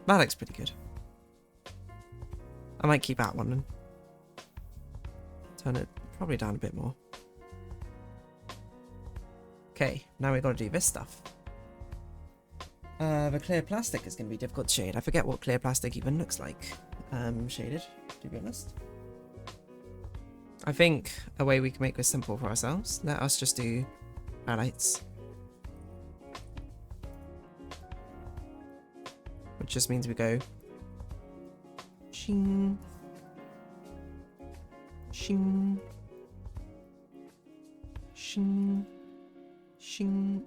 S1: That looks pretty good. I might keep that one and turn it probably down a bit more. Okay, now we've got to do this stuff. The clear plastic is going to be difficult to shade. I forget what clear plastic even looks like shaded, to be honest. I think a way we can make this simple for ourselves, let us just do highlights. Which just means we go shing, shing, shing, shing,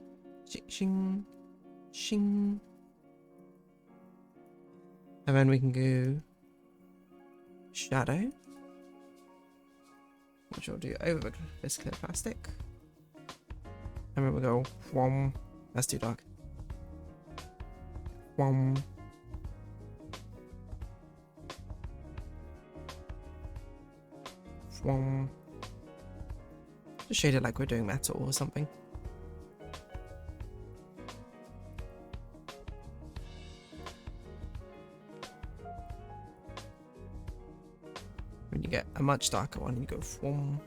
S1: shing, shing. And then we can go shadow, which we'll do over this clear plastic. And then we'll go whom. That's too dark. Whom. Whom. Just shade it like we're doing metal or something. When you get a much darker one, you go whom.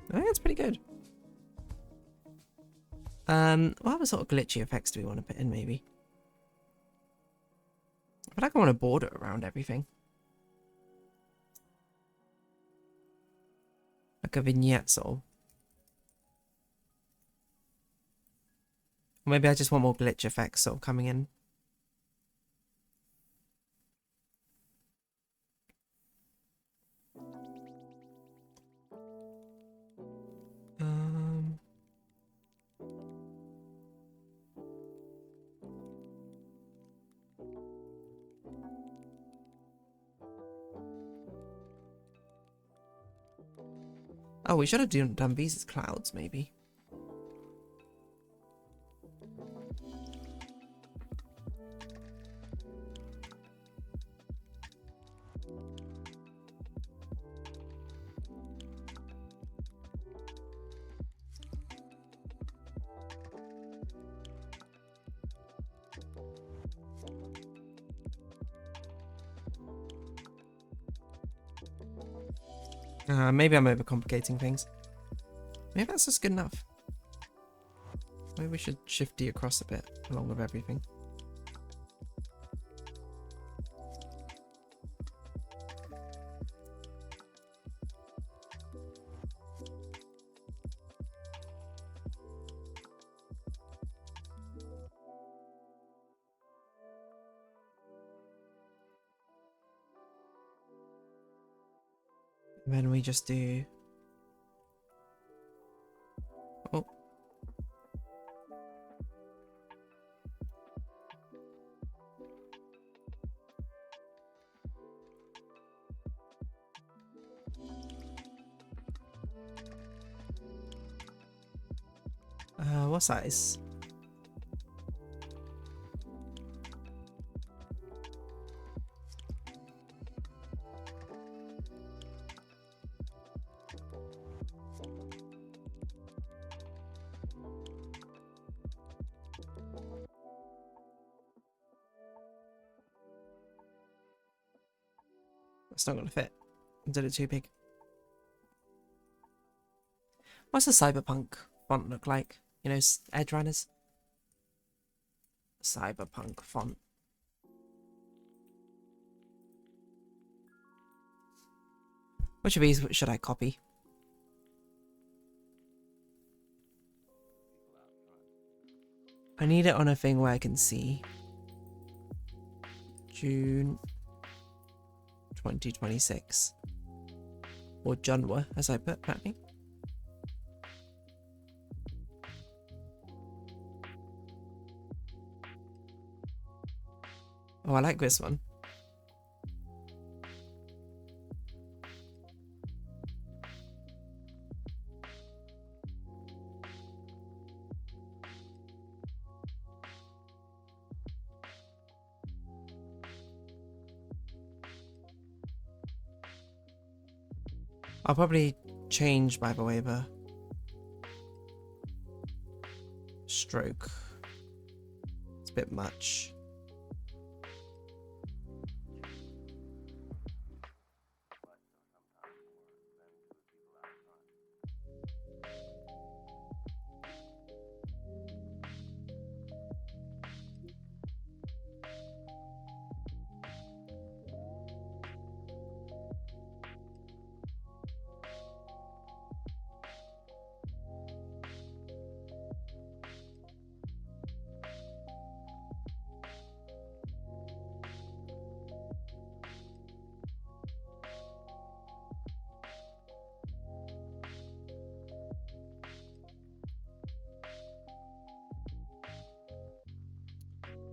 S1: I think that's pretty good. What other sort of glitchy effects do we want to put in, maybe? I feel like I want to border around everything. Like a vignette sort of. Or maybe I just want more glitch effects sort of coming in. Oh, we should have done these as clouds, maybe. Maybe I'm overcomplicating things. Maybe that's just good enough. Maybe we should shift D across a bit, along with everything. And then we just do... Oh. What size? It's not gonna fit. Did it too big? What's a cyberpunk font look like? You know, edge runners. Cyberpunk font. Which of these should I copy? I need it on a thing where I can see. June 2026. Or Junwa, as I put, apparently. Oh, I like this one. I'll probably change, by the way, the stroke. It's a bit much.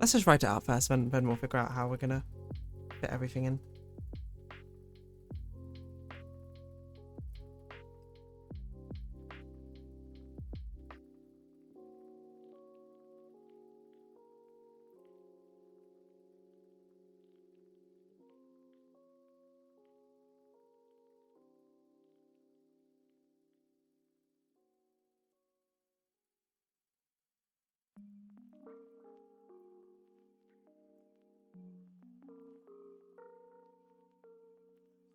S1: Let's just write it out first, then we'll figure out how we're gonna fit everything in.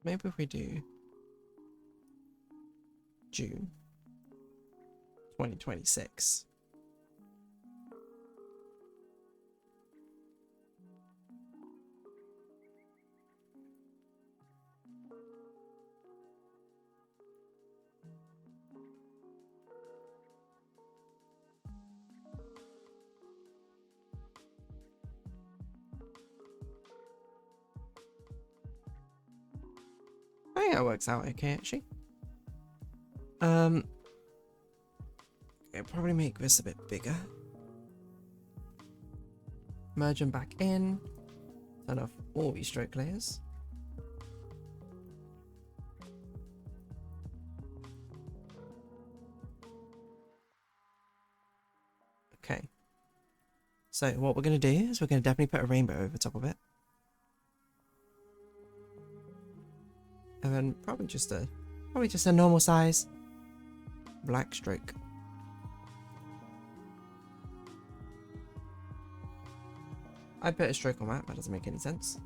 S1: Maybe if we do June 2026. I think that works out okay, actually. I'll probably make this a bit bigger. Merge them back in. Turn off all these stroke layers. Okay. So what we're going to do is we're going to definitely put a rainbow over top of it. And then probably just a normal size black stroke. I put a stroke on that doesn't make any sense.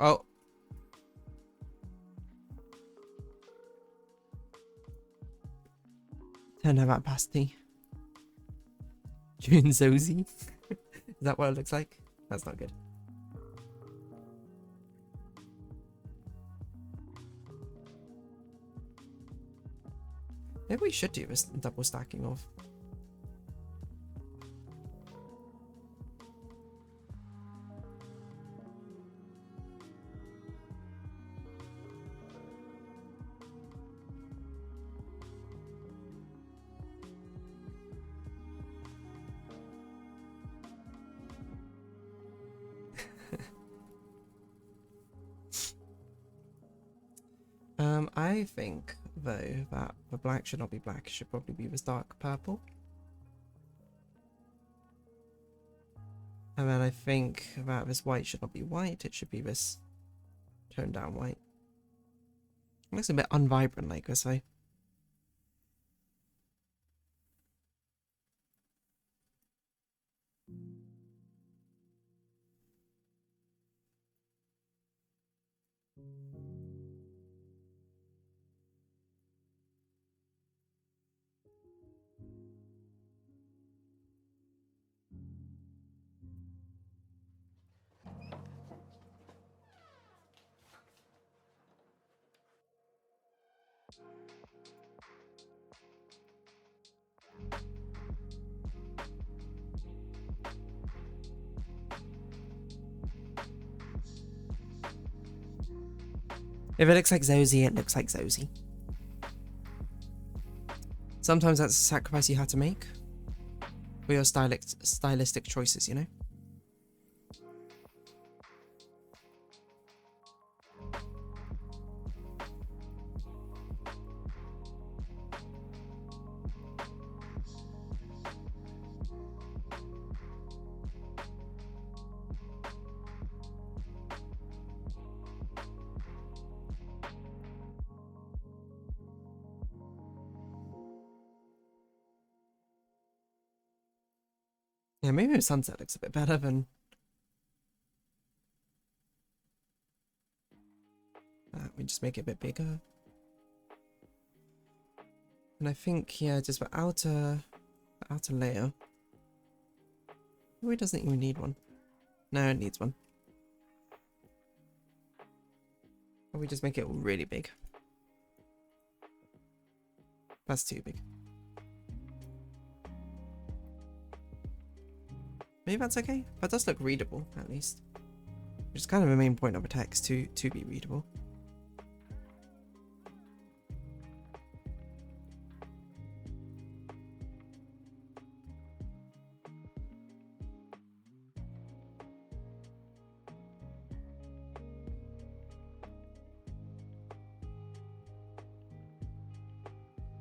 S1: Oh. Turn that opacity. June Zozy. Is that what it looks like? That's not good. Maybe we should do this double stacking of. I think, though, that the black should not be black. It should probably be this dark purple. And then I think that this white should not be white. It should be this toned down white. It looks a bit unvibrant like this, though. If it looks like Zosie, it looks like Zosie. Sometimes that's a sacrifice you have to make for your stylistic choices, you know? Yeah, maybe the sunset looks a bit better than... we just make it a bit bigger. And I think, yeah, just the outer layer. Oh, it doesn't even need one. No, it needs one. Or we just make it really big. That's too big. Maybe that's okay. That does look readable, at least. Which is kind of the main point of a text, to be readable.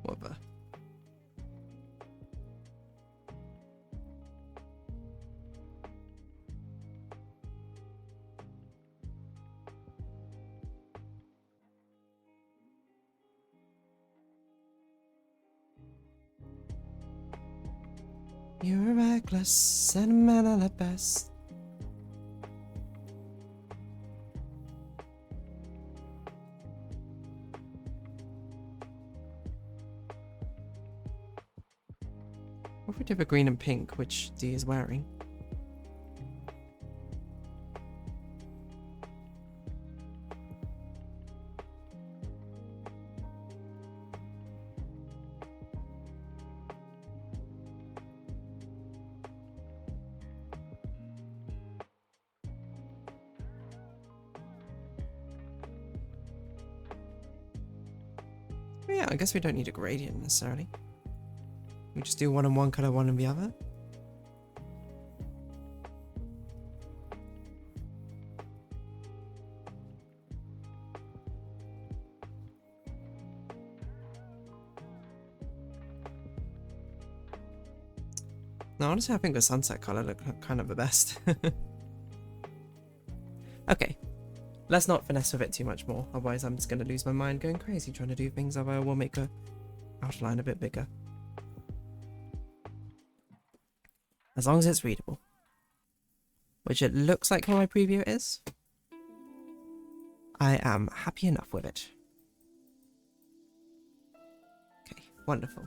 S1: Whatever. You're reckless, sentimental at best. What if we did a green and pink, which D is wearing? Yeah, I guess we don't need a gradient necessarily. We just do one on one colour, one on the other. No, honestly, I think the sunset colour look kind of the best. Okay, let's not finesse with it too much more, otherwise I'm just going to lose my mind going crazy trying to do things, otherwise we'll make a outline a bit bigger. As long as it's readable. Which it looks like my preview is. I am happy enough with it. Okay, wonderful.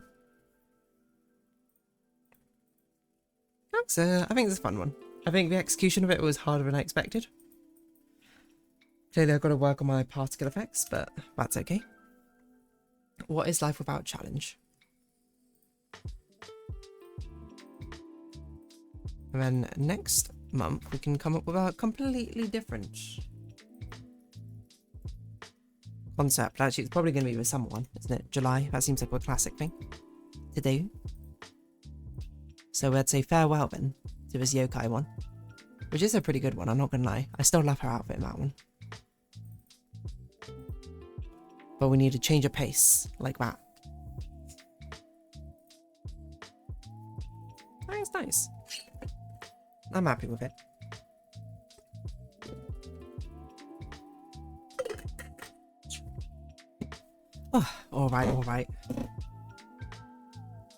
S1: I think it's a fun one. I think the execution of it was harder than I expected. Clearly I've got to work on my particle effects, but that's okay. What is life without challenge? And then next month we can come up with a completely different concept. Actually, it's probably going to be the summer one, isn't it? July. That seems like a classic thing to do. So I'd say farewell then to this yokai one, which is a pretty good one, I'm not going to lie. I still love her outfit in that one. but we need a change of pace like that. Nice, nice. I'm happy with it. Oh, all right, all right.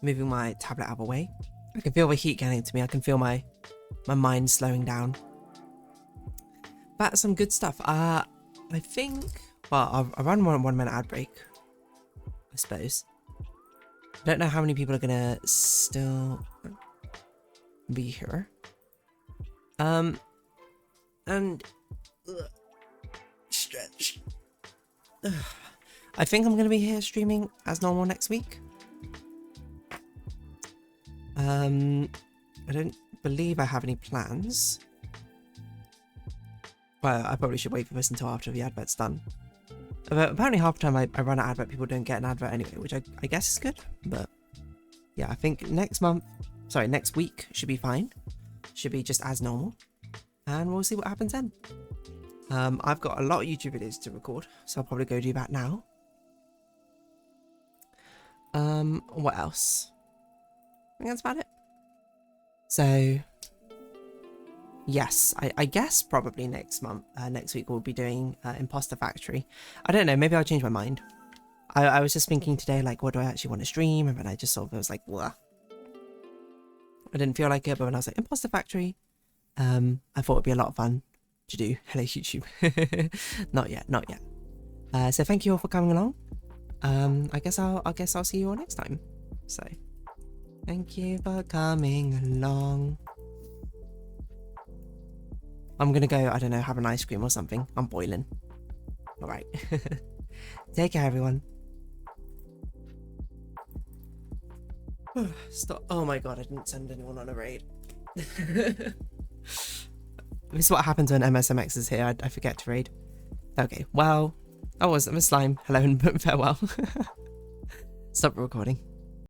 S1: Moving my tablet out of the way. I can feel the heat getting to me. I can feel my mind slowing down. That's some good stuff. I think, well, I'll run 1 minute ad break, I suppose. I don't know how many people are gonna still be here. And stretch. I think I'm gonna be here streaming as normal next week. I don't believe I have any plans. Well, I probably should wait for this until after the advert's done. But apparently half the time I run an advert, people don't get an advert anyway, which I guess is good. But yeah, I think next week should be fine. Should be just as normal. And we'll see what happens then. I've got a lot of YouTube videos to record, so I'll probably go do that now. What else? I think that's about it. So yes, I guess probably next week we'll be doing Imposter Factory. I don't know, maybe I'll change my mind. I was just thinking today, like, what do I actually want to stream? And then I just sort of was like, blah. I didn't feel like it, but when I was like, Imposter Factory, I thought it'd be a lot of fun to do. Hello, YouTube. Not yet, not yet. So thank you all for coming along. I guess I'll see you all next time. So thank you for coming along. I'm gonna go, I don't know, have an ice cream or something. I'm boiling. Alright. Take care, everyone. Stop. Oh my god, I didn't send anyone on a raid. This is what happens when MSMX is here. I forget to raid. Okay, well, I was a slime. Hello and farewell. Stop recording.